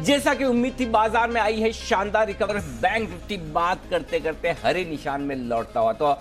जैसा कि उम्मीद थी, बाजार में आई है शानदार रिकवरी। बैंक निफ्टी बात करते करते हरे निशान में लौटता हुआ, तो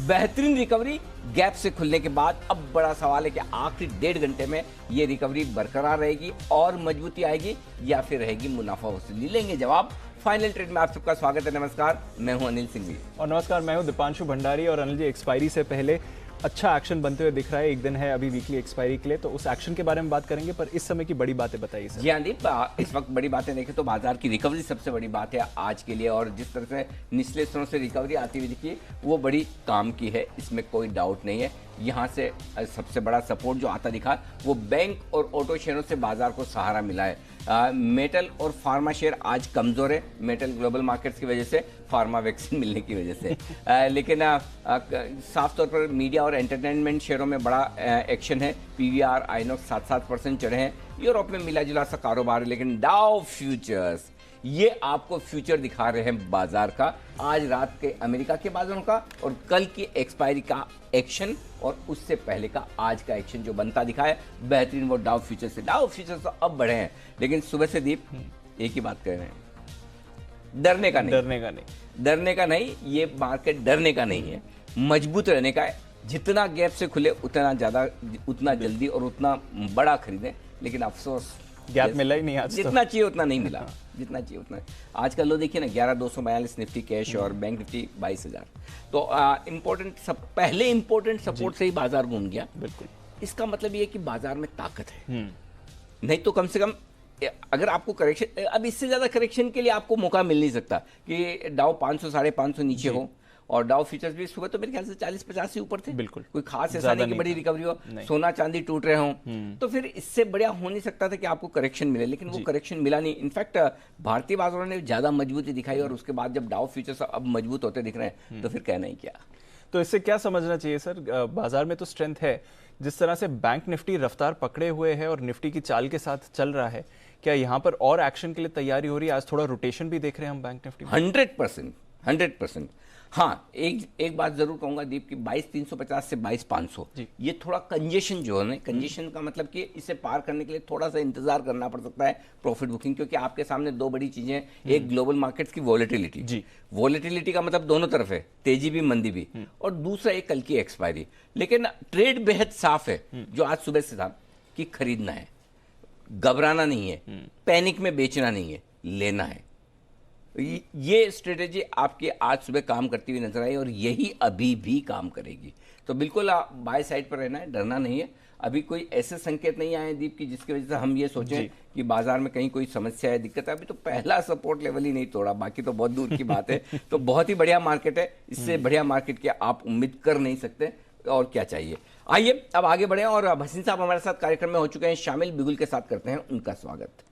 बेहतरीन रिकवरी गैप से खुलने के बाद अब बड़ा सवाल है कि आखिरी 1.5 घंटे में ये रिकवरी बरकरार रहेगी और मजबूती आएगी या फिर रहेगी मुनाफा वसूली। लेंगे जवाब फाइनल ट्रेड में। आप सबका स्वागत है। नमस्कार, मैं हूं अनिल सिंघवी। और नमस्कार, मैं हूं दीपांशु भंडारी। और अनिल जी, एक्सपायरी से पहले अच्छा एक्शन बनते हुए दिख रहा है। एक दिन है अभी वीकली एक्सपायरी के लिए, तो उस एक्शन के बारे में बात करेंगे, पर इस समय की बड़ी बातें बताइए सर। जी हाँ दीप, इस वक्त बड़ी बातें देखें तो बाजार की रिकवरी सबसे बड़ी बात है आज के लिए। और जिस तरह से निचले स्तरों से रिकवरी आती हुई दिखी वो बड़ी काम की है, इसमें कोई डाउट नहीं है। यहाँ से सबसे बड़ा सपोर्ट जो आता दिखा वो बैंक और ऑटो शेयरों से बाजार को सहारा मिला है। मेटल और फार्मा शेयर आज कमजोर है, मेटल ग्लोबल मार्केट्स की वजह से, फार्मा वैक्सीन मिलने की वजह से। लेकिन साफ तौर पर मीडिया और एंटरटेनमेंट शेयरों में बड़ा एक्शन है। पीवीआर, आइनॉक्स 7% चढ़े हैं। यूरोप में मिला जुला सा कारोबार है, लेकिन डाउ फ्यूचर्स ये आपको फ्यूचर दिखा रहे हैं बाजार का, आज रात के अमेरिका के बाजारों का और कल की एक्सपायरी का एक्शन और उससे पहले का आज का एक्शन जो बनता दिखा है बेहतरीन, वो डाउ फ्यूचर से। डाउ फ्यूचर तो अब बढ़े हैं, लेकिन सुबह से दीप एक ही बात कह रहे हैं, डरने का नहीं। ये मार्केट डरने का नहीं है, मजबूत रहने का है। जितना गैप से खुले उतना ज्यादा, उतना जल्दी और उतना बड़ा खरीदें। लेकिन अफसोस गैप मिला ही नहीं आज। जितना चाहिए उतना नहीं मिला, जितना चाहिए उतना। आज का लो देखिए ना, 11,242 निफ्टी कैश और बैंक निफ्टी 22,000। तो पहले इंपॉर्टेंट सपोर्ट से ही बाजार घूम गया। बिल्कुल, इसका इसका मतलब ये है कि बाजार में ताकत है। नहीं तो कम से कम अगर आपको करेक्शन, अब इससे ज्यादा करेक्शन के लिए आपको मौका मिल नहीं सकता कि डाउ 500 550 नीचे हो और डाउ फ्यूचर्स भी सुबह तो मेरे ख्याल से 40-50 से ऊपर थे। बिल्कुल, कोई खास ऐसा नहीं कि बड़ी रिकवरी हो, सोना चांदी टूट रहे हों, तो फिर इससे बढ़िया हो नहीं सकता था कि आपको करेक्शन मिले। लेकिन वो करेक्शन मिला नहीं। इनफैक्ट भारतीय बाजारों ने ज्यादा मजबूती दिखाई और उसके बाद जब डाउ फ्यूचर्स अब मजबूत होते दिख रहे हैं तो फिर कहना ही क्या। तो इससे क्या समझना चाहिए सर? बाजार में तो स्ट्रेंथ है, जिस तरह से बैंक निफ्टी रफ्तार पकड़े हुए है और निफ्टी की चाल के साथ चल रहा है, क्या यहाँ पर और एक्शन के लिए तैयारी हो रही है? आज थोड़ा रोटेशन भी देख रहे हैं हम बैंक निफ्टी में। 100%। हाँ, एक बात जरूर कहूंगा दीप की 22,350 से 22,500 ये थोड़ा कंजेशन जो है, कंजेशन का मतलब कि इसे पार करने के लिए थोड़ा सा इंतजार करना पड़ सकता है प्रॉफिट बुकिंग, क्योंकि आपके सामने दो बड़ी चीजें हैं। एक ग्लोबल मार्केट्स की वॉलेटिलिटी का मतलब दोनों तरफ है, तेजी भी मंदी भी, और दूसरा एक कल की एक्सपायरी। लेकिन ट्रेड बेहद साफ है जो आज सुबह से था कि खरीदना है, घबराना नहीं है, पैनिक में बेचना नहीं है, लेना है। ये स्ट्रेटेजी आपके आज सुबह काम करती हुई नजर आई और यही अभी भी काम करेगी। तो बिल्कुल आप बाय साइड पर रहना है, डरना नहीं है। अभी कोई ऐसे संकेत नहीं आए दीप की जिसकी वजह से हम ये सोचें कि बाजार में कहीं कोई समस्या है, दिक्कत है। अभी तो पहला सपोर्ट लेवल ही नहीं तोड़ा, बाकी तो बहुत दूर की बात है। तो बहुत ही बढ़िया मार्केट है, इससे बढ़िया मार्केट की आप उम्मीद कर नहीं सकते। और क्या चाहिए। आइए अब आगे बढ़े और हसीन साहब हमारे साथ कार्यक्रम में हो चुके हैं शामिल, बिगुल के साथ करते हैं उनका स्वागत।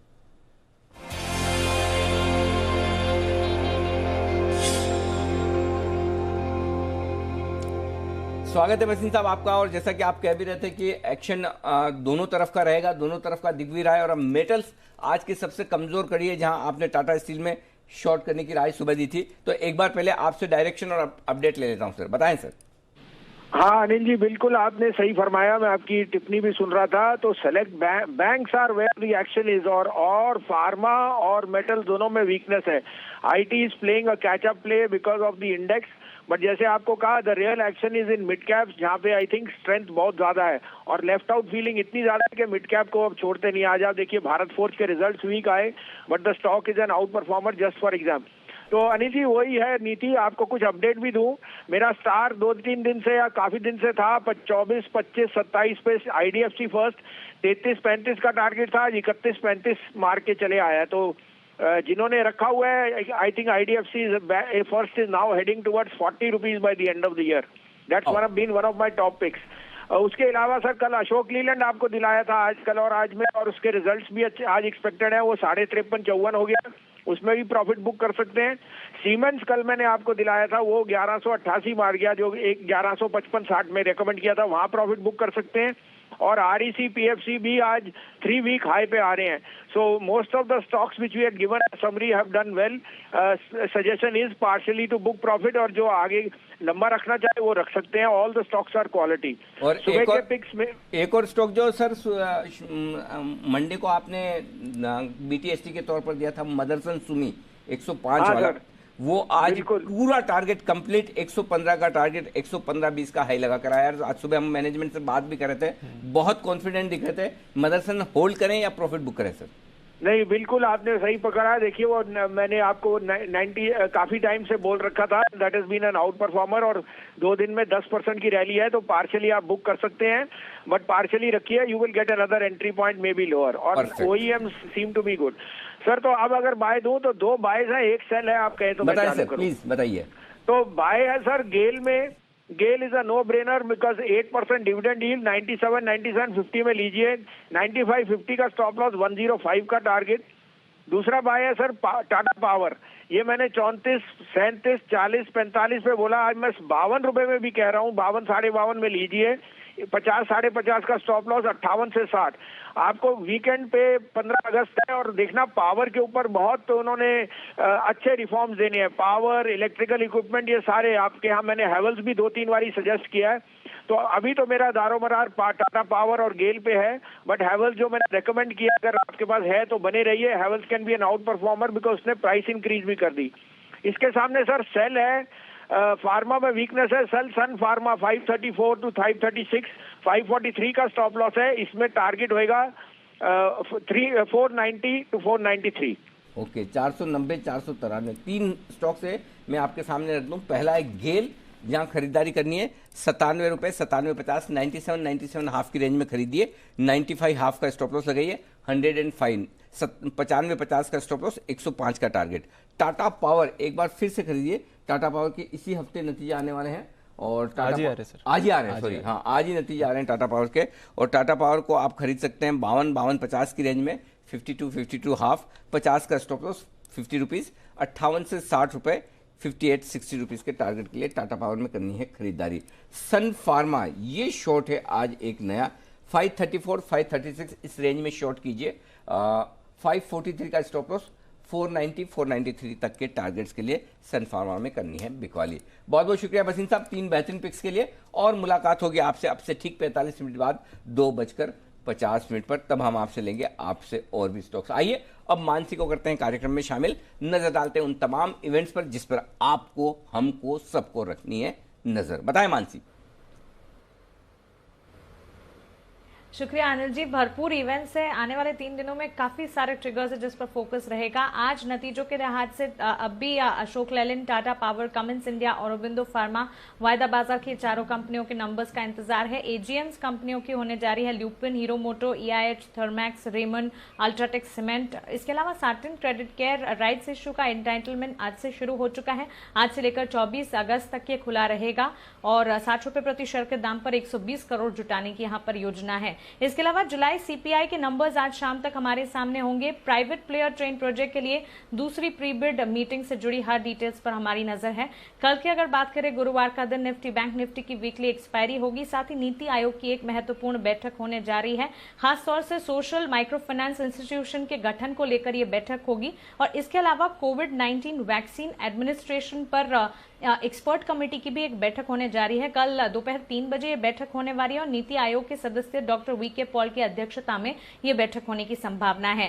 स्वागत है वसीम साहब आपका। और जैसा कि आप कह भी रहे थे कि एक्शन दोनों तरफ का रहेगा, दोनों तरफ का दिख भी रहा है। और अब मेटल्स आज की सबसे कमजोर कड़ी है, जहां आपने टाटा स्टील में शॉर्ट करने की राय सुबह दी थी। तो एक बार पहले आपसे डायरेक्शन और अपडेट ले लेता हूं सर, बताएं सर। हाँ अनिल जी, बिल्कुल आपने सही फरमाया। मैं आपकी टिप्पणी भी सुन रहा था। तो select banks are where the action is, और फार्मा और मेटल दोनों में वीकनेस है। IT is playing a catch up play because of the index, but जैसे आपको कहा the real action is in mid caps, जहाँ पे आई थिंक स्ट्रेंथ बहुत ज्यादा है और लेफ्ट आउट फीलिंग इतनी ज्यादा है कि मिड कैप को अब छोड़ते नहीं। आज आप देखिए भारत फोर्ज के रिजल्ट्स वीक आए, but the stock is an out performer just for exam. तो अनिल जी वही है नीति। आपको कुछ अपडेट भी दूं, मेरा स्टार 2-3 दिन से या काफी दिन से था 24, 25, 27 पे आईडीएफसी फर्स्ट 33-35 का टारगेट था, 31-35 मार के चले आया। तो जिन्होंने रखा हुआ है, I think IDFC first is now heading towards 40 rupees by the end of the year. That's been one of my top picks. उसके अलावा सर कल अशोक लीलैंड आपको दिलाया था आज, कल और आज में, और उसके रिजल्ट्स भी अच्छे आज एक्सपेक्टेड है। वो 53.54 हो गया, उसमें भी प्रॉफिट बुक कर सकते हैं। सीमेंस कल मैंने आपको दिलाया था, वो 1188 मार गया, जो 1155-60 में रेकमेंड किया था, वहां प्रॉफिट बुक कर सकते हैं। और REC PFC भी आज 3 वीक हाई पे आ रहे हैं. So most of the stocks which we had given as summary have done well. Suggestion is partially to book profit, और जो आगे लंबा रखना चाहे वो रख सकते हैं. All the stocks are quality. और सुबह के पिक्स में एक और स्टॉक जो सर मंडे को आपने BTST के तौर पर दिया था, मदरसन सुमी 105 हाँ वाला, सर, वो आज बिल्कुल। पूरा टारगेट कंप्लीट 115 का टारगेट 115-20 का हाई लगा कर आया. आज सुबह हम मैनेजमेंट से बात भी कर रहे थे, बहुत कॉन्फिडेंट दिख रहे थे. मदरसन होल्ड करें या प्रॉफिट बुक करें सर? नहीं, बिल्कुल आपने सही पकड़ा. देखिए वो मैंने आपको 90 काफी टाइम से बोल रखा था. That has been an outperformer, और 2 दिन में 10% की रैली है, तो पार्शियली आप बुक कर सकते हैं, बट पार्शियली रखिए. You will get another entry point may be lower, और OEMs seem to be good. Sir तो अब अगर बाय दूं तो 2 बायज हैं, 1 सेल है. आप कहें तो मैं बताइए चालू सर, करूं? प्लीज बताइए. तो बाय है सर गेल में. GAIL is a no brainer because 8% dividend yield. 97-50 में लीजिए. 95-50 का स्टॉप लॉस, 105 का टारगेट. दूसरा बाय है सर टाटा पावर. ये मैंने 34, 37, 40, 45 पे बोला. आज मैं 52 रुपए में भी कह रहा हूँ. 52, 52.5 में लीजिए. 50, 50.5 का स्टॉप लॉस. 58 से 60. आपको वीकेंड पे 15 अगस्त है, और देखना पावर के ऊपर बहुत तो उन्होंने अच्छे रिफॉर्म्स देने हैं. पावर, इलेक्ट्रिकल इक्विपमेंट, ये सारे आपके यहाँ. मैंने हैवल्स भी 2-3 बारी सजेस्ट किया है. तो अभी तो मेरा दारोमदार टाटा पावर और गेल पे है, बट हैवल्स जो मैंने रेकमेंड किया, अगर आपके पास है तो बने रहिए. Havells can be an outperformer because उसने प्राइस इंक्रीज भी कर दी. इसके सामने सर सेल है. फार्मा में वीकनेस है. सेल सन फार्मा 534 to 536, 543 का स्टॉप लॉस है. इसमें टारगेट होएगा 490 to 493. ओके, 490, 493 3 स्टॉक से मैं आपके सामने रख दूं. पहला है गेल, जहां खरीदारी करनी है 97 रुपए, 97.50, 97 हाफ की रेंज में खरीदिए. 95 हाफ का स्टॉप लॉस लगाइए. 105, 95-50 का स्टॉप लॉस, 105 का टारगेट. टाटा पावर एक बार फिर से खरीदिए. टाटा पावर के इसी हफ्ते नतीजे आने वाले हैं, और आज ही आ रहे हैं सर. आज ही आ रहे हैं, सॉरी, हाँ आज ही नतीजे आ रहे हैं टाटा पावर के. और टाटा पावर को आप खरीद सकते हैं 52-50 की रेंज में. 52 हाफ, 50 का स्टॉप लॉस, 50 रुपीज. 58 से 60 रुपए, 58-60 रुपीज के टारगेट के लिए टाटा पावर में करनी है खरीदारी. सन फार्मा, ये शॉर्ट है आज एक नया. 534, 536 इस रेंज में शॉर्ट कीजिए. 543 का स्टॉप लॉस, 490, 493 तक के टारगेट्स के लिए सन फार्मा में करनी है बिकवाली. बहुत बहुत शुक्रिया बसीन साहब 3 बेहतरीन पिक्स के लिए. और मुलाकात होगी आपसे अब से ठीक 45 मिनट बाद 2:50 पर. तब हम आपसे लेंगे आपसे और भी स्टॉक्स. आइए अब मानसी को करते हैं कार्यक्रम में शामिल. नजर डालते हैं उन तमाम इवेंट्स पर जिस पर आपको, हमको, सबको रखनी है नजर. बताएं मानसी. शुक्रिया अनिल जी. भरपूर इवेंट्स है. आने वाले 3 दिनों में काफी सारे ट्रिगर्स है जिस पर फोकस रहेगा. आज नतीजों के लिहाज से अब भी Ashok Leyland, Tata power, Cummins India, Aurobindo pharma, वायदा बाजार की चारों कंपनियों के नंबर्स का इंतजार है. एजीएम्स कंपनियों की होने जा रही है. ल्यूपिन, हीरो मोटो, EIH, Thermax, Raymond, UltraTech cement. इसके अलावा सार्टिन क्रेडिट केयर राइट्स इश्यू का एंटाइटलमेंट आज से शुरू हो चुका है. आज से लेकर 24 अगस्त तक ये खुला रहेगा, और 60 रुपए प्रति शेयर के दाम पर 120 करोड़ जुटाने की यहाँ पर योजना है. इसके अलावा जुलाई CPI के नंबर्स आज शाम तक हमारे सामने होंगे. प्राइवेट प्लेयर ट्रेन प्रोजेक्ट के लिए दूसरी प्री बिड मीटिंग से जुड़ी हर डिटेल्स पर हमारी नजर है. कल की अगर बात करें, गुरुवार का दिन निफ्टी बैंक निफ्टी की वीकली एक्सपायरी होगी. साथ ही नीति आयोग की एक महत्वपूर्ण बैठक होने जा रही है. खासतौर से सोशल माइक्रो फाइनेंस इंस्टीट्यूशन के गठन को लेकर यह बैठक होगी. और इसके अलावा कोविड-19 वैक्सीन एडमिनिस्ट्रेशन पर एक्सपर्ट कमेटी की भी एक बैठक होने जा रही है. कल दोपहर 3 बजे ये बैठक होने वाली है, और नीति आयोग के सदस्य डॉक्टर VK पॉल की अध्यक्षता में ये बैठक होने की संभावना है.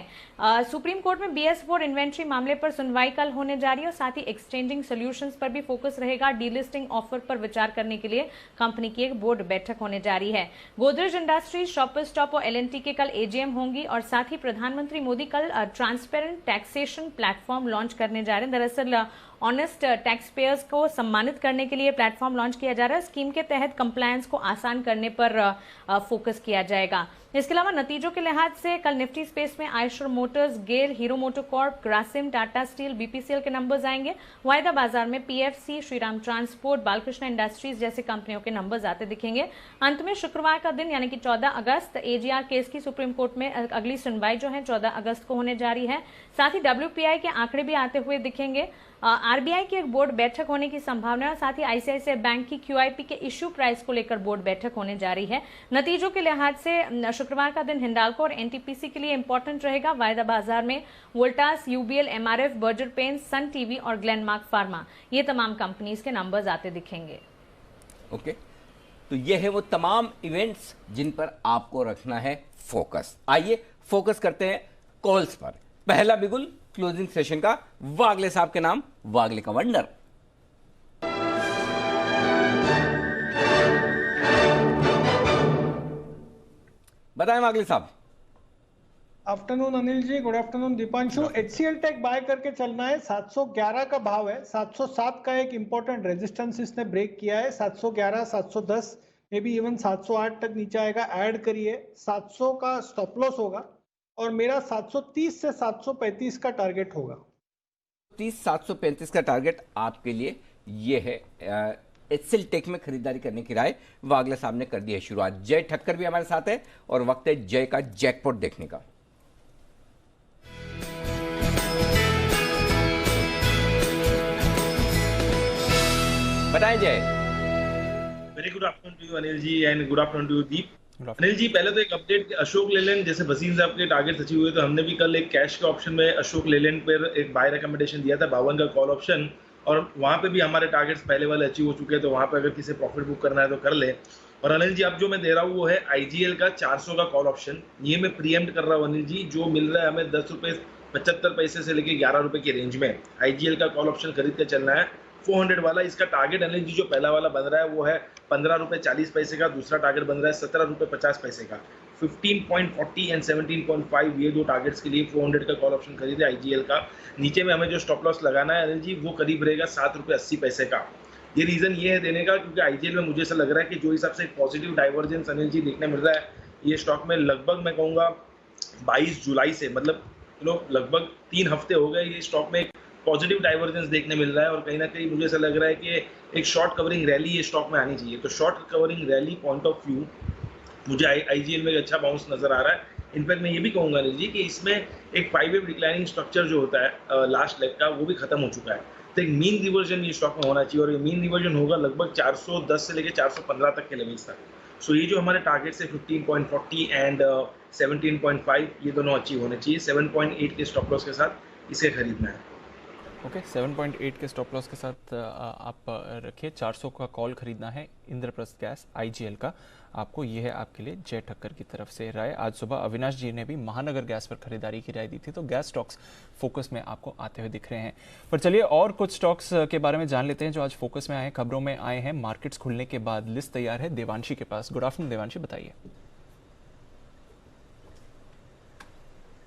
सुप्रीम कोर्ट में BS4 इन्वेंट्री मामले पर सुनवाई कल होने जा रही है, और साथ ही एक्सचेंजिंग सोल्यूशंस पर भी फोकस रहेगा. डीलिस्टिंग ऑफर पर विचार करने के लिए कंपनी की एक बोर्ड बैठक होने जा रही है. गोदरेज इंडस्ट्रीज, शॉपर्स स्टॉप और L&T के कल AGM होंगी, और साथ ही प्रधानमंत्री मोदी कल ट्रांसपेरेंट टैक्सेशन प्लेटफॉर्म लॉन्च करने जा रहे हैं. दरअसल ऑनेस्ट टैक्स पेयर्स को सम्मानित करने के लिए प्लेटफॉर्म लॉन्च किया जा रहा है. स्कीम के तहत कंप्लायंस को आसान करने पर फोकस किया जाएगा. इसके अलावा नतीजों के लिहाज से कल निफ्टी स्पेस में Eicher Motors, GAIL, Hero MotoCorp, Grasim, Tata Steel, BPCL के नंबर्स आएंगे. वायदा बाजार में PFC, Shriram Transport, Balkrishna Industries जैसे कंपनियों के नंबर्स आते दिखेंगे. अंत में शुक्रवार का दिन यानी कि 14 अगस्त AGR केस की सुप्रीम कोर्ट में अगली सुनवाई जो है 14 अगस्त को होने जा रही है. साथ ही WPI के आंकड़े भी आते हुए दिखेंगे. आरबीआई की एक बोर्ड बैठक होने की संभावना है और साथ ही आईसीआईसीआई बैंक की क्यूआईपी के इश्यू प्राइस को लेकर बोर्ड बैठक होने जा रही है। नतीजों के लिहाज से शुक्रवार का दिन हिंडाल्को और एनटीपीसी के लिए इंपॉर्टेंट रहेगा। वायदा बाजार में Voltas, UBL, MRF, Berger Paints, Sun TV और ग्लेनमार्क फार्मा, ये तमाम कंपनीज के नंबर्स आते दिखेंगे। ओके, तो ये है वो तमाम इवेंट्स जिन पर आपको रखना है फोकस। आइए फोकस करते हैं कॉल्स पर। पहला बिगुल क्लोजिंग सेशन का वागले साहब के नाम, वागले का वंडर। बताएं वागले साहब। Afternoon Anil ji, good afternoon Deepanshu. HCL tech buy करके चलना है। 711 का भाव है। 707 का एक इंपॉर्टेंट रेजिस्टेंस इसने ब्रेक किया है। 711, 710, मे बी इवन 708 तक नीचे आएगा। ऐड करिए, 700 का स्टॉप लॉस होगा और मेरा 730 से 735 का टारगेट होगा। 735 का टारगेट आपके लिए ये है। HCL टेक में खरीदारी करने की राय वागले साहब ने कर दी है शुरुआत। जय ठक्कर भी हमारे साथ है और वक्त है जय का जैकपॉट देखने का। बताएं Jay. Very good afternoon to you Anil ji and good afternoon to you Deep. Anil ji, पहले तो एक अपडेट, अशोक लेलैंड जैसे वसीम साहब के टारगेट अचीव हुए, तो हमने भी कल एक कैश के ऑप्शन में अशोक लेलैंड पर एक बाय रिकमेंडेशन दिया था, 52 का कॉल ऑप्शन, और वहां पे भी हमारे टारगेट्स पहले वाले अचीव हो चुके हैं। तो वहां पे अगर किसी प्रॉफिट बुक करना है तो कर ले। और अनिल जी, अब जो मैं दे रहा हूँ वो है IGL का 400 का कॉल ऑप्शन। ये मैं प्रीएम्प्ट कर रहा हूँ अनिल जी, जो मिल रहा है हमें 10 रुपये 75 पैसे से लेके 11 रुपए की रेंज में। IGL का कॉल ऑप्शन खरीद के चलना है 400 वाला। इसका टारगेट अनिल जी जो पहला वाला बन रहा है वो है 15 रुपये 40 पैसे का। दूसरा टारगेट बन रहा है 17 रुपये 50 पैसे का। 15.40 एंड 17.5 ये दो टारगेट्स के लिए 400 का कॉल ऑप्शन खरीदे IGL का। नीचे में हमें जो स्टॉप लॉस लगाना है अनिल जी वो करीब रहेगा 7 रुपये 80 पैसे का। ये रीजन ये है देने का क्योंकि IGL में मुझे ऐसा लग रहा है कि जो हिसाब से पॉजिटिव डाइवर्जेंस अनिल जी देखने मिल रहा है ये स्टॉक में लगभग मैं कहूँगा 22 जुलाई से, मतलब लगभग 3 हफ्ते हो गए ये स्टॉक में पॉजिटिव डाइवर्जेंस देखने मिल रहा है। और कहीं ना कहीं मुझे ऐसा लग रहा है कि एक शॉर्ट कवरिंग रैली ये स्टॉक में आनी चाहिए। तो short covering rally point of view मुझे IGL में एक अच्छा बाउंस नजर आ रहा है। इनफैक्ट मैं ये भी कहूँगा अनिल जी कि इसमें एक 5 वेव डिक्लाइनिंग स्ट्रक्चर जो होता है लास्ट लेग का वो भी खत्म हो चुका है। तो एक मीन रिवर्जन ये स्टॉक में होना चाहिए और ये मीन रिवर्जन होगा लगभग 410 से लेकर 415 तक के लेवल्स तक। सो ये जो हमारे टारगेट्स है 15.40 एंड 17.5 ये दोनों अचीव होने चाहिए। 7.8 के स्टॉप लॉस के साथ इसे खरीदना है। ओके, 7.8 के स्टॉप लॉस के साथ आप रखिए। 400 का कॉल खरीदना है इंद्रप्रस्थ गैस IGL का आपको। ये है आपके लिए जय ठक्कर की तरफ से राय। आज सुबह अविनाश जी ने भी महानगर गैस पर खरीदारी की राय दी थी, तो गैस स्टॉक्स फोकस में आपको आते हुए दिख रहे हैं। पर चलिए और कुछ स्टॉक्स के बारे में जान लेते हैं जो आज फोकस में आए, खबरों में आए हैं। मार्केट्स खुलने के बाद लिस्ट तैयार है देवांशी के पास। गुड आफ्टरनून देवांशी, बताइए।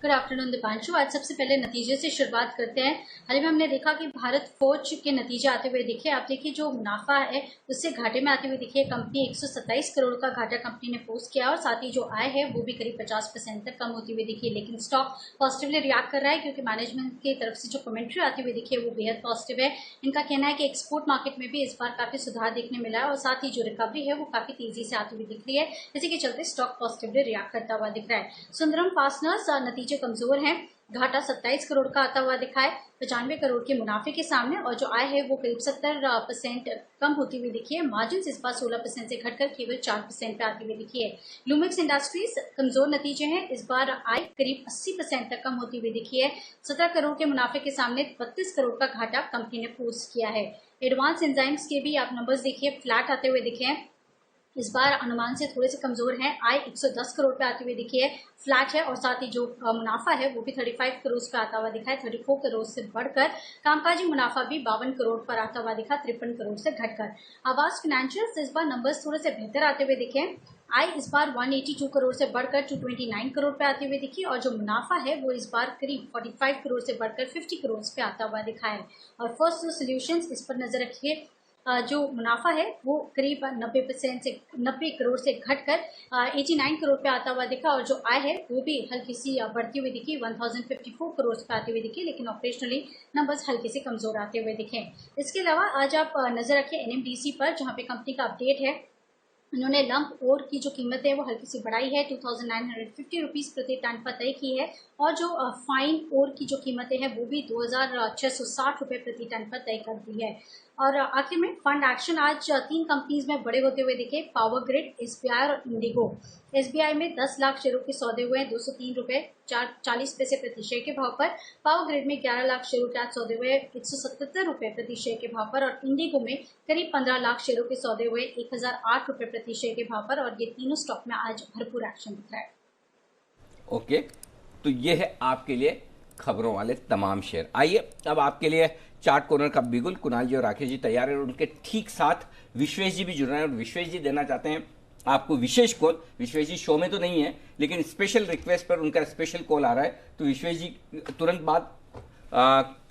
Good afternoon Deepanshu. आज सबसे पहले नतीजे से शुरुआत करते हैं। हाल ही में हमने देखा कि भारत फोर्ज के नतीजे आते हुए दिखे। आप देखिए जो मुनाफा है उससे घाटे में आते हुए दिखे। कंपनी 127 करोड़ का घाटा कंपनी ने पोस्ट किया और साथ ही जो आय है वो भी करीब 50% तक कम होती हुई दिखी। लेकिन स्टॉक पॉजिटिवली रिएक्ट कर रहा है क्योंकि मैनेजमेंट की तरफ से जो कमेंट्री आती हुई दिखी है वो बेहद पॉजिटिव है। इनका कहना है कि एक्सपोर्ट मार्केट में भी इस बार काफी सुधार देखने मिला है और साथ ही जो रिकवरी है वो काफी तेजी से आती हुई दिख रही है। इसी के चलते स्टॉक पॉजिटिवली रिएक्ट करता हुआ दिख रहा है। सुंदरम फास्टनर्स नतीजे कमजोर हैं, घाटा 27 करोड़ का आता हुआ दिखा है 95 करोड़ के मुनाफे के सामने और जो आय है वो करीब 70% कम होती हुई दिखी है। मार्जिन इस बार 16% से घटकर केवल 4% पे आती हुई दिखी है। लूमेक्स इंडस्ट्रीज कमजोर नतीजे हैं, इस बार आय करीब 80% तक कम होती हुई दिखी है। 17 करोड़ के मुनाफे के सामने 32 करोड़ का घाटा कंपनी ने पोस्ट किया है। एडवांस एंजाइम्स के भी आप नंबर्स देखिए फ्लैट आते हुए दिखे हैं, इस बार अनुमान से थोड़े से कमजोर हैं। आय 110 करोड़ पे आती हुई दिखी है, फ्लैट है और साथ ही जो मुनाफा है वो भी 35 करोड़ पे आता हुआ दिखा है, 34 करोड़ से बढ़कर। कामकाजी मुनाफा भी 52 करोड़ पर आता हुआ दिखा, 53 करोड़ से घटकर। आवास फाइनेंशियल्स इस बार नंबर्स थोड़े से बेहतर आते हुए दिखे। आय इस बार 182 करोड़ से बढ़कर 229 करोड़ पे आती हुई दिखी और जो मुनाफा है वो इस बार करीब 45 करोड़ से बढ़कर 50 करोड़ पे आता हुआ दिखा है। और फर्स्ट सोल्यूशंस इस पर नजर रखिए, जो मुनाफा है वो करीब 90 करोड़ से घटकर 89 करोड़ पे आता हुआ दिखा और जो आय है वो भी हल्की सी बढ़ती हुई दिखी, 1054 करोड़ पे आती हुई दिखी, लेकिन ऑपरेशनली नंबर्स हल्के से कमजोर आते हुए दिखे। इसके अलावा आज आप नजर रखें NMDC पर, जहां पे कंपनी का अपडेट है उन्होंने लंप ओर की जो कीमत है वो हल्की सी बढ़ाई है, 2950 रुपीज़ प्रति टन पर तय की है, और जो फाइन ओर की जो कीमतें हैं वो भी 2660 रुपये प्रति टन पर तय कर दी है। और आखिर में फंड एक्शन आज 3 कंपनीज में बड़े होते हुए दिखे, पावर ग्रिड, एसबीआई और इंडिगो। एसबीआई में 10 लाख शेयरों के सौदे हुए हैं 203 रुपये 40 पैसे प्रति शेयर के भाव पर। पावर ग्रिड में 11 लाख शेयरों के आज सौदे हुए 177 रुपये प्रति शेयर के भाव पर, और इंडिगो में करीब 15 लाख शेयरों के सौदे हुए 1008 रुपये प्रति शेयर के भाव पर। और ये तीनों स्टॉक में आज भरपूर एक्शन दिख रहा है। ओके, तो ये है आपके लिए खबरों वाले तमाम शेयर। आइए अब आपके लिए चार्ट कॉर्नर का बिगुल कुणाल जी और राकेश जी तैयार है, और उनके ठीक साथ विश्वेश जी भी जुड़ रहे हैं, और विश्वेश जी देना चाहते हैं आपको विशेष कॉल। विश्वेश जी शो में तो नहीं है, लेकिन स्पेशल रिक्वेस्ट पर उनका स्पेशल कॉल आ रहा है, तो विश्वेश जी तुरंत बाद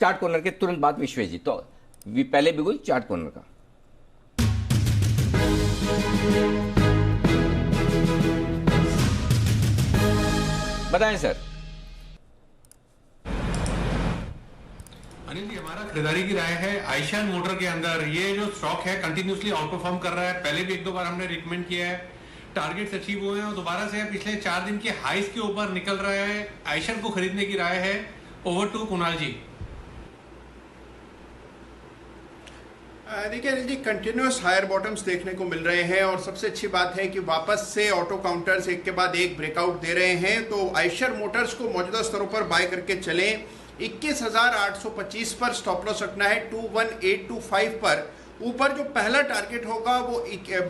चार्ट कॉर्नर के तुरंत बाद विश्वेश जी, तो पहले बिगुल चार्ट कॉर्नर का। बताएं सर। अनिल जी, हमारा खरीदारी की राय है आयशर मोटर के अंदर ये जो स्टॉक है कंटिन्यूसली आउट परफॉर्म कर रहा है। पहले भी 1-2 बार हमने रिकमेंड किया है, टारगेट्स अचीव हुए हैं और दोबारा से पिछले 4 दिन के हाईस के ऊपर निकल रहा है। आयशर को खरीदने की राय है। ओवर टू कुणाल जी। देखिए अनिल जी, कंटिन्यूस हायर बॉटम्स देखने को मिल रहे हैं, और सबसे अच्छी बात है कि वापस से ऑटो काउंटर्स एक के बाद एक ब्रेकआउट दे रहे हैं। तो आयशर मोटर्स को मौजूदा स्तरों पर बाय करके चलें। 21,825 पर स्टॉप लॉस रखना है, 21,825 पर। ऊपर जो पहला टारगेट होगा वो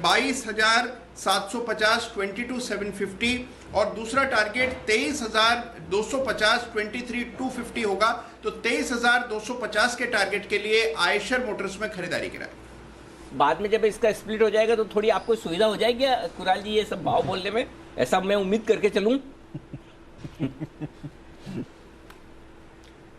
22,750 22,750, और दूसरा टारगेट 23,250 23,250 होगा। तो 23,250 के टारगेट के लिए आयशर मोटर्स में खरीदारी करें। बाद में जब इसका स्प्लिट हो जाएगा तो थोड़ी आपको सुविधा हो जाएगी कुणाल जी ये सब भाव बोलने में, ऐसा मैं उम्मीद करके चलूं।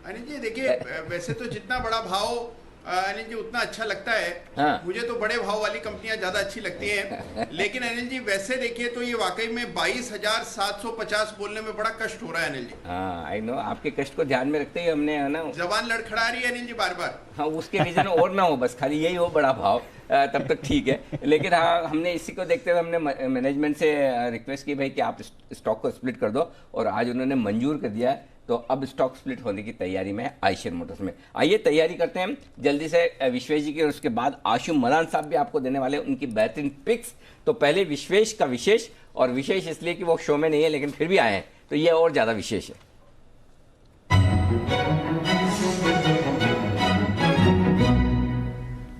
अनिल जी देखिए, वैसे तो जितना बड़ा भाव अनिल जी उतना अच्छा लगता है। हाँ। मुझे तो बड़े भाव वाली कंपनियां ज्यादा अच्छी लगती हैं, लेकिन अनिल जी वैसे देखिए तो ये वाकई में 22,750 बोलने में बड़ा कष्ट हो रहा है अनिल जी। हाँ आई नो, आपके कष्ट को ध्यान में रखते ही हमने है ना, जबान लड़खड़ा रही है अनिल जी बार बार। हाँ उसके रीजन और ना हो, बस खाली यही हो बड़ा भाव, तब तक ठीक है। लेकिन हाँ हमने इसी को देखते हुए हमने मैनेजमेंट से रिक्वेस्ट की भाई कि आप स्टॉक को स्प्लिट कर दो, और आज उन्होंने मंजूर कर दिया है। तो अब स्टॉक स्प्लिट होने की तैयारी में है आयशर मोटर्स में। आइए तैयारी करते हैं जल्दी से विश्वेश जी की, और उसके बाद आशु मदान साहब भी आपको देने वाले हैं उनकी बेहतरीन पिक्स। तो पहले विश्वेश का विशेष, और विशेष इसलिए कि वो शो में नहीं है लेकिन फिर भी आए हैं, तो ये और ज़्यादा विशेष है।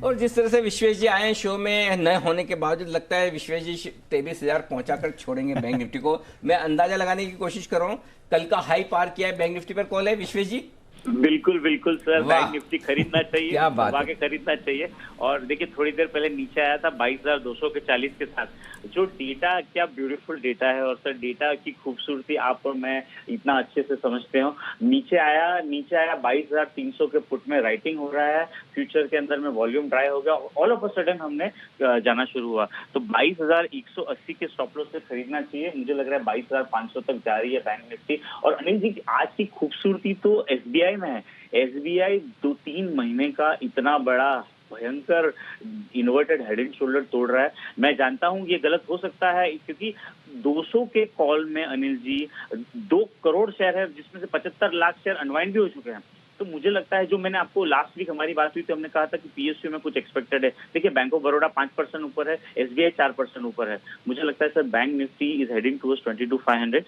और जिस तरह से विश्वेश जी आए हैं शो में न होने के बावजूद, लगता है विश्वेश जी 23,000 पहुंचाकर छोड़ेंगे बैंक निफ्टी को। मैं अंदाजा लगाने की कोशिश कर रहा हूं, कल का हाई पार किया है बैंक निफ्टी पर, कॉल है विश्वेश जी? बिल्कुल बिल्कुल सर, बैंक निफ्टी खरीदना चाहिए, क्या बात है, खरीदना चाहिए। और देखिए थोड़ी देर पहले नीचे आया था 22,240 के साथ। जो डेटा, क्या ब्यूटीफुल डेटा है, और सर डेटा की खूबसूरती आप और मैं इतना अच्छे से समझते हो। नीचे आया 22,300 के पुट में राइटिंग हो रहा है, फ्यूचर के अंदर में वॉल्यूम ड्राई हो गया, ऑल ऑफ अ सडन हमने जाना शुरू हुआ। तो 22,180 के स्टॉप लॉस से खरीदना चाहिए। मुझे लग रहा है 22,500 तक जा रही है बैंक निफ्टी। और अनिल जी आज की खूबसूरती तो एसबीआई में है। एसबीआई 2-3 महीने का इतना बड़ा भयंकर इन्वर्टेड हेड एंड शोल्डर तोड़ रहा है। मैं जानता हूं ये गलत हो सकता है, क्योंकि 200 के कॉल में अनिल जी 2 करोड़ शेयर है, जिसमें से 75 लाख शेयर अनवाइंड भी हो चुके हैं। तो मुझे लगता है, जो मैंने आपको लास्ट वीक हमारी बात हुई तो हमने कहा था कि पीएसयू में कुछ एक्सपेक्टेड है। देखिए बैंक ऑफ बड़ौदा 5% ऊपर है, एसबीआई 4% ऊपर है। मुझे लगता है sir bank Nifty is heading towards 22,500।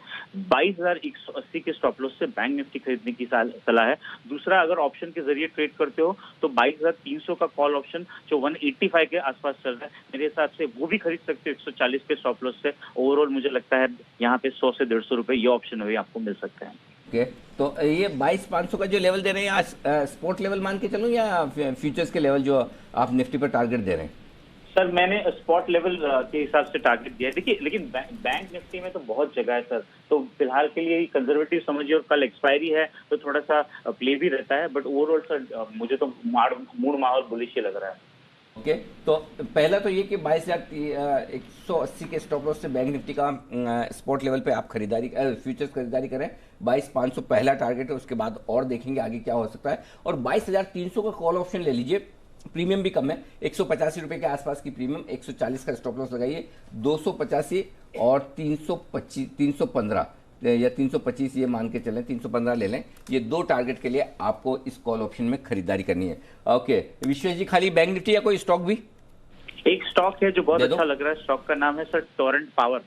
22,180 के स्टॉप लॉस से बैंक निफ्टी खरीदने की सलाह है। दूसरा, अगर ऑप्शन के जरिए ट्रेड करते हो तो 22,300 का कॉल ऑप्शन जो 185 के आसपास चल रहा है, मेरे हिसाब से वो भी खरीद सकते हो 140 के स्टॉप लॉस से। ओवरऑल मुझे लगता है यहाँ पे 100 से 150 रुपए ये ऑप्शन अभी आपको मिल सकते हैं। ओके, तो ये 22,500 का जो लेवल दे रहे हैं आज स्पोर्ट लेवल मान के चलूं या फ्यूचर्स के लेवल जो आप निफ्टी पर टारगेट दे रहे हैं? सर मैंने स्पॉट लेवल के हिसाब से टारगेट दिया है। देखिए लेकिन बैंक निफ्टी में तो बहुत जगह है सर, तो फिलहाल के लिए कंजर्वेटिव समझिए, और कल एक्सपायरी है तो थोड़ा सा प्ले भी रहता है। बट ओवरऑल सर मुझे तो मूड माहौल बुलिश ही लग रहा है। ओके, तो पहला तो ये कि 22,180 के स्टॉप लॉस से बैंक निफ्टी का स्पॉट लेवल पे आप खरीदारी फ्यूचर्स खरीदारी करें। 22,500 पहला टारगेट है, उसके बाद और देखेंगे आगे क्या हो सकता है। और 22,300 का कॉल ऑप्शन ले लीजिए, प्रीमियम भी कम है, 185 रुपए के आसपास की प्रीमियम, 140 का स्टॉप लॉस लगाइए, 285 और 325 315 या 325 ये मान के चलें, 315 ले लें। ये दो टारगेट के लिए आपको इस कॉल ऑप्शन में खरीदारी करनी है। ओके विश्वेश जी, खाली बैंक निफ्टी या कोई स्टॉक भी? एक स्टॉक है जो बहुत अच्छा लग रहा है, स्टॉक का नाम है sir Torrent power.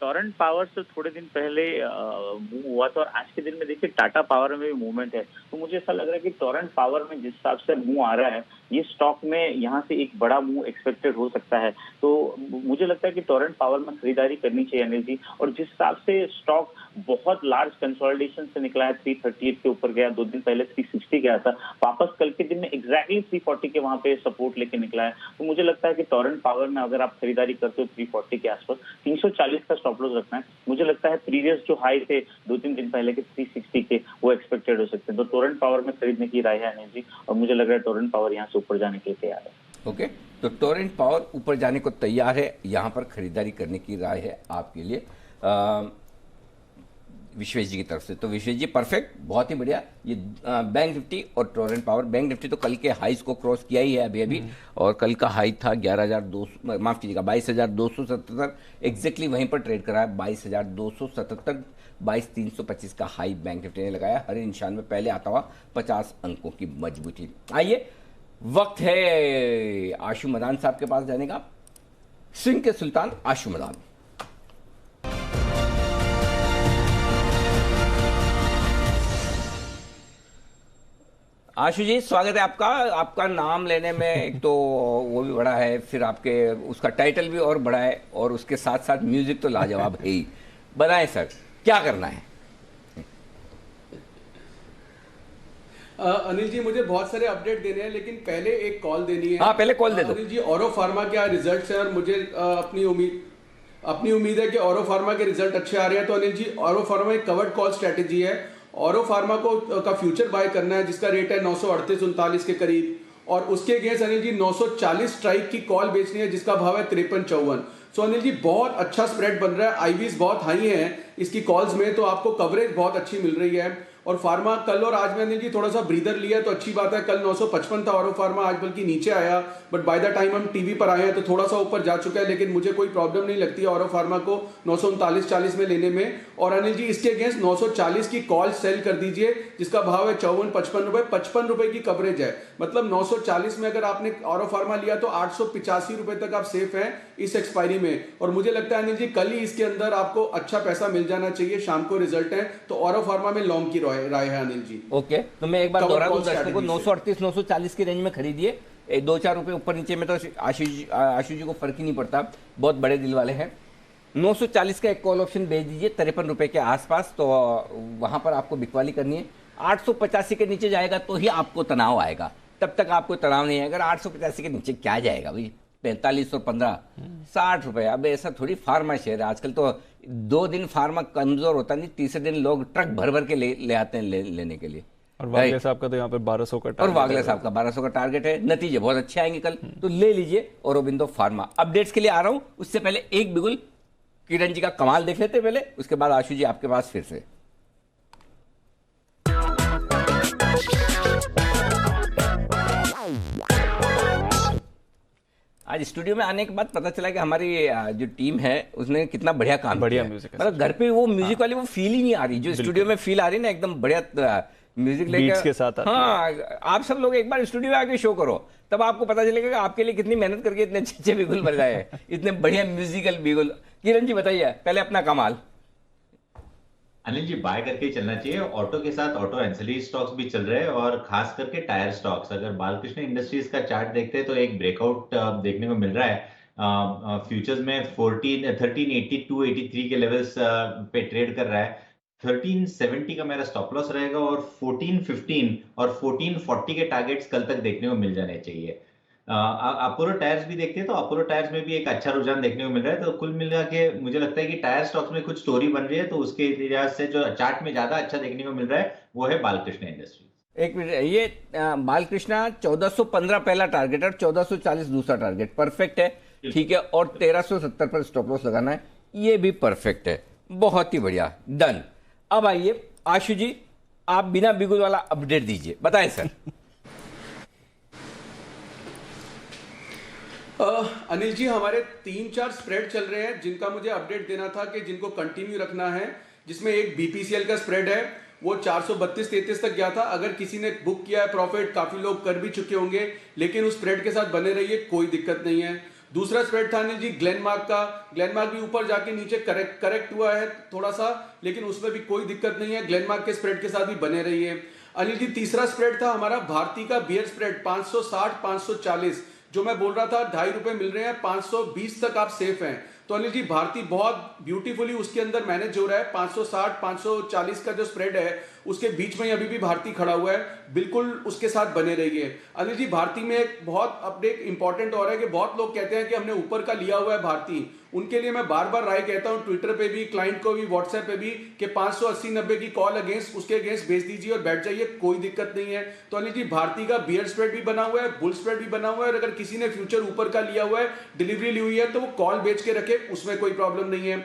Torrent power से थोड़े दिन पहले मूव हुआ था और आज के दिन में देखिए टाटा पावर में भी मूवमेंट है, तो मुझे ऐसा लग रहा है कि टोरेंट पावर में जिस हिसाब से मूव आ रहा है, ये स्टॉक में यहाँ से एक बड़ा मूव एक्सपेक्टेड हो सकता है। तो मुझे लगता है कि टोरेंट पावर में खरीदारी करनी चाहिए अनिल जी। और जिस हिसाब से स्टॉक बहुत लार्ज कंसोलिडेशन से निकला है, 338 के ऊपर गया, 2 दिन पहले 360 गया था, वापस कल के दिन में एग्जैक्टली 340 के वहां पे सपोर्ट लेके निकला है। तो मुझे लगता है कि टोरेंट पावर में अगर आप खरीदारी करते हो 340 के आसपास, 340 का स्टॉप लॉस रखना है। मुझे लगता है प्रीवियस जो हाई थे 2-3 दिन पहले के 360 के, वो एक्सपेक्टेड हो सकते हैं। तो टोरेंट पावर में खरीदने की राय है अनिल जी, और मुझे लग रहा है टोरेंट पावर यहाँ से ऊपर जाने के लिए तैयार है। ओके, तो टोरेंट पावर ऊपर जाने को तैयार है, यहाँ पर खरीदारी करने की राय है आपके लिए विश्वेश जी की तरफ से। तो विश्वेश जी परफेक्ट, बहुत ही बढ़िया। ये बैंक निफ्टी और टोरेंट पावर, बैंक निफ्टी तो कल के हाईज को क्रॉस किया ही है अभी और कल का हाई था 11,200, माफ कीजिएगा 22,277, एग्जैक्टली वहीं पर ट्रेड करा है 22,277, 22,325 का हाई बैंक निफ्टी ने लगाया, हरे निशान में पहले आता हुआ 50 अंकों की मजबूती। आइए, वक्त है आशु मदान साहब के पास जाने का। स्विंग के सुल्तान आशु मदान। आशु जी स्वागत है आपका। आपका नाम लेने में एक तो वो भी बड़ा है, फिर आपके उसका टाइटल भी और बड़ा है, और उसके साथ साथ म्यूजिक तो लाजवाब है ही। बताएं सर, क्या करना है? अनिल जी, मुझे बहुत सारे अपडेट देने हैं, लेकिन पहले एक कॉल देनी है। हाँ, पहले कॉल दे दो। अनिल जी, ऑरो फार्मा के रिजल्ट्स हैं और मुझे अपनी उम्मीद है कि ऑरो फार्मा के रिजल्ट अच्छे आ रहे हैं। तो अनिल जी, ऑरो फार्मा एक कवर्ड कॉल स्ट्रेटेजी है। ऑरो फार्मा का फ्यूचर बाय करना है, जिसका रेट है 938-39 के करीब, और उसके अगेंस्ट अनिल जी 940 स्ट्राइक की कॉल बेचनी है, जिसका भाव है 53-54। सो अनिल जी, बहुत अच्छा स्प्रेड बन रहा है, आईवीज बहुत हाई हैं इसकी कॉल्स में, तो आपको कवरेज बहुत अच्छी मिल रही है। और फार्मा कल और आज में अनिल जी थोड़ा सा ब्रीदर लिया तो अच्छी बात है। कल 955 था ऑरो फार्मा, आज बल्कि नीचे आया, बट बाय द टाइम हम टीवी पर आए हैं तो थोड़ा सा ऊपर जा चुका है, लेकिन मुझे कोई प्रॉब्लम नहीं लगती है ऑरो फार्मा को 939-40 में लेने में। और अनिल जी, इसके अगेंस्ट 940 की कॉल सेल कर दीजिए, जिसका भाव है 54-55 रुपए, 55 रुपए की कवरेज है। मतलब 940 में अगर आपने ऑरो फार्मा लिया तो 885 रुपए तक आप सेफ हैं इस एक्सपायरी में। और मुझे लगता है अनिल जी, कल ही इसके अंदर आपको अच्छा पैसा मिल जाना चाहिए, शाम को रिजल्ट है, तो ऑरो फार्मा में लॉन्ग की राय है अनिल जी। ओके, तो मैं एक बार दोहरा दूं दर्शकों को, 938-940 की रेंज में खरीदिए। 2-4 रुपए ऊपर नीचे में तो आशु जी को फर्क ही नहीं पड़ता, बहुत बड़े दिल वाले हैं। 940 का एक कॉल ऑप्शन भेज दीजिए 53 रुपए के आसपास, तो वहां पर आपको बिकवाली करनी है। 885 के नीचे जाएगा तो ही आपको तनाव आएगा, तब तक आपको तनाव नहीं आएगा। 885 के नीचे क्या जाएगा भाई, 45 और 15, 60 रुपए। अब ऐसा थोड़ी फार्मा शेयर है आजकल, तो 2 दिन फार्मा कमजोर होता नहीं, तीसरे दिन लोग ट्रक भर भर के ले आते हैं लेने के लिए। और वागले साहब का तो यहाँ पे 1200 का टारगेट, और वागले साहब का 1200 का टारगेट है। नतीजे बहुत अच्छे आएंगे कल, तो ले लीजिए औरोबिंदो फार्मा। अपडेट्स के लिए आ रहा हूं, उससे पहले एक बिगुल किरण जी का कमाल देख लेते पहले, उसके बाद आशु जी आपके पास फिर से। आज स्टूडियो में आने के बाद पता चला कि हमारी जो टीम है उसने कितना बढ़िया काम किया। म्यूजिक, मतलब घर पे वो म्यूजिक वाली वो फील ही नहीं आ रही जो स्टूडियो में फील आ रही ना, एकदम बढ़िया म्यूजिक लेकर के साथ। हाँ, आप सब लोग एक बार स्टूडियो में आके शो करो, तब आपको पता चलेगा कि आपके लिए कितनी मेहनत करके इतने अच्छे बिगुल बन रहे हैं, इतने बढ़िया म्यूजिकल बिगुल। किरण जी बताइए पहले अपना कमाल। अनिल जी, बाय करके ही चलना चाहिए। ऑटो के साथ ऑटो एंसिलरी स्टॉक्स भी चल रहे हैं, और खास करके टायर स्टॉक्स। अगर बालकृष्ण इंडस्ट्रीज का चार्ट देखते हैं तो एक ब्रेकआउट देखने को मिल रहा है। फ्यूचर्स में 1382-83 के लेवल्स पे ट्रेड कर रहा है। 1370 का मेरा स्टॉप लॉस रहेगा, और 1415 और 1440 के टारगेट्स कल तक देखने को मिल जाने चाहिए। अपोलो टायर्स भी देखते हैं तो अपोलो टायर्स में भी एक अच्छा रुझान देखने को मिल रहा है। तो कुल मिला के मुझे लगता है कि टायर स्टॉक्स में कुछ स्टोरी बन रही है, तो उसके लिहाज से जो चार्ट में ज्यादा अच्छा देखने को मिल रहा है वो है बालकृष्ण इंडस्ट्रीज। एक मिनट, ये बालकृष्णा 1415 पहला टारगेट और 1440 दूसरा टारगेट, परफेक्ट है, ठीक है। और 1370 पर स्टॉप लॉस लगाना है, ये भी परफेक्ट है, बहुत ही बढ़िया, डन। अब आइए आशु जी, आप बिना बिगुल वाला अपडेट दीजिए, बताएं सर। अनिल जी, हमारे 3-4 स्प्रेड चल रहे हैं जिनका मुझे अपडेट देना था कि जिनको कंटिन्यू रखना है, जिसमें एक बीपीसीएल का स्प्रेड है, वो 432-33 तक गया था। अगर किसी ने बुक किया है प्रॉफिट, काफी लोग कर भी चुके होंगे, लेकिन उस स्प्रेड के साथ बने रहिए, कोई दिक्कत नहीं है। दूसरा स्प्रेड था अनिल जी ग्लेनमार्क का। ग्लेनमार्क भी ऊपर जाके नीचे करेक्ट हुआ है थोड़ा सा, लेकिन उसमें भी कोई दिक्कत नहीं है, ग्लेनमार्क के स्प्रेड के साथ भी बने रहिए। अनिल जी, तीसरा स्प्रेड था हमारा भारती का बियर स्प्रेड 560-540, जो मैं बोल रहा था 2.5 रुपए मिल रहे हैं, 520 तक आप सेफ हैं। तो अनिल जी, भारती बहुत ब्यूटीफुली उसके अंदर मैनेज हो रहा है। 560-540 का जो स्प्रेड है उसके बीच में अभी भी भारती खड़ा हुआ है, बिल्कुल उसके साथ बने रहिए। अनिल जी, भारती में एक बहुत अपडेट इंपॉर्टेंट हो रहा है कि बहुत लोग कहते हैं कि हमने ऊपर का लिया हुआ है भारती, उनके लिए मैं बार बार राय कहता हूं, ट्विटर पे भी, क्लाइंट को भी, व्हाट्सएप पे भी, कि 580-90 की कॉल अगेंस्ट उसके अगेंस्ट भेज दीजिए और बैठ जाइए, कोई दिक्कत नहीं है। तो अनिल जी, भारती का बियर स्प्रेड भी बना हुआ है, बुल स्प्रेड भी बना हुआ है, और अगर किसी ने फ्यूचर ऊपर का लिया हुआ है, डिलीवरी ली हुई है, तो वो कॉल बेच के रखे, उसमें कोई प्रॉब्लम नहीं है।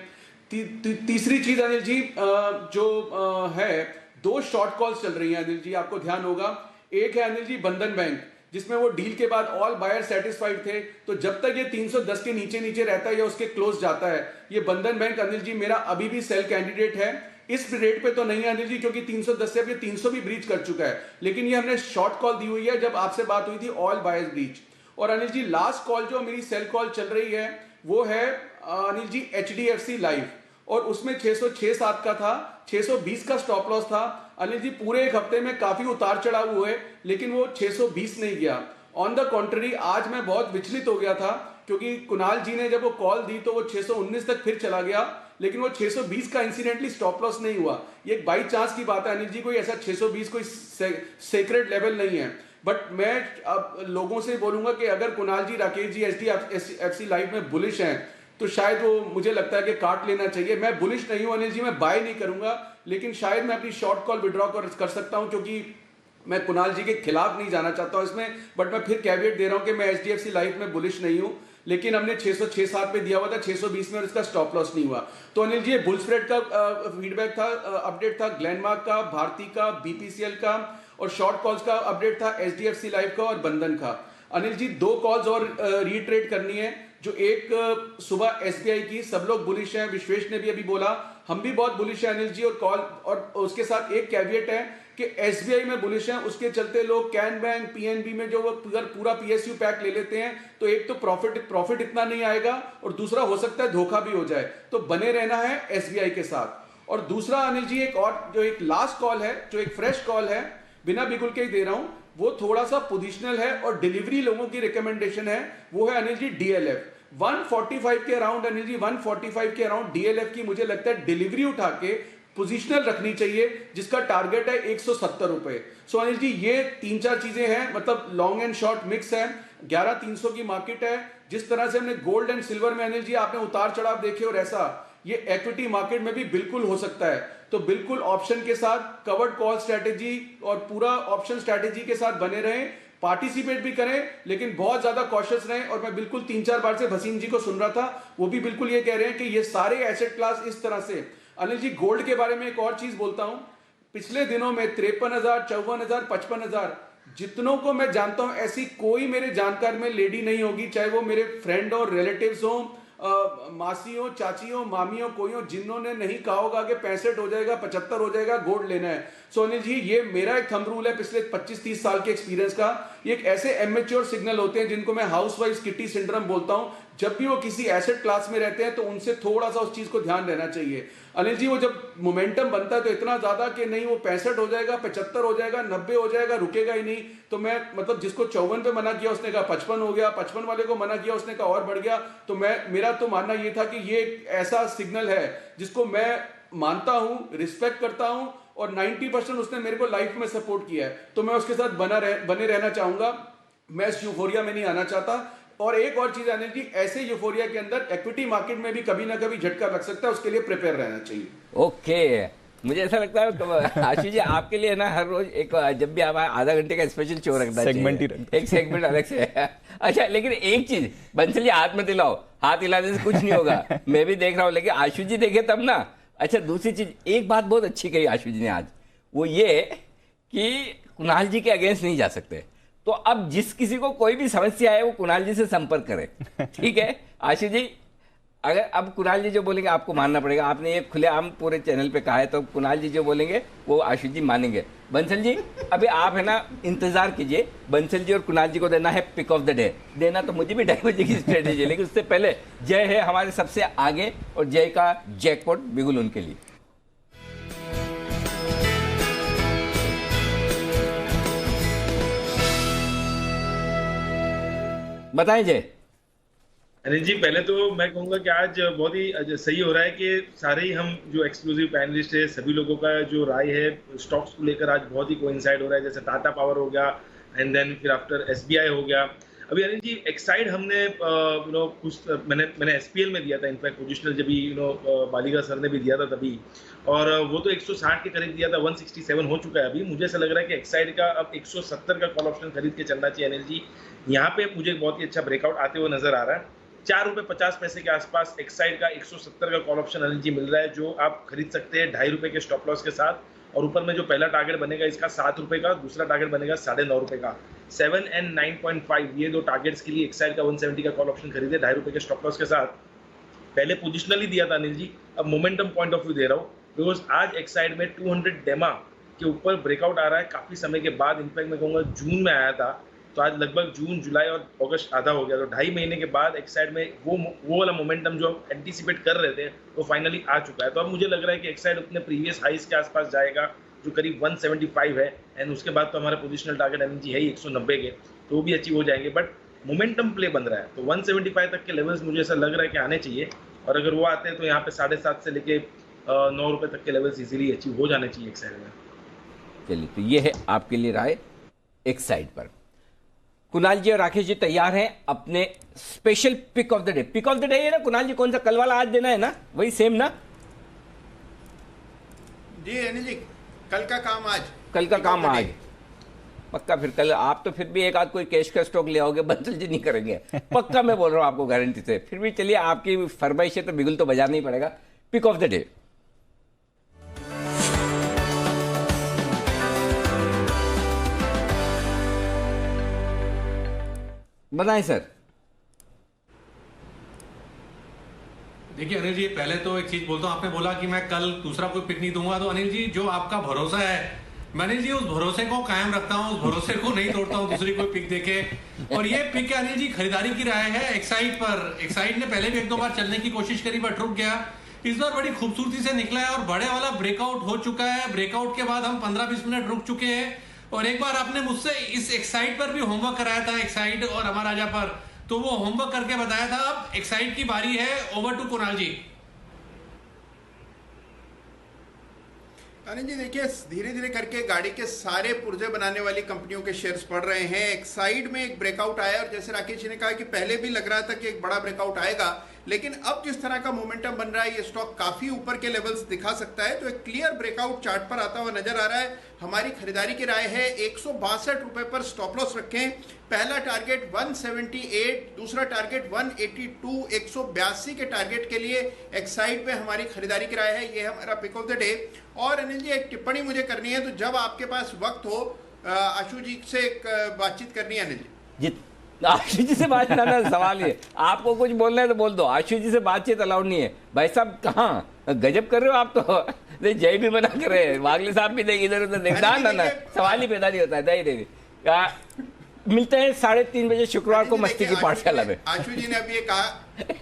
तीसरी चीज अनिल जी, जो है 2 शॉर्ट कॉल्स चल रही हैं अनिल जी, आपको ध्यान होगा। एक है अनिल जी बंधन बैंक, जिसमें वो डील के बाद ऑल बायर सेटिस्फाइड थे, तो जब तक ये 310 के नीचे रहता है या उसके क्लोज जाता है, ये बंधन बैंक अनिल जी मेरा अभी भी सेल कैंडिडेट है। इस रेट पे तो नहीं है अनिल जी, क्योंकि 310 से अब ये 300 भी ब्रीच कर चुका है, लेकिन ये हमने शॉर्ट कॉल दी हुई है जब आपसे बात हुई थी ऑल बायर्स ब्रीच। और अनिल जी, लास्ट कॉल जो मेरी सेल कॉल चल रही है वो है अनिल जी HDFC लाइफ, और उसमें 606-7 का था, 620 का स्टॉप लॉस था। अनिल जी, पूरे एक हफ्ते में काफी उतार चढ़ाव हुए, लेकिन वो 620 नहीं गया। ऑन द कॉन्ट्ररी आज मैं बहुत विचलित हो गया था, क्योंकि कुणाल जी ने जब वो कॉल दी तो वो 619 तक फिर चला गया, लेकिन वो 620 का इंसिडेंटली स्टॉप लॉस नहीं हुआ। ये एक बाई चांस की बात है अनिल जी, कोई ऐसा 620 कोई सेक्रेट लेवल नहीं है। बट मैं अब लोगों से बोलूंगा कि अगर कुणाल जी, राकेश जी HDFC लाइफ में बुलिश हैं, तो शायद वो, मुझे लगता है कि काट लेना चाहिए। मैं बुलिश नहीं हूं अनिल जी, मैं बाय नहीं करूंगा, लेकिन शायद मैं अपनी शॉर्ट कॉल विड्रॉ कर सकता हूं, क्योंकि मैं कुणाल जी के खिलाफ नहीं जाना चाहता हूं इसमें। बट मैं फिर कैविएट दे रहा हूं कि मैं HDFC लाइफ में बुलिश नहीं हूं, लेकिन हमने 606-7 पे दिया हुआ था, 620 में, और इसका स्टॉप लॉस नहीं हुआ। तो अनिल जी, ये बुल स्प्रेड का फीडबैक था, अपडेट था ग्लेनमार्क का, भारती का, BPCL का, और शॉर्ट कॉल्स का अपडेट था HDFC लाइफ का और बंधन का। अनिल जी, 2 कॉल्स और रीट्रेड करनी है, जो एक सुबह SBI की, सब लोग बुलिश हैं, विश्वेश ने भी अभी बोला, हम भी बहुत बुलिश है अनिल जी, और कॉल, और उसके साथ एक कैविएट है कि SBI में बुलिश हैं, उसके चलते लोग कैन बैंक, PNB में जो वो पूरा PSU पैक ले लेते हैं, तो एक तो प्रॉफिट इतना नहीं आएगा, और दूसरा हो सकता है धोखा भी हो जाए, तो बने रहना है SBI के साथ। और दूसरा अनिल जी, एक और जो एक लास्ट कॉल है, जो एक फ्रेश कॉल है, बिना बिगुल के ही दे रहा हूं, वो थोड़ा सा पोजिशनल है और डिलीवरी लोगों की रिकमेंडेशन है, वो है अनिल जी DLF 145 के अराउंड। अनिल जी, 145 के अराउंड DLF की मुझे लगता है डिलीवरी उठा के पोजिशनल रखनी चाहिए, जिसका टारगेट है 170 रुपए। सो अनिल जी, ये 3-4 चीजें हैं, मतलब लॉन्ग एंड शॉर्ट मिक्स है। 11,300 की मार्केट है। जिस तरह से हमने गोल्ड एंड सिल्वर में अनिल जी आपने उतार चढ़ाव देखे, और ऐसा ये इक्विटी मार्केट में भी बिल्कुल हो सकता है। तो बिल्कुल ऑप्शन के साथ, कवर्ड कॉल स्ट्रेटेजी और पूरा ऑप्शन स्ट्रेटेजी के साथ बने रहें, पार्टिसिपेट भी करें, लेकिन बहुत ज्यादा कॉशियस रहें। और मैं बिल्कुल 3-4 बार से भसीन जी को सुन रहा था, वो भी बिल्कुल ये कह रहे हैं कि ये सारे एसेट क्लास इस तरह से। अनिल जी, गोल्ड के बारे में एक और चीज बोलता हूं, पिछले दिनों में 53,000, 54,000, 55,000, जितनों को मैं जानता हूं, ऐसी कोई मेरे जानकार में लेडी नहीं होगी, चाहे वो मेरे फ्रेंड और रिलेटिव्स हो, मासी हो, चाची हो, मामी हो, कोई हो, जिन्होंने नहीं कहा होगा कि 65 हो जाएगा, 75 हो जाएगा, गोल्ड लेना है। सो अनिल जी, ये मेरा एक थंब रूल है पिछले 25-30 साल के एक्सपीरियंस का। ये एक ऐसे एमेच्योर सिग्नल होते हैं जिनको मैं हाउस वाइफ किटी सिंड्रोम बोलता हूं। जब भी वो किसी एसेट क्लास में रहते हैं तो उनसे थोड़ा सा उस चीज को ध्यान रहना चाहिए। अनिल जी, वो जब मोमेंटम बनता है तो इतना ज्यादा कि नहीं वो 65 हो जाएगा, 75 हो जाएगा, 90 हो जाएगा, रुकेगा ही नहीं। तो मैं मतलब जिसको 54 पे मना किया उसने कहा 55 हो गया, 55 वाले को मना किया उसने कहा और बढ़ गया। तो मेरा तो मानना ये था कि ये एक ऐसा सिग्नल है जिसको मैं मानता हूं, रिस्पेक्ट करता हूं, और 90% उसने मेरे को लाइफ में सपोर्ट किया है, तो मैं उसके साथ बने रहना चाहूंगा। मैं इस यूफोरिया में नहीं आना चाहता। और एक और चीज अनिल जी, ऐसे यूफोरिया के अंदर इक्विटी मार्केट में भी कभी ना कभी झटका लग सकता है, उसके लिए प्रिपेयर रहना चाहिए। ओके, मुझे ऐसा लगता है आशीष जी, आपके लिए ना हर रोज एक, जब भी आप आधा घंटे का स्पेशल शो रखना चाहिए, एक सेगमेंट अलग से। अच्छा, लेकिन एक चीज बंसली, हाथ में दिलाओ, हाथ हिलाने से कुछ नहीं होगा। मैं भी देख रहा हूँ, लेकिन आशीष जी देखे तब ना। अच्छा, दूसरी चीज, एक बात बहुत अच्छी कही आशीष जी ने आज, वो ये कि कुणाल जी के अगेंस्ट नहीं जा सकते। तो अब जिस किसी को कोई भी समस्या है वो कुणाल जी से संपर्क करे। ठीक है आशीष जी, अगर अब कुणाल जी जो बोलेंगे आपको मानना पड़ेगा, आपने ये खुलेआम पूरे चैनल पे कहा है, तो कुणाल जी जो बोलेंगे वो आशीष जी मानेंगे। बंसल जी अभी आप है ना इंतजार कीजिए, बंसल जी और कुणाल जी को देना है पिक ऑफ द डे, देना तो मुझे भी 2:30 बजे की स्ट्रेटेजी है, लेकिन उससे पहले जय है हमारे सबसे आगे और जय का जैकपॉट बिल्कुल उनके लिए। बताएं जय। अनिल जी पहले तो मैं कहूंगा कि आज बहुत ही सही हो रहा है कि सारे ही हम जो एक्सक्लूसिव पैनलिस्ट है सभी लोगों का जो राय है स्टॉक्स को लेकर आज बहुत ही कोइंसाइड हो रहा है। जैसे टाटा पावर हो गया एंड देन फिर आफ्टर एसबीआई हो गया। अभी अनिल जी एक्साइड हमने कुछ मैंने एसपीएल में दिया था, इनफैक्ट पोजिशनल जब बालिगा सर ने भी दिया था तभी, और वो तो 160 के करीब दिया था, 167 हो चुका है अभी। मुझे ऐसा लग रहा है कि एक्साइड का अब 170 का कॉल ऑप्शन खरीद के चलना चाहिए अनिल जी। यहाँ पे मुझे बहुत ही अच्छा ब्रेकआउट आते हुए नजर आ रहा है। ₹4.50 के आसपास एक्साइड का 170 का कॉल ऑप्शन अनिल जी मिल रहा है, जो आप खरीद सकते हैं ₹2.5 के स्टॉप लॉस के साथ। और ऊपर में जो पहला टारगेट बनेगा इसका ₹7 का, दूसरा टारगेट बनेगा ₹9.5 का। 7 and 9.5 ये दो टारगेट्स के लिए एक्साइड का 170 का कॉल ऑप्शन खरीदे ₹2.5 के स्टॉप लॉस के साथ। पहले पोजिशनली दिया था अनिल जी, अब मोमेंटम पॉइंट ऑफ व्यू दे रहा हूँ, बिकॉज आज एक्साइड में 200 डेमा के ऊपर ब्रेकआउट आ रहा है काफी समय के बाद। इनफैक्ट मैं कहूँगा जून में आया था, तो आज लगभग जून जुलाई और अगस्त आधा हो गया, तो 2.5 महीने के बाद एक्साइड में वो वाला मोमेंटम जो हम एंटीसिपेट कर रहे थे वो फाइनली आ चुका है। तो अब मुझे लग रहा है कि एक्साइड अपने प्रीवियस हाइस के आसपास जाएगा जो करीब 175 है, एंड उसके बाद तो हमारा पोजिशनल टारगेट एनर्जी है ही 190 के, तो वो भी अचीव हो जाएंगे। बट मोमेंटम प्ले बन रहा है, तो 175 तक के लेवल्स मुझे ऐसा लग रहा है कि आने चाहिए, और अगर वो आते हैं तो यहाँ पे 7.5 से लेके ₹9 तक के लेवल्स इजीली अचीव हो जाने चाहिए एक्साइड में। चलिए, तो ये है आपके लिए राय एक्साइड पर। कुणाल जी और राकेश जी तैयार हैं अपने special pick of the day. Pick of the day है ना कुणाल जी, कौन सा कल वाला आज देना है ना, वही सेम ना जी अनिल जी? कल का काम आज, कल का काम आज पक्का। फिर कल आप तो फिर भी एक आध कोई कैश का स्टॉक ले आओगे, बंसल जी नहीं करेंगे पक्का, मैं बोल रहा हूं आपको गारंटी से। फिर भी चलिए, आपकी फरमाइश है तो बिगुल तो बजाना ही पड़ेगा। पिक ऑफ द डे बताएं सर। देखिए अनिल जी, पहले तो एक चीज बोलता हूँ, आपने बोला कि मैं कल दूसरा कोई पिक नहीं दूंगा, तो अनिल जी जो आपका भरोसा है, मैं अनिल जी उस भरोसे को कायम रखता हूँ, उस भरोसे को नहीं तोड़ता हूँ दूसरी कोई पिक देके। और ये पिक है अनिल जी खरीदारी की राय है एक्साइड पर। एक्साइड ने पहले भी 1-2 बार चलने की कोशिश करी बट रुक गया, इस बार बड़ी खूबसूरती से निकला है और बड़े वाला ब्रेकआउट हो चुका है। ब्रेकआउट के बाद हम 15-20 मिनट रुक चुके हैं, और एक बार आपने मुझसे इस एक्साइड पर भी होमवर्क कराया था, एक्साइड और अमर राजा पर, तो वो होमवर्क करके बताया था। अब एक्साइड की बारी है, ओवर टू कुणाल जी। अनिल जी देखिए, धीरे धीरे करके गाड़ी के सारे पुर्जे बनाने वाली कंपनियों के शेयर्स बढ़ रहे हैं। एक्साइड में एक ब्रेकआउट आया, और जैसे राकेश जी ने कहा कि पहले भी लग रहा था कि एक बड़ा ब्रेकआउट आएगा, लेकिन अब जिस तरह का मोमेंटम बन रहा है ये स्टॉक काफी ऊपर के लेवल्स दिखा सकता है, तो एक क्लियर ब्रेकआउट चार्ट पर आता हुआ नजर आ रहा है। हमारी खरीदारी की राय है ₹162 पर स्टॉप लॉस रखें। पहला टारगेट 178, दूसरा टारगेट 182, 182 के टारगेट के लिए एक्साइड पे हमारी खरीदारी की राय है। ये हमारा पिक ऑफ द डे। और अनिल जी एक टिप्पणी मुझे करनी है, तो जब आपके पास वक्त हो आशु जी से एक बातचीत करनी है अनिल जी। आशु जी से बात करना सवाल है, आपको कुछ बोलना है तो बोल दो, आशु जी से बातचीत अलाउड नहीं है। भाई साहब कहाँ गजब कर रहे हो आप तो, जय भी मना कर रहे हैं, वागले साहब भी देख इधर उधर देखना ना सवाल ही पैदा नहीं होता है। दही मिलते हैं 3:30 बजे शुक्रवार को मस्ती की पाठशाला में। आशु जी ने अभी ये कहा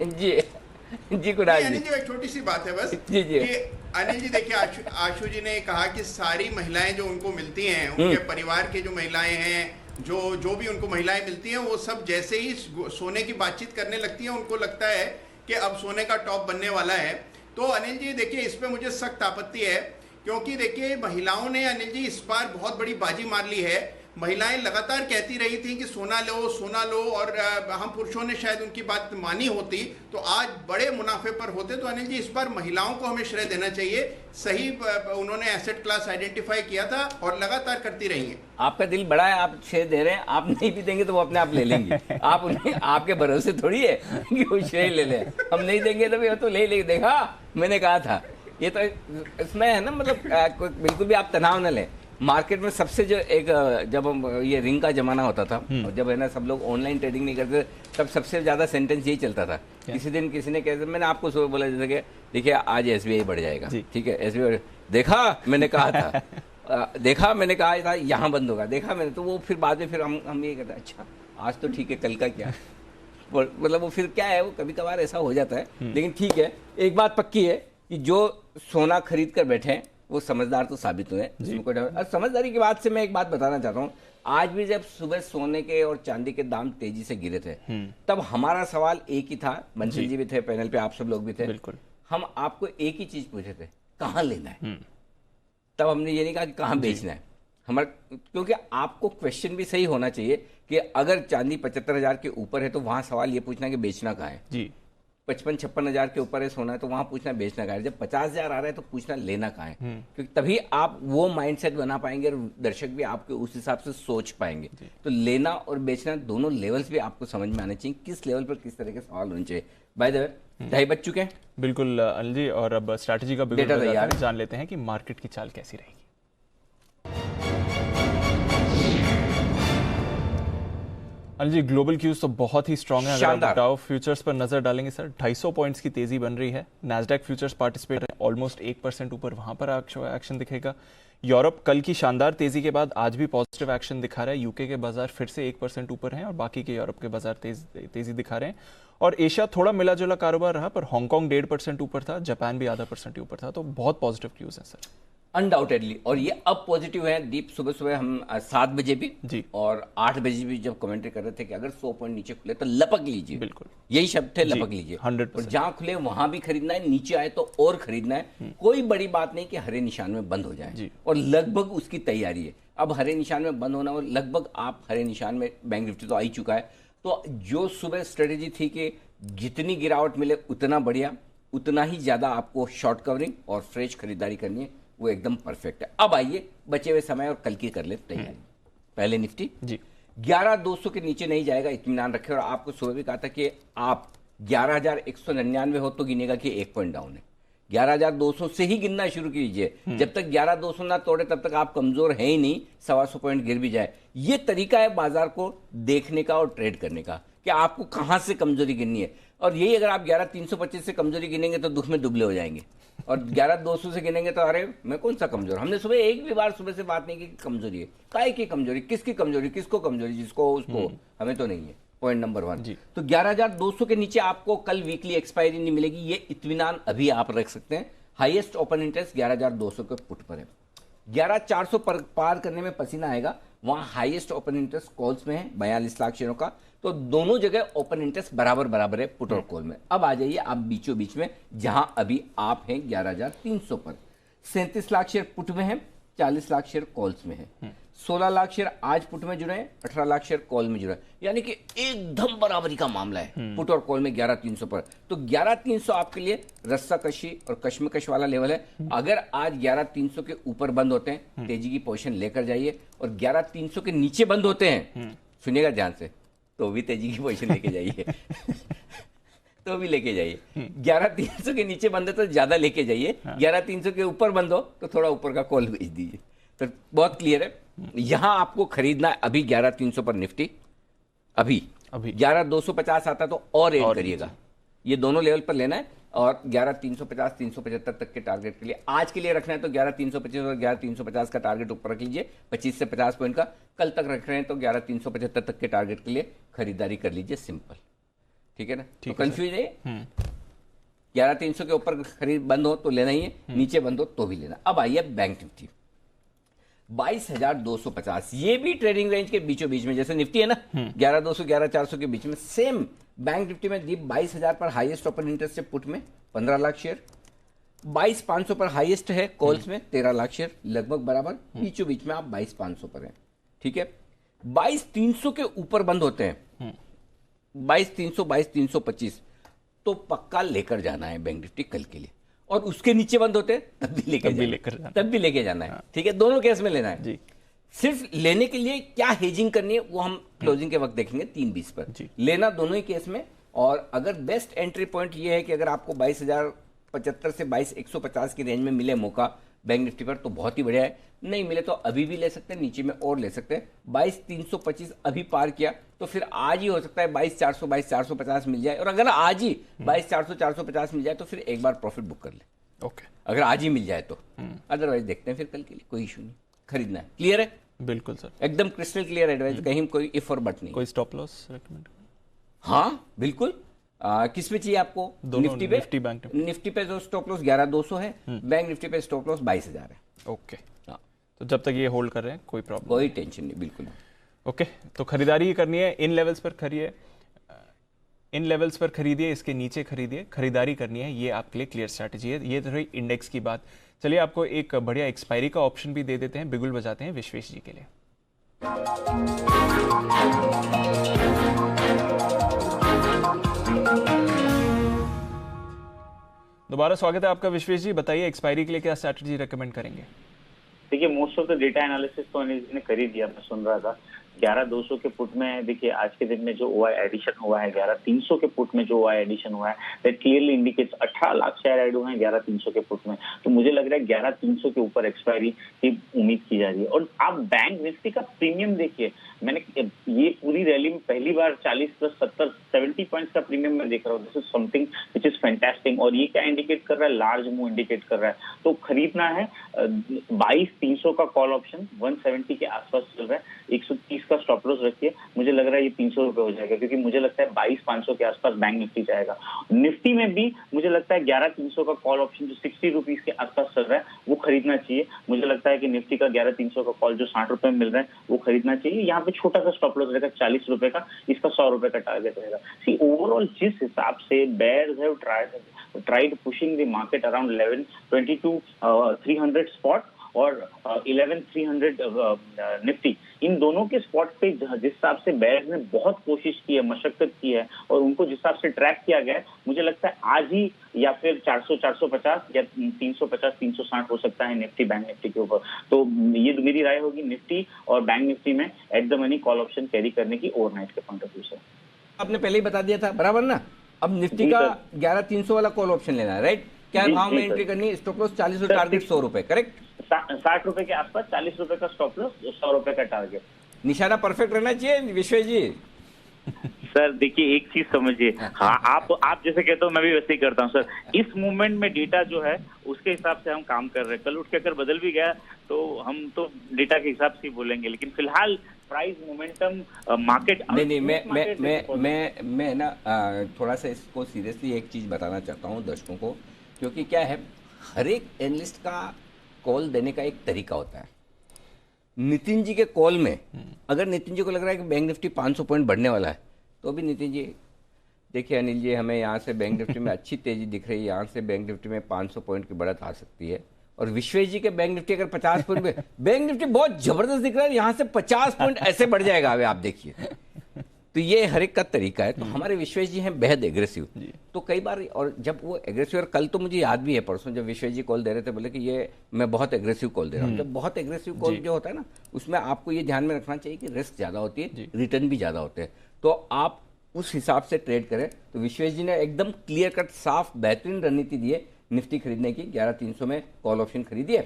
जी कुणाल जी, एक छोटी सी बात है बस जी जी कि अनिल जी देखिए, आशु जी ने कहा कि सारी महिलाएं जो उनको मिलती हैं, उनके परिवार के जो महिलाएं हैं, जो भी उनको महिलाएं मिलती हैं, वो सब जैसे ही सोने की बातचीत करने लगती हैं, उनको लगता है कि अब सोने का टॉप बनने वाला है। तो अनिल जी देखिए, इस पे मुझे सख्त आपत्ति है, क्योंकि देखिए महिलाओं ने अनिल जी इस बार बहुत बड़ी बाजी मार ली है। महिलाएं लगातार कहती रही थी कि सोना लो, और हम पुरुषों ने शायद उनकी बात मानी होती तो आज बड़े मुनाफे पर होते। तो अनिल जी इस बार महिलाओं को हमें श्रेय देना चाहिए, सही उन्होंने एसेट क्लास आइडेंटिफाई किया था और लगातार करती रही है। आपका दिल बड़ा है, आप श्रेय दे रहे हैं, आप नहीं भी देंगे तो वो अपने आप ले लेंगे। आप उन्हें आपके भरोसे थोड़ी है कि वो श्रेय ले लें, हम नहीं देंगे तो वो तो ले लेंगे। देखा मैंने कहा था, ये तो इसमें है ना, मतलब बिल्कुल भी आप तनाव न लें। मार्केट में सबसे जो एक जब हम ये रिंग का जमाना होता था और जब है ना सब लोग ऑनलाइन ट्रेडिंग नहीं करते तब सबसे ज्यादा सेंटेंस यही चलता था। किसी दिन किसी ने कहते, मैंने आपको सुबह बोला जैसे कि देखिए आज SBI बढ़ जाएगा, ठीक है SBI देखा मैंने कहा था देखा मैंने कहा था यहाँ बंद होगा, देखा मैंने, तो वो फिर बाद में फिर हम ये कहते अच्छा आज तो ठीक है कल का क्या मतलब वो फिर क्या है, वो कभी कभार ऐसा हो जाता है। लेकिन ठीक है, एक बात पक्की है कि जो सोना खरीद कर बैठे हैं वो समझदार तो साबित हुए। और समझदारी की बात से मैं एक बात बताना चाहता हूँ, आज भी जब सुबह सोने के और चांदी के दाम तेजी से गिरे थे तब हमारा सवाल एक ही था, बंसल जी भी थे पैनल पे, आप सब लोग भी थे, बिल्कुल हम आपको एक ही चीज पूछे थे, कहाँ लेना है। तब हमने ये नहीं कहा कि कहाँ बेचना है हमारा, क्योंकि आपको क्वेश्चन भी सही होना चाहिए कि अगर चांदी 75,000 के ऊपर है तो वहां सवाल ये पूछना कि बेचना कहाँ है जी। 55-56 हजार के ऊपर है सोना है तो वहां पूछना बेचना कहाँ है। जब 50,000 आ रहा है तो पूछना लेना कहाँ है, क्योंकि तभी आप वो माइंडसेट बना पाएंगे और दर्शक भी आपके उस हिसाब से सोच पाएंगे। तो लेना और बेचना दोनों लेवल्स भी आपको समझ में आने चाहिए, किस लेवल पर किस तरह के सवाल होने चाहिए। बाय द वे 2:30 बज चुके हैं बिल्कुल अनिल जी, और अब स्ट्रैटेजी का डेटा तैयार है, जान लेते हैं कि मार्केट की चाल कैसी रहेगी। अनिल जी, ग्लोबल क्यूज तो बहुत ही स्ट्रांग है। अगर आप डाउ फ्यूचर्स पर नजर डालेंगे सर 250 पॉइंट्स की तेजी बन रही है। नैस्डैक फ्यूचर्स पार्टिसिपेट है ऑलमोस्ट 1% ऊपर, वहां पर एक्शन दिखेगा। यूरोप कल की शानदार तेजी के बाद आज भी पॉजिटिव एक्शन दिखा रहा है। यूके के बाजार फिर से 1% ऊपर हैं और बाकी के यूरोप के बाजार तेजी दिखा रहे हैं। और एशिया थोड़ा मिला जुला कारोबार रहा, पर हांगकांग 1.5% ऊपर था, जापान भी आधा % ऊपर था। तो बहुत पॉजिटिव क्यूज है सर अनडाउटेडली। और ये अब पॉजिटिव है दीप, सुबह सुबह हम 7 बजे भी जी और 8 बजे भी जब कमेंट्री कर रहे थे कि अगर 100 पॉइंट नीचे खुले तो लपक लीजिए, बिल्कुल यही शब्द थे, लपक लीजिए 100%। और जहां खुले वहां भी खरीदना है, नीचे आए तो और खरीदना है। कोई बड़ी बात नहीं कि हरे निशान में बंद हो जाए, और लगभग उसकी तैयारी है। अब हरे निशान में बंद होना और लगभग आप हरे निशान में बैंक निफ्टी तो आ ही चुका है। तो जो सुबह स्ट्रेटेजी थी कि जितनी गिरावट मिले उतना बढ़िया, उतना ही ज्यादा आपको शॉर्ट कवरिंग और फ्रेश खरीदारी करनी है, वो एकदम परफेक्ट है। अब आइए बचे हुए समय और कल की कर ले तैयारी। पहले निफ्टी जी 11,200 के नीचे नहीं जाएगा, इत्मीनान रखे। और आपको सुबह भी कहा था कि आप 11,199 हो तो गिनेगा कि 1 पॉइंट डाउन है। 11,200 से ही गिनना शुरू कीजिए। जब तक 11,200 ना तोड़े तब तक आप कमजोर है ही नहीं, 125 पॉइंट गिर भी जाए। ये तरीका है बाजार को देखने का और ट्रेड करने का कि आपको कहां से कमजोरी गिननी है। और यही अगर आप 11,325 से कमजोरी गिनेंगे तो दुख में दुबले हो जाएंगे, और 11,200 से गिनेंगे तो अरे मैं कौन सा कमजोर। हमने सुबह एक भी बार सुबह से बात नहीं की कमजोरी है, काय की कमजोरी, किसकी कमजोरी, किसको कमजोरी, जिसको उसको, हमें तो नहीं है। पॉइंट नंबर 1 तो 11,200 के नीचे आपको कल वीकली एक्सपायरी नहीं मिलेगी, ये इत्मीनान अभी आप रख सकते हैं। हाईएस्ट ओपन इंटरेस्ट 11,200 के पुट पर है। 11,400 पर पार करने में पसीना आएगा, वहां हाईएस्ट ओपन इंटरेस्ट कॉल्स में है 42 लाख शेयरों का। तो दोनों जगह ओपन इंटरेस्ट बराबर है पुट और कॉल में। अब आ जाइए आप बीचों बीच में, जहां अभी आप हैं 11,300 पर। 37 लाख शेयर पुट में है, 40 लाख शेयर कॉल्स में है। 16 लाख शेयर आज पुट में जुड़े हैं, 18 लाख शेयर कॉल में जुड़े हैं, यानी कि एकदम बराबरी का मामला है पुट और कॉल में 11,300 पर। तो 11,300 आपके लिए रस्सा कशी और कश्मकश वाला लेवल है। अगर आज 11,300 के ऊपर बंद होते हैं तेजी की पोजीशन लेकर जाइए, और 11,300 के नीचे बंद होते हैं, सुनिएगा ध्यान से, तो भी तेजी की पोजीशन लेके जाइए तो भी लेके जाइए। 11,300 के नीचे बंद है तो ज्यादा लेके जाइए, 11,300 के ऊपर बंद हो तो थोड़ा ऊपर का कॉल भेज दीजिए। तो बहुत क्लियर है, यहां आपको खरीदना है अभी 11,300 पर निफ्टी, अभी 11,250 आता तो और ऐड करिएगा, ये दोनों लेवल पर लेना है। और 11,350 375 तक के टारगेट के लिए आज के लिए रखना है तो 11,325 और 11,350 का टारगेट ऊपर रख लीजिए, 25 से 50 पॉइंट का। कल तक रख रहे हैं तो 11,375 तक के टारगेट के लिए खरीदारी कर लीजिए, सिंपल, ठीक है ना। तो कंफ्यूज है, 11,300 के ऊपर खरीद बंद हो तो लेना ही है, नीचे बंद हो तो भी लेना। अब आइए बैंक निफ्टी 22,250, ये भी ट्रेडिंग रेंज के बीचों बीच में, जैसे निफ्टी है ना 11,200 11,400 के बीच में, सेम बैंक निफ्टी में दीप 22,000 पर हाईएस्ट ओपन इंटरेस्ट है पुट में 15 लाख शेयर, 22,500 पर हाईएस्ट है कॉल्स में 13 लाख शेयर, लगभग बराबर, बीचों बीच में आप 22,500 पर हैं, ठीक है। 22,300 के ऊपर बंद होते हैं, 22,300 22,325 तो पक्का लेकर जाना है बैंक निफ्टी कल के लिए। और उसके नीचे बंद होते हैं तब भी लेके जाना है, ठीक है। दोनों केस में लेना है जी। सिर्फ लेने के लिए क्या हेजिंग करनी है वो हम क्लोजिंग के वक्त देखेंगे 3:20 पर। लेना दोनों ही केस में। और अगर बेस्ट एंट्री पॉइंट ये है कि अगर आपको 22,075 से 22,150 की रेंज में मिले मौका बैंक निफ्टी पर तो बहुत ही बढ़िया है। नहीं मिले तो अभी भी ले सकते हैं, नीचे में और ले सकते हैं। 22,325 अभी पार किया तो फिर आज ही हो सकता है 22,400 22,450 मिल जाए, और अगर आज ही 22,400 450 मिल जाए तो फिर एक बार प्रॉफिट बुक कर ले। ओके, अगर आज ही मिल जाए तो, अदरवाइज देखते हैं फिर कल के लिए, कोई इशू नहीं, खरीदना है। क्लियर है? बिल्कुल सर, एकदम क्रिस्टल क्लियर एडवाइस, कहीं कोई इफ और बट नहीं। कोई स्टॉप लॉस रेकमेंड? हाँ बिल्कुल। किस पे चाहिए आपको? निफ्टी पे? निफ्टी बैंक निफ्टी पे जो स्टॉप लॉस 11,200 है, बैंक निफ्टी पे स्टॉप लॉस 22,000 है। ओके, तो जब तक ये होल्ड कर रहे हैं कोई प्रॉब्लम, कोई टेंशन नहीं, बिल्कुल। ओके, तो खरीदारी ही करनी है, इन लेवल्स पर खरीदिए, इन लेवल्स पर खरीदिए, इसके नीचे खरीदिए, खरीदारी करनी है, ये आपके लिए क्लियर स्ट्रैटेजी है। ये तो रही इंडेक्स की बात। चलिए आपको एक बढ़िया एक्सपायरी का ऑप्शन भी दे देते हैं, बिगुल बजाते हैं विश्वेश जी के लिए। दोबारा स्वागत है आपका विश्वेश जी, बताइए एक्सपायरी के लिए क्या स्ट्रैटेजी रेकमेंड करेंगे? देखिए, most of the data analysis तो अनिल जी ने कर ही दिया, मैं सुन रहा था। 11,200 के पुट में देखिए आज के दिन में जो ओआई एडिशन हुआ है, 11,300 के पुट में जो ओआई एडिशन हुआ है, that clearly indicates 18 lakh share add हुए हैं 11,300 के पुट में। तो मुझे लग रहा है 11,300 के ऊपर एक्सपायरी की उम्मीद की जा रही है। और आप बैंक निफ्टी का प्रीमियम देखिए, मैंने ये पूरी रैली में पहली बार 40 प्लस 70 पॉइंट्स का प्रीमियम मैं देख रहा हूँ। This is something which is fantastic. और ये क्या इंडिकेट कर रहा है? लार्ज मूव इंडिकेट कर रहा है। तो खरीदना है 22,300 का कॉल ऑप्शन 170 के आसपास चल रहा है, 130 का स्टॉप लॉस रखिए। मुझे लग रहा है ये 300 रुपए हो जाएगा, क्योंकि मुझे लगता है 22,500 के आसपास बैंक निफ्टी जाएगा। निफ्टी में भी मुझे लगता है 11,300 का कॉल ऑप्शन जो 60 रुपीज के आसपास चल रहा है वो खरीदना चाहिए। मुझे लगता है कि निफ्टी का 11,300 का कॉल जो 60 रुपए में मिल रहा है वो खरीदना चाहिए। यहाँ पे छोटा सा स्टॉप लॉस रहेगा 40 रुपए का, इसका 100 रुपए का टारगेट रहेगा। सी ओवरऑल जिस हिसाब से bears have tried pushing the market around 11,22,300 spot और 11,300 निफ्टी, इन दोनों के स्पॉट पे जिस हिसाब से बेयर्स ने बहुत कोशिश की है, मशक्कत की है, और उनको जिस हिसाब से ट्रैक किया गया है, मुझे लगता है आज ही या फिर 400 450 या 350 360 हो सकता है निफ्टी बैंक निफ्टी के ऊपर। तो ये मेरी राय होगी निफ्टी और बैंक निफ्टी में eight the money call option carry करने की ओवरनाइट के पॉइंट ऑफ व्यू से। आपने पहले ही बता दिया था, बराबर ना? अब निफ्टी का 11,300 वाला कॉल ऑप्शन लेना है, राइट? क्या भाव में एंट्री करनी है? स्टॉप लॉस 40 रुपए, टारगेट 100 रुपए, करेक्ट? 60 रुपए के आसपास, 40 रुपए का स्टॉप लॉस, 100 रुपए का टारगेट। निशाना परफेक्ट रहना चाहिए विश्वेश जी। सर देखिए, एक चीज समझिए, हाँ आप जैसे कहते हो मैं भी वैसे ही करता हूँ सर। इस मूवमेंट में डेटा जो है उसके हिसाब से हम काम कर रहे हैं। कल उठ के अगर बदल भी गया तो हम तो डेटा के हिसाब से ही बोलेंगे, लेकिन फिलहाल प्राइस मोमेंटम मार्केट नहीं मैं ना थोड़ा सा इसको सीरियसली एक चीज बताना चाहता हूँ दर्शकों को, क्योंकि क्या है, हर एक एनालिस्ट का कॉल देने का एक तरीका होता है। नितिन जी के कॉल में अगर नितिन जी को लग रहा है कि बैंक निफ्टी 500 पॉइंट बढ़ने वाला है, तो भी नितिन जी देखिए, अनिल जी हमें यहाँ से बैंक निफ्टी में अच्छी तेजी दिख रही है, यहाँ से बैंक निफ्टी में 500 पॉइंट की बढ़त आ सकती है। और विश्वेश जी के बैंक निफ्टी अगर 50 पॉइंट में बैंक निफ्टी बहुत जबरदस्त दिख रहा है, यहाँ से 50 पॉइंट ऐसे बढ़ जाएगा, अभी आप देखिए। तो ये हर एक का तरीका है। तो हमारे विश्वेश जी हैं बेहद एग्रेसिव, तो कई बार, और जब वो एग्रेसिव, और कल तो मुझे याद भी है परसों जब विश्वेश जी कॉल दे रहे थे, बोले कि ये मैं बहुत एग्रेसिव कॉल दे रहा हूँ। जब बहुत एग्रेसिव कॉल जो होता है ना, उसमें आपको ये ध्यान में रखना चाहिए कि रिस्क ज्यादा होती है, रिटर्न भी ज्यादा होते हैं, तो आप उस हिसाब से ट्रेड करें। तो विश्वेश जी ने एकदम क्लियर कट, साफ, बेहतरीन रणनीति दी है निफ्टी खरीदने की। 11,300 में कॉल ऑप्शन खरीदिए,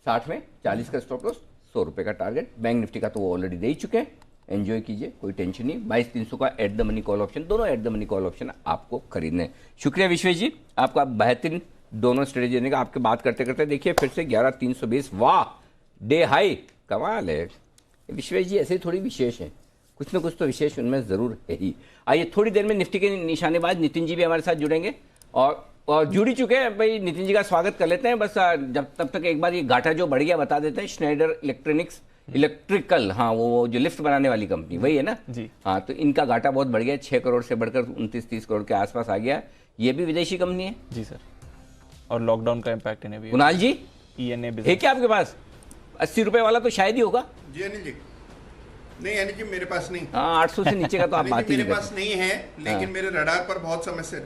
60 में 40 का स्टॉप लॉस, 100 रुपए का टारगेट। बैंक निफ्टी का तो वो ऑलरेडी दे ही चुके हैं, एंजॉय कीजिए, कोई टेंशन नहीं। 22,300 का at the money call option, दोनों at the money call option आपको खरीदने। शुक्रिया विश्वेश जी, आपका बेहतरीन दोनों स्ट्रेटेजी देने का। आपके बात करते करते देखिए फिर से 11,320, वाह, डे हाई, कमाल है। विश्वेश जी ऐसे थोड़ी विशेष हैं, कुछ ना कुछ तो विशेष उनमें जरूर है ही। आइए थोड़ी देर में निफ्टी के निशानेबाज नितिन जी भी हमारे साथ जुड़ेंगे, और जुड़ ही चुके हैं भाई। नितिन जी का स्वागत कर लेते हैं। बस जब तब तक एक बार ये घाटा जो बढ़ गया बता देते हैं। स्नाइडर इलेक्ट्रिकल, हाँ वो जो लिफ्ट बनाने वाली कंपनी वही है ना जी, हाँ, तो इनका घाटा बहुत बढ़ गया, 6 करोड़ से बढ़कर 29-30 करोड़ के आसपास आ गया। ये भी विदेशी कंपनी है जी सर, और लॉकडाउन का इम्पैक्ट इन्हें भी। कुणाल जी ENA है क्या आपके पास? 80 रुपए वाला तो शायद ही होगा जी अनिल जी। नहीं अनिल जी मेरे पास नहीं। हाँ, 800 से नीचे का तो आप बात ही मेरे पास नहीं है, लेकिन मेरे रडार पर बहुत समय से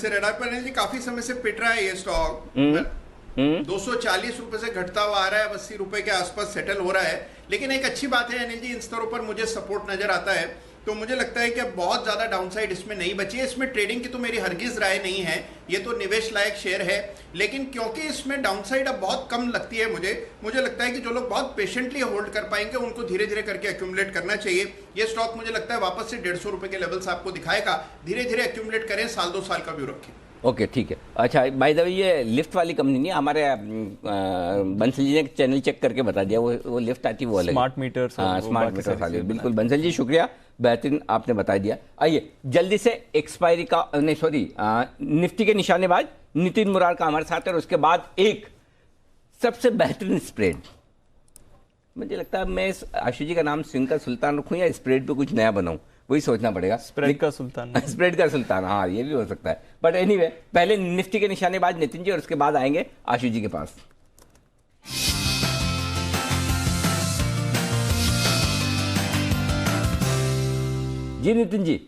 रडार पर अनिल जी काफी समय से पिट रहा है ये स्टॉक। 240 रुपए से घटता हुआ आ रहा है, 80 रुपए के आसपास सेटल हो रहा है। लेकिन एक अच्छी बात है अनिल जी, इन स्तरों पर मुझे सपोर्ट नजर आता है तो मुझे लगता है कि अब बहुत ज़्यादा डाउनसाइड इसमें नहीं बची है। इसमें ट्रेडिंग की तो मेरी हरगिज़ राय नहीं है, ये तो निवेश लायक शेयर है, लेकिन क्योंकि इसमें डाउनसाइड अब बहुत कम लगती है मुझे लगता है कि जो लोग बहुत पेशेंटली होल्ड कर पाएंगे उनको धीरे धीरे करके एक्यूमुलेट करना चाहिए। ये स्टॉक मुझे लगता है वापस से 150 रुपये के लेवल्स आपको दिखाएगा। धीरे धीरे एक्यूमुलेट करें, साल 2 साल का व्यू रखें। ओके ठीक है। अच्छा बाय द वे, ये लिफ्ट वाली कंपनी नहीं, हमारे बंसल जी ने चैनल चेक करके बता दिया, वो लिफ्ट आती वो अलग स्मार्ट मीटर, हाँ स्मार्ट मीटर वाली। बिल्कुल बंसल जी शुक्रिया, बेहतरीन आपने बता दिया। आइए जल्दी से एक्सपायरी का नहीं सॉरी निफ्टी के निशानेबाज नितिन मुरार का हमारे साथ है, और उसके बाद एक सबसे बेहतरीन स्प्रेड। मुझे लगता है मैं आशु जी का नाम स्विंग का सुल्तान रखूं या स्प्रेड पे कुछ नया बनाऊं, वही सोचना पड़ेगा। स्प्रेड का सुल्तान स्प्रेड का सुल्तान, हाँ ये भी हो सकता है। बट एनीवे पहले निफ्टी के निशानेबाज नितिन जी और उसके बाद आएंगे आशु जी के पास। जी नितिन जी।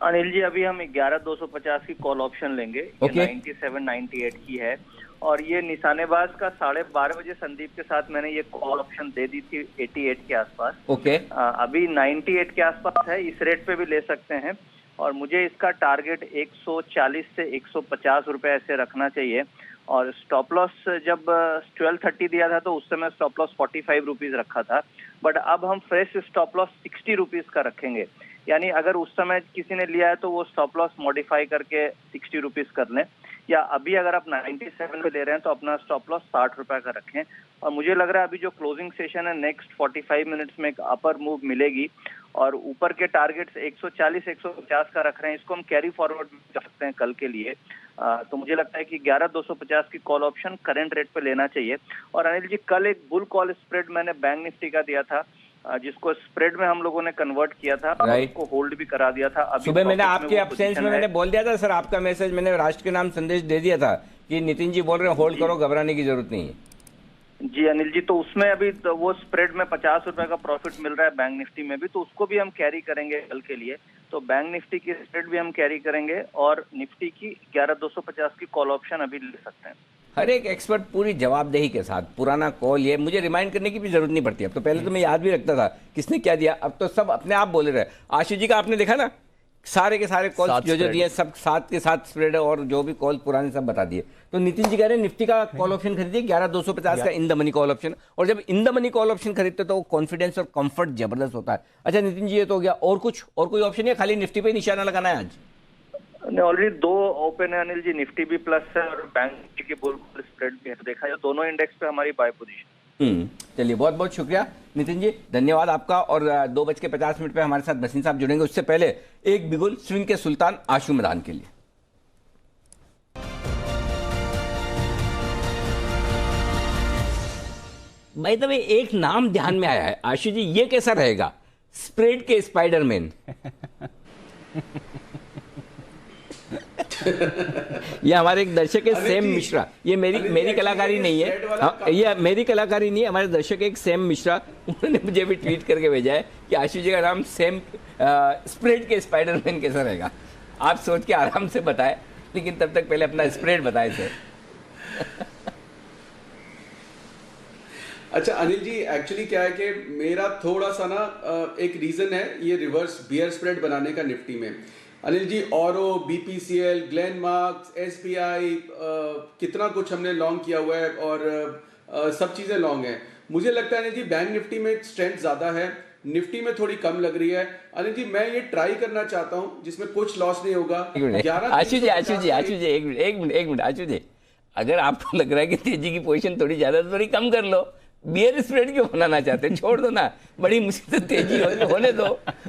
अनिल जी, अभी हम 11,250 की कॉल ऑप्शन लेंगे। ये 9798 की है और ये निशानेबाज का 12:30 बजे संदीप के साथ मैंने ये कॉल ऑप्शन दे दी थी 88 के आसपास। ओके अभी 98 के आसपास है, इस रेट पे भी ले सकते हैं और मुझे इसका टारगेट 140 से 150 रुपए ऐसे रखना चाहिए। और स्टॉप लॉस जब 1230 दिया था तो उस समय स्टॉप लॉस 45 रुपीज रखा था, बट अब हम फ्रेश स्टॉप लॉस 60 रुपीज का रखेंगे। यानी अगर उस समय किसी ने लिया है तो वो स्टॉप लॉस मॉडिफाई करके 60 रुपीज कर लें, या अभी अगर आप 97 पे ले रहे हैं तो अपना स्टॉप लॉस 60 रुपए का रखें। और मुझे लग रहा है अभी जो क्लोजिंग सेशन है नेक्स्ट 45 मिनट्स में एक अपर मूव मिलेगी और ऊपर के टारगेट्स 140-150 का रख रहे हैं, इसको हम कैरी फॉरवर्ड कर सकते हैं कल के लिए। तो मुझे लगता है कि 11,250 की कॉल ऑप्शन करंट रेट पे लेना चाहिए। और अनिल जी, कल एक बुल कॉल स्प्रेड मैंने बैंक निफ्टी का दिया था, जिसको स्प्रेड में हम लोगों ने कन्वर्ट किया था और उसको होल्ड भी करा दिया था। अभी सुबह मैंने आपके एब्सेंस में मैंने बोल दिया था सर, आपका मैसेज मैंने राष्ट्र के नाम संदेश दे दिया था कि नितिन जी बोल रहे हैं होल्ड करो, घबराने की जरूरत नहीं है। जी अनिल जी, तो उसमें अभी तो वो स्प्रेड में 50 रुपए का प्रॉफिट मिल रहा है बैंक निफ्टी में भी, तो उसको भी हम कैरी करेंगे कल के लिए। तो बैंक निफ्टी की स्प्रेड भी हम कैरी करेंगे और निफ्टी की 11,250 की कॉल ऑप्शन अभी ले सकते हैं। हर एक एक्सपर्ट पूरी जवाबदेही के साथ, पुराना कॉल ये मुझे रिमाइंड करने की भी जरूरत नहीं पड़ती। अब तो पहले तो मैं याद भी रखता था किसने क्या दिया, अब तो सब अपने आप बोले रहे। आशु जी का आपने देखा ना, सारे के सारे कॉल जो दिए सब साथ के साथ स्प्रेड है और जो भी कॉल पुराने सब बता दिए। तो नितिन जी कह रहे हैं निफ्टी का कॉल ऑप्शन खरीदिए 11,250 का in the money call option, और जब in the money call option खरीदते तो कॉन्फिडेंस और कंफर्ट जबरदस्त होता है। अच्छा नितिन जी, ये तो हो गया, और कुछ और कोई ऑप्शन है, खाली निफ्टी पे निशाना लगाना है आज? ऑलरेडी 2 ओपन है अनिल जी, निफ्टी भी प्लस है और बैंक निफ्टी की बुल स्प्रेड भी है, तो देखा जाए दोनों इंडेक्स पे हमारी बाय पोजीशन। चलिए बहुत बहुत शुक्रिया नितिन जी, धन्यवाद आपका। और 2:50 पे हमारे साथ बसीन साहब जुड़ेंगे, उससे पहले एक बिगुल स्विंग के सुल्तान आशु मैदान के लिए। भाई तब एक नाम ध्यान में आया है आशु जी, ये कैसा रहेगा? स्प्रेड के स्पाइडरमैन। ये हमारे एक दर्शक है सैम मिश्रा, ये मेरी कलाकारी नहीं है, ये मेरी कलाकारी नहीं है, हमारे दर्शक एक सैम मिश्रा, उन्होंने मुझे भी ट्वीट करके भेजा है कि आशु जी का नाम सैम स्प्रेड के स्पाइडरमैन कैसा रहेगा। आप सोच के आराम से बताएं, लेकिन तब तक पहले अपना स्प्रेड बताएं सर। अच्छा अनिल जी, एक्चुअली क्या है कि मेरा थोड़ा सा ना एक रीजन है ये रिवर्स बियर स्प्रेड बनाने का निफ्टी में। अनिल जी, औरो, बीपीसीएल, ग्लेनमार्क, एसबीआई, कितना कुछ हमने लॉन्ग किया हुआ है और सब चीजें लॉन्ग हैं। मुझे लगता है अनिल जी बैंक निफ्टी में स्ट्रेंथ ज्यादा है, निफ्टी में थोड़ी कम लग रही है। अनिल जी मैं ये ट्राई करना चाहता हूं जिसमें कुछ लॉस नहीं होगा। आशु जी एक मिनट आशु जी, अगर आपको लग रहा है कि तेजी की पोजीशन थोड़ी ज्यादा, थोड़ी कम कर लो। बियर स्प्रेड क्यों बनाना चाहते हैं? छोड़ दो ना, बड़ी मुश्किल से तेजी होने दो,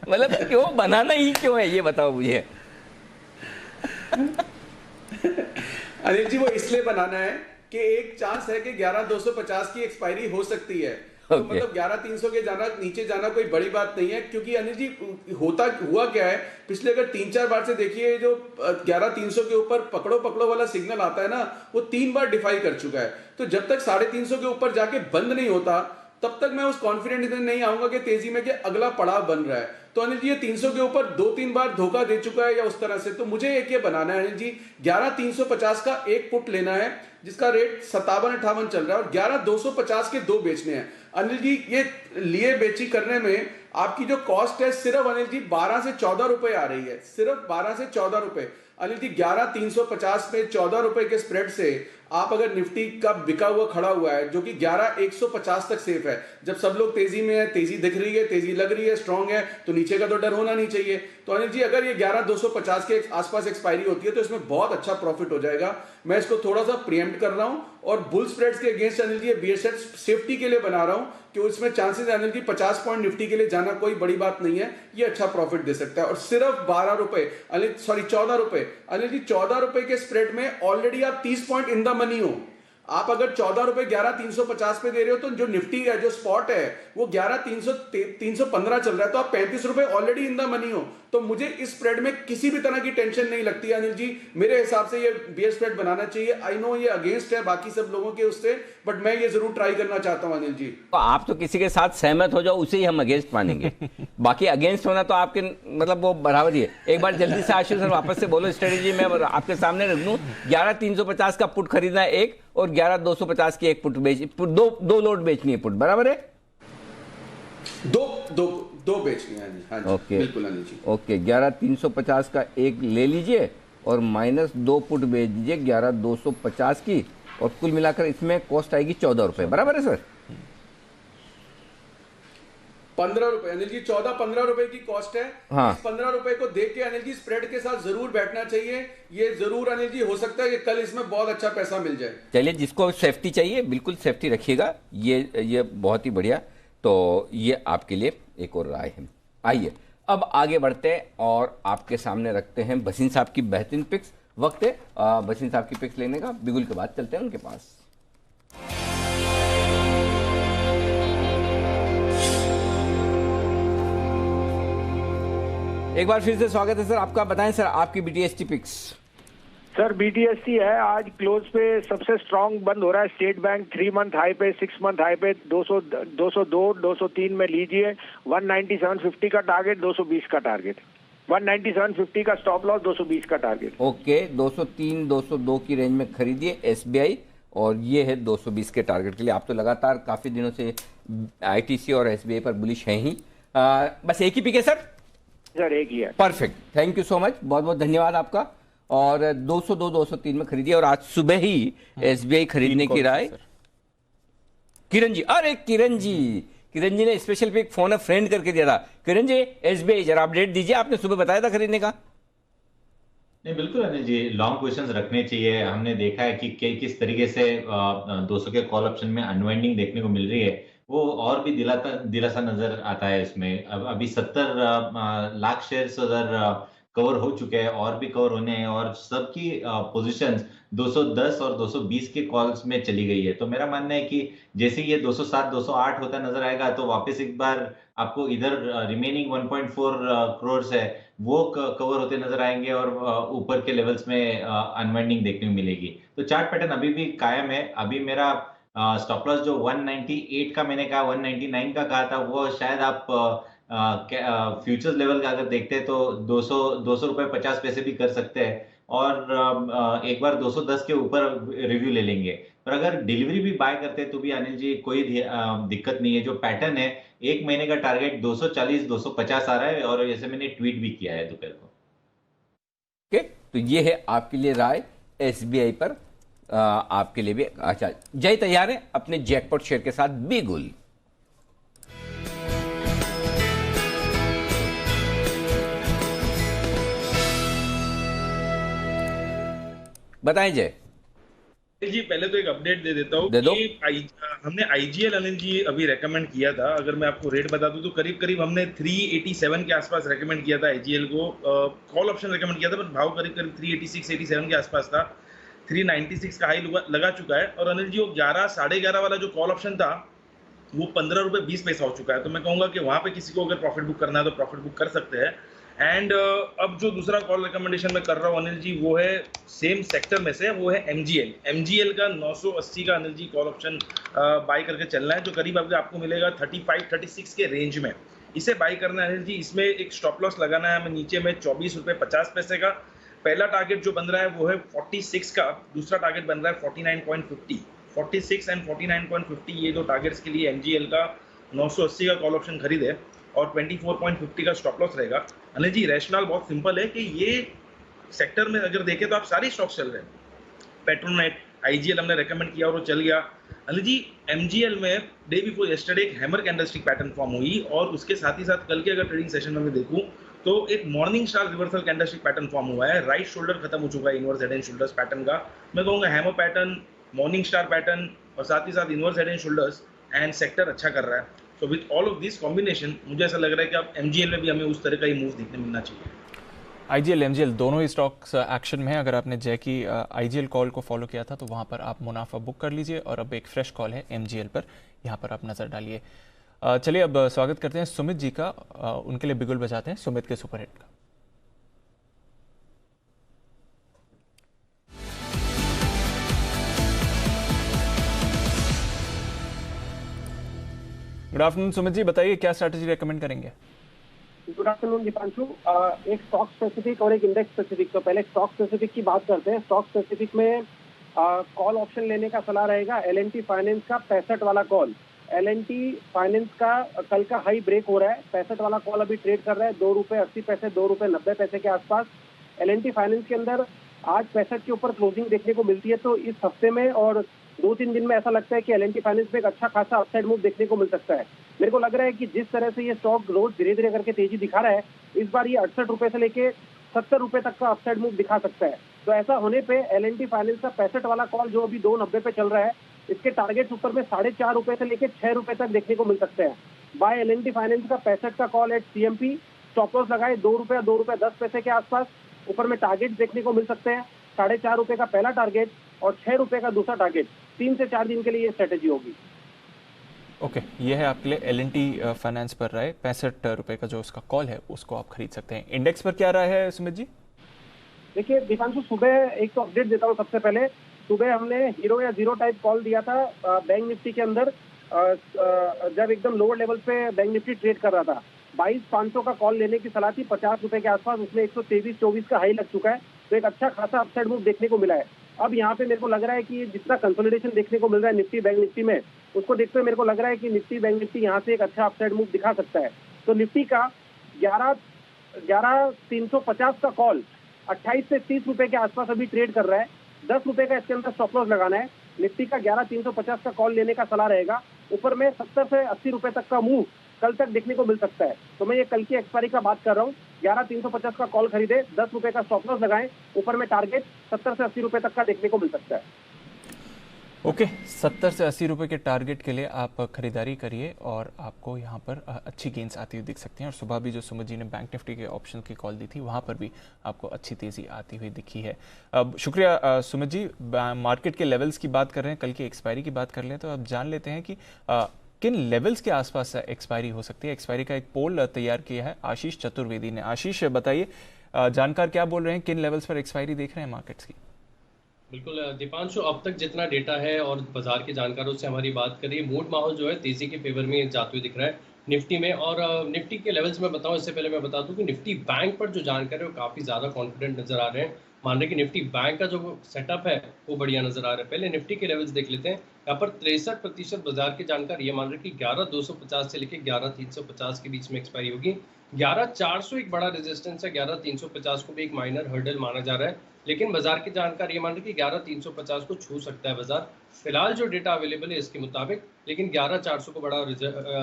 मतलब क्यों बनाना ही क्यों है, ये बताओ मुझे। अनिल जी वो इसलिए बनाना है कि एक चांस है कि 11,250 की एक्सपायरी हो सकती है, तो मतलब 11,300 के नीचे जाना कोई बड़ी बात नहीं है। क्योंकि अनिल जी हुआ क्या है, पिछले अगर 3-4 बार से देखिए, जो 11,300 के ऊपर पकड़ो वाला सिग्नल आता है ना, वो 3 बार डिफाई कर चुका है। तो जब तक 350 के ऊपर जाके बंद नहीं होता तब तक मैं उस कॉन्फिडेंस में नहीं आऊंगा कि तेजी में कि अगला पड़ाव बन रहा है। तो अनिल जी ये 300 के ऊपर 2-3 बार धोखा दे चुका है या उस तरह से, तो मुझे एक ये बनाना है अनिल जी, 11,350 का एक पुट लेना है जिसका रेट 57-58 चल रहा है और 11,250 के 2 बेचने हैं। अनिल जी ये लिए बेची करने में आपकी जो कॉस्ट है सिर्फ अनिल जी 12 से 14 रुपए आ रही है, सिर्फ 12 से 14 रुपए। अनिल जी 11,350 पे 14 रुपए के स्प्रेड से आप अगर निफ्टी का बिका हुआ खड़ा हुआ है जो कि 11,150 तक सेफ है, जब सब लोग तेजी में है, तेजी दिख रही है, तेजी लग रही है, स्ट्रांग है, तो नीचे का तो डर होना नहीं चाहिए। तो अनिल जी अगर ये 11,250 के आसपास एक्सपायरी होती है तो इसमें बहुत अच्छा प्रॉफिट हो जाएगा। मैं इसको थोड़ा सा प्रीएम्प्ट कर रहा हूं और बुल स्प्रेड्स के अगेंस्ट अनिल जी बीएसएट सेफ्टी के लिए बना रहा हूं कि उसमें chances Anil ji 50 point Nifty के लिए जाना कोई बड़ी बात नहीं है, ये अच्छा प्रॉफिट दे सकता है। और सिर्फ 12 रुपए अनिल 14 रुपए अनिल जी 14 रुपए के स्प्रेड में ऑलरेडी आप 30 पॉइंट इन द मनी हो। आप अगर 14 रुपए 11,350 पे दे रहे हो तो जो निफ्टी है, जो स्पॉट है, वो 11,315 चल रहा है, तो आप 35 रुपए ऑलरेडी इन द मनी हो। तो मुझे इस स्प्रेड में किसी भी तरह की टेंशन नहीं लगती अनिल जी। मेरे हिसाब से ये बीएस स्प्रेड बनाना चाहिए। आई नो ये अगेंस्ट है बाकी सब लोगों के उससे, बट मैं ये जरूर ट्राई करना चाहता हूं अनिल जी। तो आप तो किसी के साथ सहमत हो जाओ, उसे ही हम अगेंस्ट मानेंगे। बाकी अगेंस्ट होना तो आपके मतलब वो बराबर ही है। एक बार जल्दी से आशीष सर वापस से बोलो स्ट्रेटेजी, मैं आपके सामने रख दूं। 11,350 का पुट खरीदना है एक, और 11,250 की एक पुट दो लोट बेचनी है पुट, बराबर है? दो बेचनी है। हाँ जी, ओके बिल्कुल अनिल जी। ओके 11,350 का एक ले लीजिए और माइनस 2 पुट बेच दीजिए 11,250 की, और कुल मिलाकर इसमें कॉस्ट आएगी 14 रुपए, बराबर है सर? 15 रुपए अनिल जी, 14-15 रुपए की कॉस्ट है। हाँ। इस 15 रुपए को देख के अनिल जी स्प्रेड के साथ जरूर बैठना चाहिए। ये जरूर अनिल जी हो सकता है कि कल इसमें बहुत अच्छा पैसा मिल जाए। चलिए, जिसको सेफ्टी चाहिए बिल्कुल सेफ्टी रखिएगा, ये बहुत ही बढ़िया। तो ये आपके लिए एक और राय है। आइए अब आगे बढ़ते हैं और आपके सामने रखते हैं भसीन साहब की बेहतरीन पिक्स। वक्त है भसीन साहब की पिक्स लेने का। बिगुल के बाद चलते हैं उनके पास। एक बार फिर से स्वागत है सर आपका। बताएं सर आपकी बीटीएसटी पिक्स। सर बीटीएसटी है आज क्लोज पे सबसे स्ट्रांग बंद हो रहा है। स्टेट बैंक 3 मंथ हाई पे, 6 मंथ हाई पे 202 203 में लीजिए। 197.50 का टारगेट, 220 का टारगेट, 197.50 का स्टॉप लॉस, 220 का टारगेट। ओके 203 202 की रेंज में खरीदिए एसबीआई, और ये है 220 के टारगेट के लिए। आप तो लगातार काफी दिनों से आईटीसी और एसबीआई पर बुलिश हैं ही। बस एक ही पिक है सर? सर एक ही है। Perfect, thank you so much, बहुत बहुत धन्यवाद आपका। और 202 203 में खरीदिए। और आज सुबह ही एसबीआई खरीदने की राय किरण जी। अरे किरण जी ने स्पेशल पिक फोन फ्रेंड करके दिया था। किरण जी एसबीआई जरा अपडेट दीजिए, आपने सुबह बताया था खरीदने का। नहीं बिल्कुल अनिल जी, लॉन्ग पोजीशंस रखने चाहिए। हमने देखा है कि किस तरीके से 200 के कॉल ऑप्शन में अनवाइंडिंग देखने को मिल रही है, वो और भी दिलासा नजर आता है इसमें। अब अभी 70 लाख शेयर्स अगर कवर हो चुके हैं, और भी कवर होने हैं, और सबकी पोजीशंस 210 और 220 के कॉल्स में चली गई है। तो मेरा मानना है कि जैसे ये 207 208 होता नजर आएगा तो वापस एक बार आपको इधर रिमेनिंग 1.4 करोड़ है वो कवर होते नजर आएंगे, और ऊपर के लेवल्स में अनवाइंडिंग देखने को मिलेगी। तो चार्ट पैटर्न अभी भी कायम है। अभी मेरा स्टॉप लॉस जो 198 का मैंने कहा, 199 का कहा था, वो शायद आप फ्यूचर्स लेवल का अगर देखते हैं तो 200 रुपए 50 पैसे भी कर सकते हैं, और एक बार 210 के ऊपर रिव्यू ले लेंगे। पर अगर डिलीवरी भी बाय करते हैं तो भी अनिल जी कोई दिक्कत नहीं है। जो पैटर्न है, एक महीने का टारगेट 240 250 आ रहा है, और ऐसे मैंने ट्वीट भी किया है दोपहर को। ओके, तो ये है आपके लिए राय एसबीआई पर। आपके लिए भी अच्छा। जय तैयार है अपने जैकपॉट शेयर के साथ बिगुल। बताएं जय जी। पहले तो एक अपडेट दे देता हूँ कि हमने आईजीएल अनिल जी अभी रेकमेंड किया था। अगर मैं आपको रेट बता दूं तो करीब करीब हमने 387 के आसपास रेकमेंड किया था आईजीएल को। कॉल ऑप्शन रेकमेंड किया था, पर भाव करीब करीब 386 87 के आसपास था। 396 का हाई लगा चुका है। और अनिल जी वो 11 11.5 वाला जो कॉल ऑप्शन था वो 15 रुपए 20 पैसा हो चुका है। तो मैं कहूंगा कि वहां पे किसी को अगर प्रॉफिट बुक करना है तो प्रॉफिट बुक कर सकते हैं। एंड अब जो दूसरा कॉल रिकमेंडेशन मैं कर रहा हूँ अनिल जी, वो है सेम सेक्टर में से, वो है एमजीएल का 980 का Anil ji call option buy करके चलना है, जो करीब आपको मिलेगा 35-36 के रेंज में। इसे बाय करना है अनिल जी। इसमें एक स्टॉप लॉस लगाना है हमें नीचे में 24 रुपए 50 पैसे का। पहला टारगेट जो बन रहा है वो है 46 का, दूसरा टारगेट बन रहा है 49.50। 46 एंड 49.50 ये दो टारगेट्स के लिए एमजीएल का 980 का कॉल ऑप्शन खरीदे। और 24.50 का स्टॉप लॉस रहेगा। अनिल जी, रैशनल बहुत सिंपल है कि ये सेक्टर में अगर देखें तो आप सारी स्टॉक्स चल रहे हैं। पेट्रोनेट, आईजीएल हमने रेकमेंड किया और वो चल गया। अनिल जी, एमजीएल में डे बिफोर यस्टरडे एक हैमर कैंडलस्टिक पैटर्न फॉर्म हुई और उसके साथ ही साथ कल के अगर ट्रेडिंग सेशन में मैं देखूं तो एक morning star reversal candlestick pattern form हुआ है। राइट शोल्डर खत्म हो चुका है inverse head and shoulders pattern का। मैं कहूंगा hammer pattern, morning star pattern और साथ ही साथ inverse head and shoulders and sector अच्छा कर रहा है। So with all of this combination मुझे ऐसा लग रहा है कि अब एमजीएल में भी हमें उस तरह का ही मूव देखने मिलना चाहिए। आईजीएल एमजीएल दोनों ही स्टॉक्स एक्शन में है। अगर आपने जय की आईजीएल कॉल को फॉलो किया था तो वहां पर आप मुनाफा बुक कर लीजिए और अब एक फ्रेश कॉल है एमजीएल पर, यहां पर आप नजर डालिए। चलिए अब स्वागत करते हैं सुमित जी का, उनके लिए बिगुल बजाते हैं सुमित के सुपरहिट का। गुड आफ्टरनून सुमित जी, बताइए क्या स्ट्रैटेजी रेकमेंड करेंगे? Good afternoon Deepanshu. एक स्टॉक स्पेसिफिक और एक इंडेक्स स्पेसिफिक। तो पहले स्टॉक स्पेसिफिक की बात करते हैं। स्टॉक स्पेसिफिक में कॉल ऑप्शन लेने का सलाह रहेगा एल&टी फाइनेंस का 65 वाला कॉल। एल&टी फाइनेंस का कल का हाई ब्रेक हो रहा है। 65 वाला कॉल अभी ट्रेड कर रहा है ₹2.80, ₹2.90 के आसपास। एल&टी फाइनेंस के अंदर आज 65 के ऊपर क्लोजिंग देखने को मिलती है। तो इस हफ्ते में और 2-3 दिन में ऐसा लगता है कि एल&टी फाइनेंस में एक अच्छा खासा अपसाइड मूव देखने को मिल सकता है। मेरे को लग रहा है कि जिस तरह से ये स्टॉक रोज धीरे धीरे करके तेजी दिखा रहा है, इस बार ये 68 रुपए से लेके 70 रुपए तक का अपसाइड मूव दिखा सकता है। तो ऐसा होने पे एल&टी फाइनेंस का 65 वाला कॉल जो अभी 2.90 पे चल रहा है, इसके टारगेट्स ऊपर में 4.5 रुपए से लेके 6 रुपए तक देखने को मिल सकते हैं। बाय एल&टी फाइनेंस का 65 का call at CMP, stop loss लगाए ₹2.10 के आसपास। ऊपर में टारगेट देखने को मिल सकते हैं 4.5 रुपए का पहला टारगेट और 6 रुपए का दूसरा टारगेट। 3 से 4 दिन के लिए ये स्ट्रेटेजी होगी। ओके, ये है आपके लिए एल&टी फाइनेंस पर राय। 65 रुपए का जो उसका कॉल है उसको आप खरीद सकते हैं। इंडेक्स पर क्या राय है सुमित जी? देखिए दीपांशु, सुबह एक तो अपडेट देता हूँ। सबसे पहले सुबह हमने हीरो या जीरो टाइप कॉल दिया था बैंक निफ्टी के अंदर, जब एकदम लोअर लेवल पे बैंक निफ्टी ट्रेड कर रहा था। 22,500 का कॉल लेने की सलाह थी 50 रुपए के आसपास। उसमें 123-24 का हाई लग चुका है, तो एक अच्छा खासा अपसाइड मूव देखने को मिला है। अब यहाँ पे मेरे को लग रहा है कि जितना कंसोलिडेशन देखने को मिल रहा है निफ्टी बैंक निफ्टी में, उसको देखते हुए मेरे को लग रहा है कि निफ्टी बैंक निफ्टी यहाँ से एक अच्छा अपसाइड मूव दिखा सकता है। तो निफ्टी का 11,350 का कॉल 28 से 30 रुपए के आसपास अभी ट्रेड कर रहा है। 10 रुपए का इसके अंदर स्टॉप लॉस लगाना है। निफ्टी का 11,350 का कॉल लेने का सलाह रहेगा। ऊपर में 70 से 80 रुपए तक का मूव कल तक देखने को मिल सकता है। तो मैं ये कल की एक्सपायरी का बात कर रहा हूँ। 11,350 का कॉल खरीदे, 10 रुपए का स्टॉप लॉस लगाएं। ऊपर में टारगेट 70 से 80 रुपए तक का देखने को मिल सकता है। ओके, 70 से 80 रुपए के टारगेट के लिए आप खरीदारी करिए और आपको यहाँ पर अच्छी गेंस आती हुई दिख सकती हैं। और सुबह भी जो सुमित जी ने बैंक निफ्टी के ऑप्शन की कॉल दी थी वहाँ पर भी आपको अच्छी तेज़ी आती हुई दिखी है। अब शुक्रिया सुमित जी। मार्केट के लेवल्स की बात कर रहे हैं, कल की एक्सपायरी की बात कर लें तो अब जान लेते हैं कि किन लेवल्स के आसपास एक्सपायरी हो सकती है। एक्सपायरी का एक पोल तैयार किया है आशीष चतुर्वेदी ने। आशीष बताइए, जानकार क्या बोल रहे हैं, किन लेवल्स पर एक्सपायरी देख रहे हैं मार्केट्स की? बिल्कुल दीपांशु, अब तक जितना डेटा है और बाजार के जानकारों से हमारी बात करिए, मूड माहौल जो है तेजी के फेवर में जाते हुए दिख रहा है निफ्टी में। और निफ्टी के लेवल्स में बताऊं, इससे पहले मैं बता दूं कि निफ्टी बैंक पर जो जानकारी है वो काफ़ी ज़्यादा कॉन्फिडेंट नजर आ रहे हैं। मान रहे कि निफ्टी बैंक का जो सेटअप है वो बढ़िया नजर आ रहा है। पहले निफ्टी के लेवल्स देख लेते हैं। यहाँ पर 63% बाजार की जानकारी ये मान रहे कि 11,250 से लेकर 11,350 के बीच में एक्सपायरी होगी। 11,400 एक बड़ा रेजिस्टेंस है, 11,350 को भी एक माइनर हर्डल माना जा रहा है। लेकिन बाजार की जानकारी ये मान रही कि 11,350 को छू सकता है बाजार। फिलहाल जो डेटा अवेलेबल है इसके मुताबिक, लेकिन 11,400 को बड़ा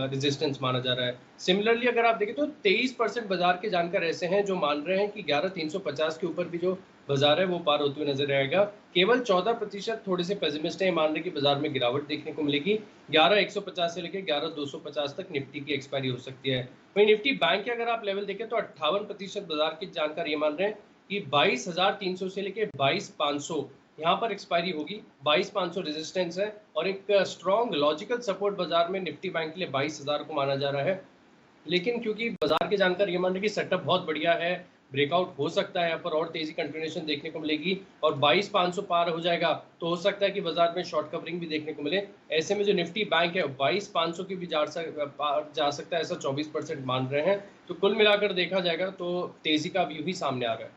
रेजिस्टेंस माना जा रहा है। सिमिलरली अगर आप देखें तो 23% बाजार के जानकार ऐसे हैं जो मान रहे हैं कि 11,350 के ऊपर भी जो बाजार है वो पार होते हुए नजर आएगा। केवल 14% थोड़े से पेसिमिस्ट हैं, मान रहे कि बाजार में गिरावट देखने को मिलेगी। 11,150 से लेकर 11,250 तक निफ्टी की एक्सपायरी हो सकती है। वहीं निफ्टी बैंक के अगर आप लेवल देखें तो 58% बाजार की जानकार ये मान रहे हैं कि 22,300 से लेकर 22,500 यहाँ पर एक्सपायरी होगी। 22,500 रेजिस्टेंस है और एक स्ट्रॉन्ग लॉजिकल सपोर्ट बाजार में निफ्टी बैंक के लिए 22,000 को माना जा रहा है। लेकिन क्योंकि बाजार के जानकार ये मान रहे कि सेटअप बहुत बढ़िया है, ब्रेकआउट हो सकता है यहाँ पर और तेजी कंटिन्यूएशन देखने को मिलेगी और 22,500 पार हो जाएगा तो हो सकता है कि बाजार में शॉर्ट कवरिंग भी देखने को मिले। ऐसे में जो निफ्टी बैंक है 22,500 की भी जा सकता है, ऐसा 24% मान रहे हैं। तो कुल मिलाकर देखा जाएगा तो तेजी का व्यू ही सामने आ रहा है।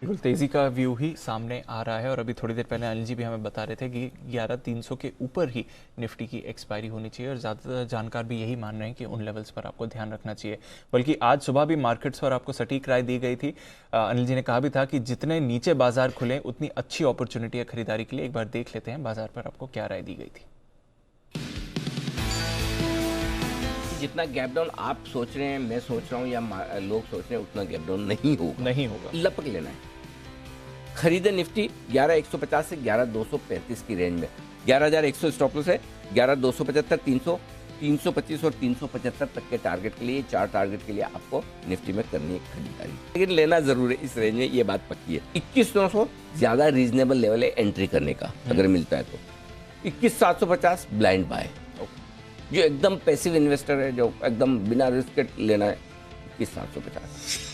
बिल्कुल तेजी का व्यू ही सामने आ रहा है और अभी थोड़ी देर पहले अनिल जी भी हमें बता रहे थे कि 11,300 के ऊपर ही निफ्टी की एक्सपायरी होनी चाहिए और ज़्यादातर जानकार भी यही मान रहे हैं कि उन लेवल्स पर आपको ध्यान रखना चाहिए। बल्कि आज सुबह भी मार्केट्स पर आपको सटीक राय दी गई थी। अनिल जी ने कहा भी था कि जितने नीचे बाजार खुले उतनी अच्छी अपॉर्चुनिटी है खरीदारी के लिए। एक बार देख लेते हैं बाजार पर आपको क्या राय दी गई थी। जितना गैप डाउन आप सोच रहे हैं, मैं सोच रहा हूँ या लोग सोच रहे हैं, उतना गैप डाउन नहीं होगा। लपक लेना है। खरीदे निफ्टी 11,150 से 11,235 की रेंज में। 11,100 स्टॉप लॉस है, 11,275, 300, 325 और 375 तक के टारगेट के लिए, 4 टारगेट के लिए आपको निफ्टी में करनी है खरीदारी। लेकिन लेना जरूर है इस रेंज में, ये बात पक्की है। 21,900 ज्यादा रीजनेबल लेवल है एंट्री करने का, अगर मिलता है तो। 21,750 ब्लाइंड बाय, जो एकदम पैसिव इन्वेस्टर है, जो एकदम बिना रिस्क के लेना है, 21,750।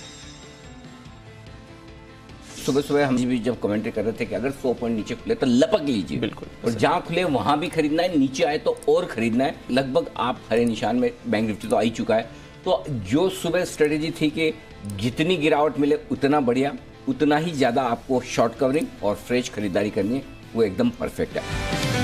सुबह सुबह हम भी जब कमेंट्री कर रहे थे कि अगर 100 पॉइंट नीचे खुले तो लपक लीजिए। बिल्कुल। और जहां खुले वहां भी खरीदना है, नीचे आए तो और खरीदना है। लगभग आप हरे निशान में, बैंक निफ्टी तो आ ही चुका है। तो जो सुबह स्ट्रेटेजी थी कि जितनी गिरावट मिले उतना बढ़िया, उतना ही ज्यादा आपको शॉर्ट कवरिंग और फ्रेश खरीदारी करनी है, वो एकदम परफेक्ट है।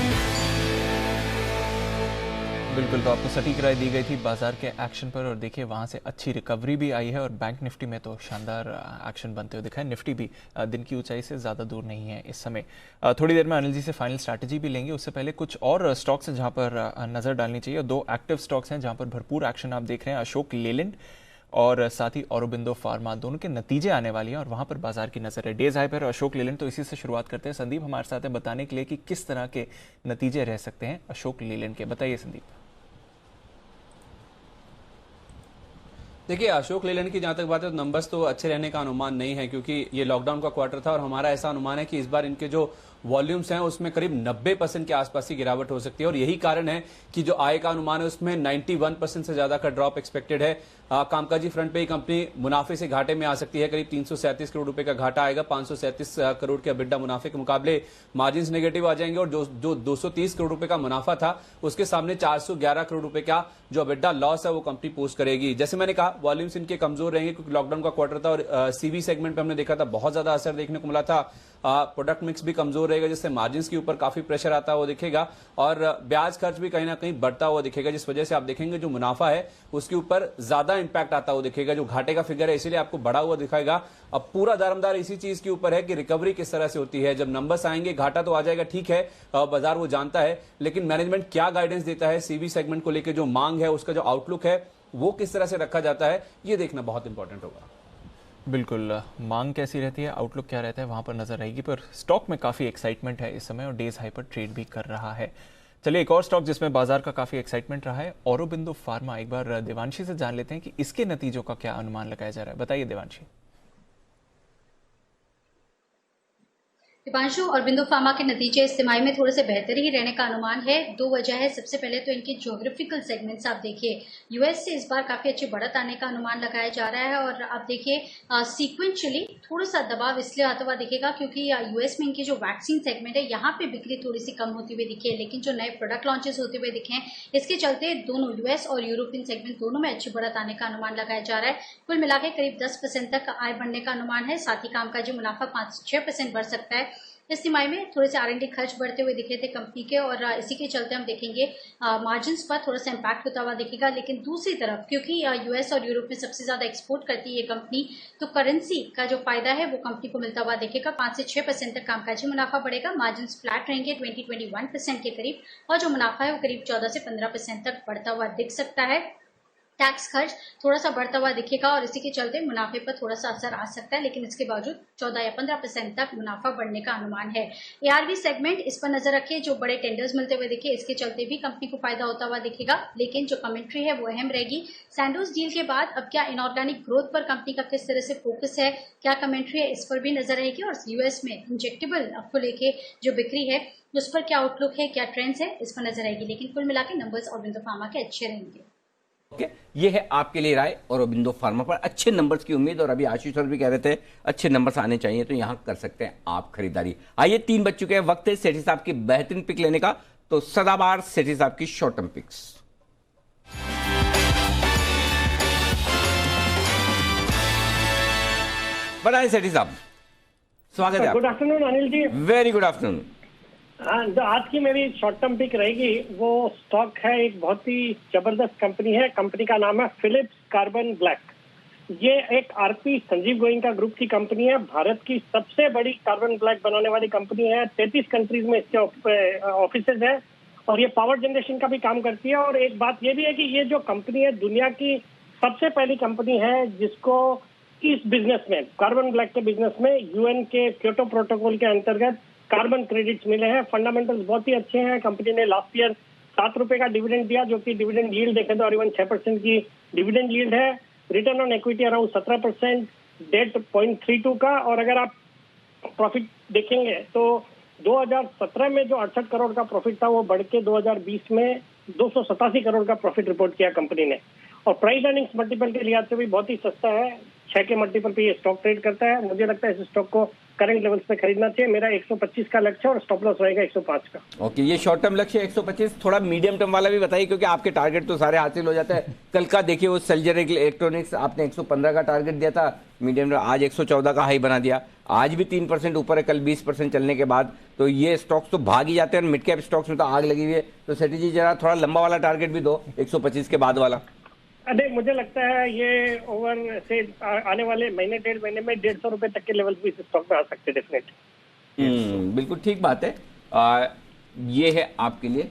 बिल्कुल, तो आपको सटीक राय दी गई थी बाजार के एक्शन पर और देखिए वहां से अच्छी रिकवरी भी आई है और बैंक निफ्टी में तो शानदार एक्शन बनते हुए दिखा है। निफ्टी भी दिन की ऊंचाई से ज़्यादा दूर नहीं है इस समय। थोड़ी देर में अनिल जी से फाइनल स्ट्रैटेजी भी लेंगे। उससे पहले कुछ और स्टॉक्स हैं जहां पर नज़र डालनी चाहिए। 2 एक्टिव स्टॉक्स हैं जहां पर भरपूर एक्शन आप देख रहे हैं। अशोक लेलैंड और साथ ही औरोबिंदो फार्मा, दोनों के नतीजे आने वाली हैं और वहां पर बाजार की नजर है। डेज हाई पर अशोक लेलैंड, तो इसी से शुरुआत करते हैं। संदीप हमारे साथ है बताने के लिए कि किस तरह के नतीजे रह सकते हैं अशोक लेलैंड के। बताइए संदीप। देखिए, अशोक लेलैंड की जहां तक बात है तो नंबर्स तो अच्छे रहने का अनुमान नहीं है, क्योंकि ये लॉकडाउन का क्वार्टर था और हमारा ऐसा अनुमान है कि इस बार इनके जो वॉल्यूम्स हैं उसमें करीब 90% के आसपास की गिरावट हो सकती है और यही कारण है कि जो आय का अनुमान है उसमें 91% से ज्यादा का ड्रॉप एक्सपेक्टेड है। कामकाजी फ्रंट पे ही कंपनी मुनाफे से घाटे में आ सकती है। करीब 337 करोड़ रुपए का घाटा आएगा। 537 करोड़ के EBITDA मुनाफे के मुकाबले मार्जिन नेगेटिव आ जाएंगे और जो 230 करोड़ रुपए का मुनाफा था उसके सामने 411 करोड़ रुपए का जो EBITDA लॉस है वो कंपनी पोस्ट करेगी। जैसे मैंने कहा, वॉल्यूम्स इनके कमजोर रहेंगे क्योंकि लॉकडाउन का क्वार्टर था और सीवी सेगमेंट पे हमने देखा था बहुत ज्यादा असर देखने को मिला था। प्रोडक्ट मिक्स भी कमजोर रहेगा जिससे मार्जिन के ऊपर काफी प्रेशर आता हुआ दिखेगा और ब्याज खर्च भी कहीं ना कहीं बढ़ता हुआ दिखेगा, जिस वजह से आप देखेंगे जो मुनाफा है उसके ऊपर ज्यादा इंपैक्ट आता हुआ दिखेगा। जो घाटे का फिगर है इसीलिए आपको बढ़ा हुआ दिखाएगा। अब पूरा दारोमदार इसी चीज के ऊपर है कि रिकवरी किस तरह से होती है। जब नंबर्स आएंगे घाटा तो आ जाएगा, ठीक है, बाजार वो जानता है, लेकिन मैनेजमेंट क्या गाइडेंस देता है सीवी सेगमेंट को लेकर, जो मांग है उसका जो आउटलुक है वो किस तरह से रखा जाता है, ये देखना बहुत इंपॉर्टेंट होगा। बिल्कुल, मांग कैसी रहती है, आउटलुक क्या रहता है, वहां पर नजर आएगी। पर स्टॉक में काफी एक्साइटमेंट है इस समय और डेज हाई पर ट्रेड भी कर रहा है। चलिए एक और स्टॉक जिसमें बाजार का काफी एक्साइटमेंट रहा है, औरोबिंदो फार्मा। एक बार देवांशी से जान लेते हैं कि इसके नतीजों का क्या अनुमान लगाया जा रहा है। बताइए देवांशी। दीपांशु, औरोबिंदो फार्मा के नतीजे इस तिमाही में थोड़े से बेहतर ही रहने का अनुमान है। 2 वजह है। सबसे पहले तो इनके ज्योग्राफिकल सेगमेंट्स आप देखिए, यूएस से इस बार काफी अच्छी बढ़त आने का अनुमान लगाया जा रहा है और आप देखिए सीक्वेंशियली थोड़ा सा दबाव इसलिए आता हुआ दिखेगा क्योंकि यूएस में इनकी जो वैक्सीन सेगमेंट है यहाँ पे बिक्री थोड़ी सी कम होती हुई दिखी है, लेकिन जो नए प्रोडक्ट लॉन्चेस होते हुए दिखे हैं इसके चलते दोनों यूएस और यूरोपियन सेगमेंट दोनों में अच्छी बढ़त आने का अनुमान लगाया जा रहा है। कुल मिला के करीब 10% तक आय बढ़ने का अनुमान है। साथ ही कामकाजी मुनाफा 5-6% बढ़ सकता है। इस तिमाही में थोड़े से R&D खर्च बढ़ते हुए दिखे थे कंपनी के और इसी के चलते हम देखेंगे मार्जिन्स पर थोड़ा सा इम्पैक्ट होता हुआ दिखेगा। लेकिन दूसरी तरफ क्योंकि यूएस और यूरोप में सबसे ज्यादा एक्सपोर्ट करती है ये कंपनी, तो करेंसी का जो फायदा है वो कंपनी को मिलता हुआ दिखेगा। 5 से 6% तक कामकाजी मुनाफा बढ़ेगा। मार्जिन फ्लैट रहेंगे 20-21% के करीब और जो मुनाफा है वो करीब 14 से 15% तक बढ़ता हुआ दिख सकता है। टैक्स खर्च थोड़ा सा बढ़ता हुआ दिखेगा और इसी के चलते मुनाफे पर थोड़ा सा असर आ सकता है, लेकिन इसके बावजूद 14 या 15% तक मुनाफा बढ़ने का अनुमान है। एआरवी सेगमेंट, इस पर नजर रखिए, जो बड़े टेंडर्स मिलते हुए दिखे इसके चलते भी कंपनी को फायदा होता हुआ दिखेगा, लेकिन जो कमेंट्री है वो अहम रहेगी। सैंडोज डील के बाद अब क्या इनऑर्गेनिक ग्रोथ पर कंपनी का किस तरह से फोकस है, क्या कमेंट्री है, इस पर भी नजर रहेगी और यूएस में इंजेक्टेबल को लेके जो बिक्री है उस पर क्या आउटलुक है, क्या ट्रेंड्स है, इस पर नजर आएगी। लेकिन कुल मिला के नंबर्स औरोबिंदो फार्मा के अच्छे रहेंगे। ये है आपके लिए राय औरोबिंदो फार्मा पर अच्छे नंबर्स की उम्मीद। और अभी आशीष सर भी कह रहे थे अच्छे नंबर्स आने चाहिए, तो यहां कर सकते हैं आप खरीदारी। आइए 3 बज चुके हैं, वक्त है सेठी साहब की बेहतरीन पिक लेने का। तो सदाबहार सेठी साहब की शॉर्ट टर्म पिक्स। बताएं सेठी साहब। स्वागत है। Good afternoon Anil ji. Very good afternoon. हाँ, जो आज की मेरी शॉर्ट टर्म पिक रहेगी वो स्टॉक है, एक बहुत ही जबरदस्त कंपनी है। कंपनी का नाम है फिलिप्स कार्बन ब्लैक। ये एक आरपी संजीव गोयनका ग्रुप की कंपनी है। भारत की सबसे बड़ी कार्बन ब्लैक बनाने वाली कंपनी है। 33 कंट्रीज में इसके ऑफिसेज है और ये पावर जनरेशन का भी काम करती है। और एक बात ये भी है कि ये जो कंपनी है दुनिया की सबसे पहली कंपनी है जिसको इस बिजनेस में, कार्बन ब्लैक के बिजनेस में, यूएन के क्योटो प्रोटोकॉल के अंतर्गत कार्बन क्रेडिट्स मिले हैं। फंडामेंटल्स बहुत ही अच्छे हैं। कंपनी ने लास्ट ईयर 7 रुपए का डिविडेंड दिया, जो कि डिविडेंड यील्ड देखें तो करीबन 6% की डिविडेंड यील्ड है। Return on equity around 17%, debt 0.32 का। और अगर आप प्रॉफिट देखेंगे तो 2017 में जो 68 करोड़ का प्रॉफिट था वो बढ़ के 2020 में 287 करोड़ का प्रॉफिट रिपोर्ट किया कंपनी ने। और प्राइस अर्निंग्स मल्टीपल के लिहाज से भी बहुत ही सस्ता है। 6 के मल्टीपल पे ये स्टॉक ट्रेड करता है। मुझे लगता है इस स्टॉक को करंट लेवल्स पे खरीदना चाहिए। मेरा 125 का लक्ष्य है और स्टॉप लॉस रहेगा 105 का। ओके, ये शॉर्ट टर्म लक्ष्य 125। थोड़ा मीडियम टर्म वाला भी बताइए, क्योंकि आपके टारगेट तो सारे हासिल हो जाते हैं। कल का देखिए वो सेल्जर इलेक्ट्रॉनिक्स आपने 115 का टारगेट दिया था मीडियम टर्म, आज 114 का हाई बना दिया। आज भी 3% ऊपर है, कल 20% चलने के बाद। तो ये स्टॉक्स तो भाग ही जाते हैं और मिड कैप स्टॉक्स में तो आग लगी हुई है। तो सेठी जी जरा थोड़ा लंबा वाला टारगेट भी दो, 125 के बाद वाला। अरे मुझे लगता है ये ओवर से आने वाले महीने 1.5 महीने में 150 रुपए तक के लेवल भी इस स्टॉक में आ सकते हैं डेफिनेटली। बिल्कुल ठीक बात है। ये है आपके लिए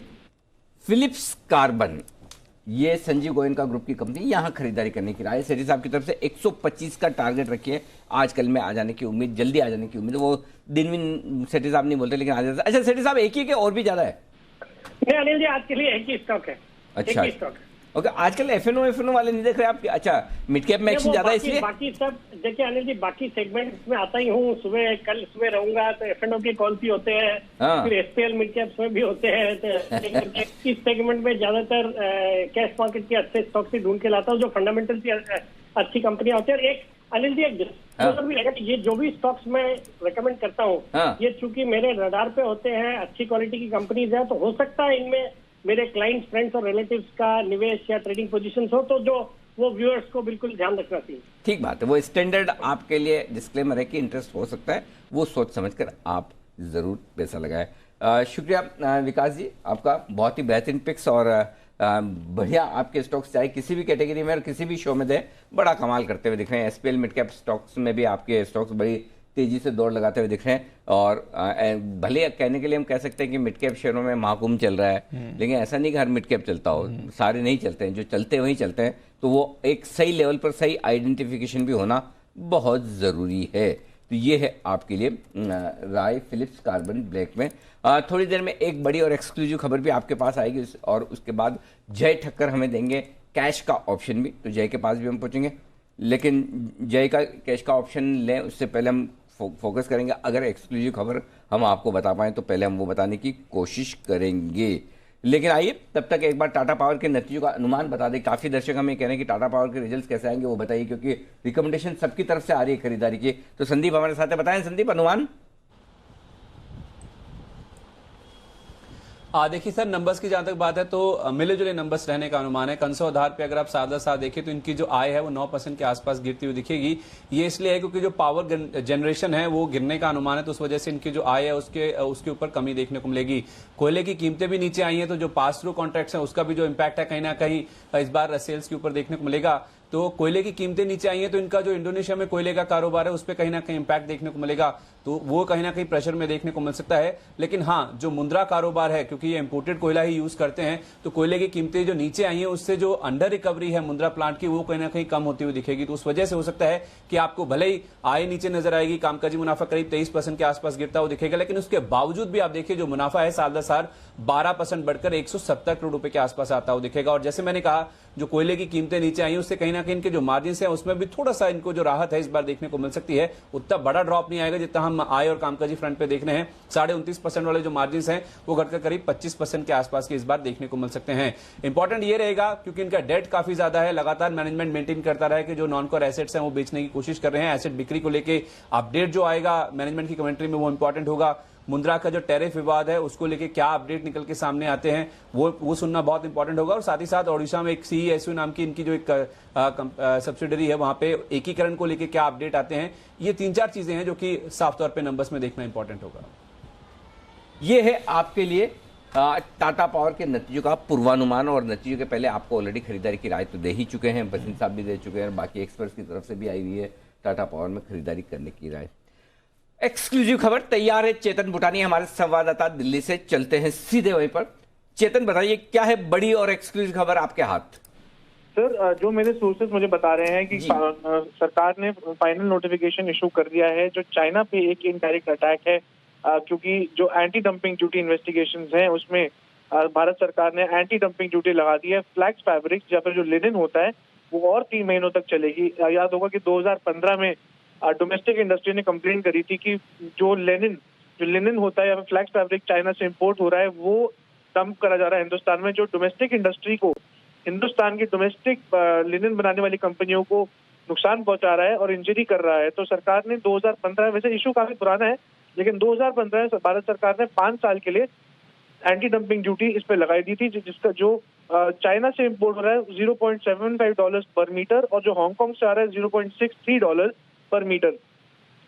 फिलिप्स कार्बन, ये संजीव गोयनका ग्रुप की कंपनी, यहाँ खरीदारी करने की राय। सेठी साहब की तरफ से 125 का टारगेट रखिए। आजकल में आ जाने की उम्मीद, जल्दी आ जाने की उम्मीद। वो दिन सेठी साहब नहीं बोलते लेकिन आ जाता है। अच्छा सेठी साहब, एक ही के और भी ज्यादा है? नहीं अनिल जी, आज के लिए एक ही स्टॉक है। अच्छा, एक ही स्टॉक है। ओके, आजकल एफएनओ वाले नहीं देख रहे आप? अच्छा, मिड कैप में एक्शन ज्यादा है इसलिए। बाकी सब देखिए अनिल जी, बाकी सेगमेंट्स में आता ही हूँ। कल सुबह रहूंगा तो एफएनओ के कॉल भी होते हैं, फिर एसपीएल मिड कैप्स में भी होते हैं। तो इस सेगमेंट में ज्यादातर कैश मार्केट के अच्छे स्टॉक्स ही ढूंढ के लाता हूँ जो फंडामेंटल की अच्छी कंपनियां होती है। और एक अनिल जी एक ये जो भी स्टॉक्स मैं रिकमेंड करता हूँ, ये चूंकि मेरे रडार पे होते हैं, अच्छी क्वालिटी की कंपनीज है, तो हो सकता है इनमें मेरे क्लाइंट्स, फ्रेंड्स और रिलेटिव्स का निवेश या ट्रेडिंग पोजीशंस हो, तो जो वो व्यूअर्स को बिल्कुल ध्यान रखना चाहिए। ठीक बात है, वो स्टैंडर्ड आपके लिए डिस्क्लेमर है कि इंटरेस्ट हो सकता है, वो सोच समझकर आप जरूर पैसा लगाएं। शुक्रिया विकास जी, आपका बहुत ही बेहतरीन पिक्स और बढ़िया आपके स्टॉक्स चाहे किसी भी कैटेगरी में और किसी भी शो में दे, बड़ा कमाल करते हुए दिख रहे हैं। एसपीएल मिड कैप स्टॉक्स में भी आपके स्टॉक्स बड़ी तेजी से दौड़ लगाते हुए दिख रहे हैं। और भले कहने के लिए हम कह सकते हैं कि मिड कैप शेयरों में महाकुंभ चल रहा है, लेकिन ऐसा नहीं कि हर मिड कैप चलता हो, सारे नहीं चलते हैं, जो चलते वही चलते हैं। तो वो एक सही लेवल पर सही आइडेंटिफिकेशन भी होना बहुत ज़रूरी है। तो ये है आपके लिए राय फिलिप्स कार्बन ब्लैक में। थोड़ी देर में एक बड़ी और एक्सक्लूसिव खबर भी आपके पास आएगी और उसके बाद जय ठक्कर हमें देंगे कैश का ऑप्शन भी, तो जय के पास भी हम पहुंचेंगे। लेकिन जय का कैश का ऑप्शन लें उससे पहले हम फोकस करेंगे, अगर एक्सक्लूसिव खबर हम आपको बता पाएं तो पहले हम वो बताने की कोशिश करेंगे। लेकिन आइए तब तक एक बार टाटा पावर के नतीजों का अनुमान बता दें। काफ़ी दर्शक हमें कह रहे हैं कि टाटा पावर के रिजल्ट्स कैसे आएंगे वो बताइए, क्योंकि रिकमेंडेशन सबकी तरफ से आ रही है खरीदारी की। तो संदीप हमारे साथ है, बताएं संदीप अनुमान। देखिए सर, नंबर्स की जहां तक बात है तो मिले जुले नंबर्स रहने का अनुमान है। कंसो आधार पे अगर आप सादा साथ देखें तो इनकी जो आय है वो 9% के आसपास गिरती हुई दिखेगी। ये इसलिए है क्योंकि जो पावर जनरेशन है वो गिरने का अनुमान है, तो उस वजह से इनकी जो आय है उसके ऊपर कमी देखने को मिलेगी। कोयले की कीमतें भी नीचे आई हैं, तो जो पास थ्रू कॉन्ट्रैक्ट्स हैं उसका भी जो इम्पैक्ट है कहीं ना कहीं इस बार सेल्स के ऊपर देखने को मिलेगा। तो कोयले की कीमतें नीचे आई हैं तो इनका जो इंडोनेशिया में कोयले का कारोबार है उस पर कहीं ना कहीं इंपैक्ट देखने को मिलेगा, तो वो कहीं ना कहीं प्रेशर में देखने को मिल सकता है। लेकिन हाँ, जो मुंद्रा कारोबार है, क्योंकि ये इंपोर्टेड कोयला ही यूज करते हैं, तो कोयले की कीमतें जो नीचे आई हैं उससे जो अंडर रिकवरी है मुंद्रा प्लांट की वो कहीं ना कहीं कम होती हुई दिखेगी। तो उस वजह से हो सकता है कि आपको भले ही आय नीचे नजर आएगी, कामकाजी मुनाफा करीब 23% के आसपास गिरता हुआ दिखेगा, लेकिन उसके बावजूद भी आप देखिए जो मुनाफा है साल दर साल 12% बढ़कर 170 करोड़ रुपए के आसपास आता हुआ दिखेगा। और जैसे मैंने कहा, जो कोयले की कीमतें नीचे आई उससे कहीं ना कहीं इनके जो मार्जिन है उसमें भी थोड़ा सा इनको जो राहत है इस बार देखने को मिल सकती है। उतना बड़ा ड्रॉप नहीं आएगा जितना हम आय और कामकाजी फ्रंट पे देख रहे हैं। 29.5% वाले जो मार्जिन हैं वो घटकर करीब 25% के आसपास के इस बार देखने को मिल सकते हैं। इंपॉर्टेंट ये रहेगा क्योंकि इनका डेट काफी ज्यादा है, लगातार मैनेजमेंट मेंटेन करता रहा है कि जो नॉन कोर एसेट्स हैं वो बेचने की कोशिश कर रहे हैं। एसेट बिक्री को लेकर अपडेट जो आएगा मैनेजमेंट की कमेंट्री में वो इंपॉर्टेंट होगा। मुंद्रा का जो टैरिफ विवाद है उसको लेके क्या अपडेट निकल के सामने आते हैं वो सुनना बहुत इंपॉर्टेंट होगा। और साथ ही साथ ओडिशा में एक CESU नाम की इनकी जो एक सब्सिडरी है वहां पे एकीकरण को लेके क्या अपडेट आते हैं, ये 3-4 चीजें हैं जो कि साफ तौर पे नंबर्स में देखना इंपॉर्टेंट होगा। ये है आपके लिए टाटा पावर के नतीजों का पूर्वानुमान, और नतीजों के पहले आपको ऑलरेडी खरीदारी की राय तो दे ही चुके हैं, बसिन साहब भी दे चुके हैं, और बाकी एक्सपर्ट्स की तरफ से भी आई हुई है टाटा पावर में खरीदारी करने की राय। एक्सक्लूसिव खबर तैयार है, चेतन बुटानी हमारे संवाददाता दिल्ली से, चलते हैं सीधे वहीं पर। चेतन बताइए क्या है बड़ी और एक्सक्लूसिव खबर आपके हाथ? सर, जो मेरे सोर्सेज मुझे बता रहे हैं कि सरकार ने फाइनल नोटिफिकेशन इशू कर दिया है जो चाइना पे एक इनडायरेक्ट अटैक है, क्योंकि जो एंटी डंपिंग ड्यूटी इन्वेस्टिगेशंस हैं उसमें भारत सरकार ने एंटी डंपिंग ड्यूटी लगा दी है। फ्लैक्स फैब्रिक्स या फिर जो लिनन होता है वो और 3 महीनों तक चलेगी। याद होगा कि 2015 में डोमेस्टिक इंडस्ट्री ने कंप्लेन करी थी कि जो लिनन होता है या फिर फ्लैक्स फैब्रिक चाइना से इंपोर्ट हो रहा है वो डंप करा जा रहा है हिंदुस्तान में, जो डोमेस्टिक इंडस्ट्री को, हिंदुस्तान की डोमेस्टिक लिनन बनाने वाली कंपनियों को नुकसान पहुंचा रहा है और इंजरी कर रहा है। तो सरकार ने 2015, वैसे इशू काफी पुराना है, लेकिन 2015 भारत सरकार ने 5 साल के लिए एंटी डंपिंग ड्यूटी इस पे लगाई दी थी, जिसका जो चाइना से इंपोर्ट हो रहा है $0.75 पर मीटर और जो हांगकांग से आ रहा है $0.63 पर मीटर।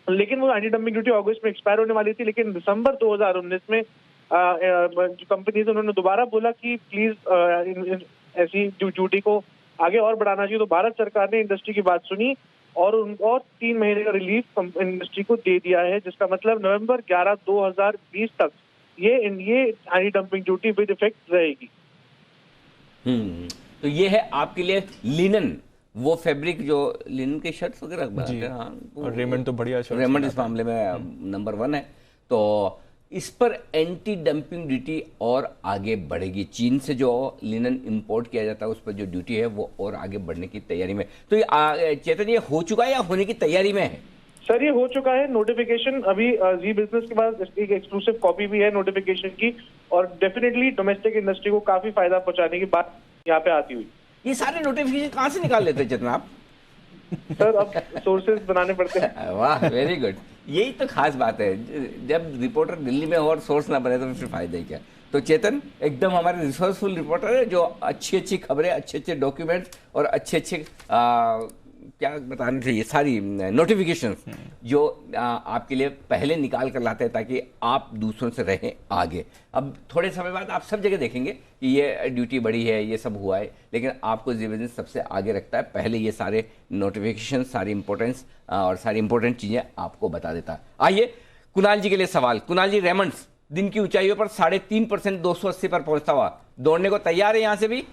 लेकिन वो एंटी डंपिंग ड्यूटी अगस्त में एक्सपायर होने वाली थी, लेकिन दिसंबर 2019 में कंपनीज उन्होंने दोबारा बोला कि प्लीज ऐसी ड्यूटी को आगे और बढ़ाना चाहिए। तो भारत सरकार ने इंडस्ट्री की बात सुनी और 3 महीने का रिलीफ इंडस्ट्री को दे दिया है, जिसका मतलब नवंबर 11, 2020 तक ये anti dumping duty with effect रहेगी। तो ये है आपके लिए लिनन, वो फैब्रिक जो लिनन के शर्ट्स वगैरह, हाँ, और रेमंड तो बढ़िया शर्ट्स, रेमंड इस मामले में नंबर 1 है। तो इस पर एंटी डंपिंग ड्यूटी और आगे बढ़ेगी। चीन से जो लिनन इंपोर्ट किया जाता है उस पर जो ड्यूटी है वो और आगे बढ़ने की तैयारी में। तो ये चेतन, ये हो चुका है या होने की तैयारी में है? सर, ये हो चुका है। नोटिफिकेशन अभी जी बिजनेस के पास एक एक्सक्लूसिव कॉपी भी है नोटिफिकेशन की, और डेफिनेटली डोमेस्टिक इंडस्ट्री को काफी फायदा पहुंचाने की बात यहाँ पे आती हुई। ये सारे नोटिफिकेशन कहाँ से निकाल लेते हैं चेतन आप? सर, अब सोर्सेज बनाने पड़ते हैं। वाह, वेरी गुड। यही तो खास बात है, जब रिपोर्टर दिल्ली में हो और सोर्स ना बने तो फिर फायदा ही क्या। तो चेतन एकदम हमारे रिसोर्सफुल रिपोर्टर है, जो अच्छी खबरें, अच्छे डॉक्यूमेंट्स और अच्छे क्या बताने चाहिए, सारी नोटिफिकेशंस जो आपके लिए पहले निकाल कर लाते हैं ताकि आप दूसरों से रहें आगे। अब थोड़े समय बाद आप सब जगह देखेंगे कि ये ड्यूटी बढ़ी है, ये सब हुआ है, लेकिन आपको जी बिजनेस सबसे आगे रखता है, पहले ये सारे नोटिफिकेशन, सारी इंपॉर्टेंस और सारी इंपॉर्टेंट चीज़ें आपको बता देता है। आइए कुणाल जी के लिए सवाल। कुणाल जी, रेमंड्स दिन की ऊंचाइयों पर 3.5% 280 पर पहुंचता हुआ दौड़ने को तैयार है यहाँ से भी?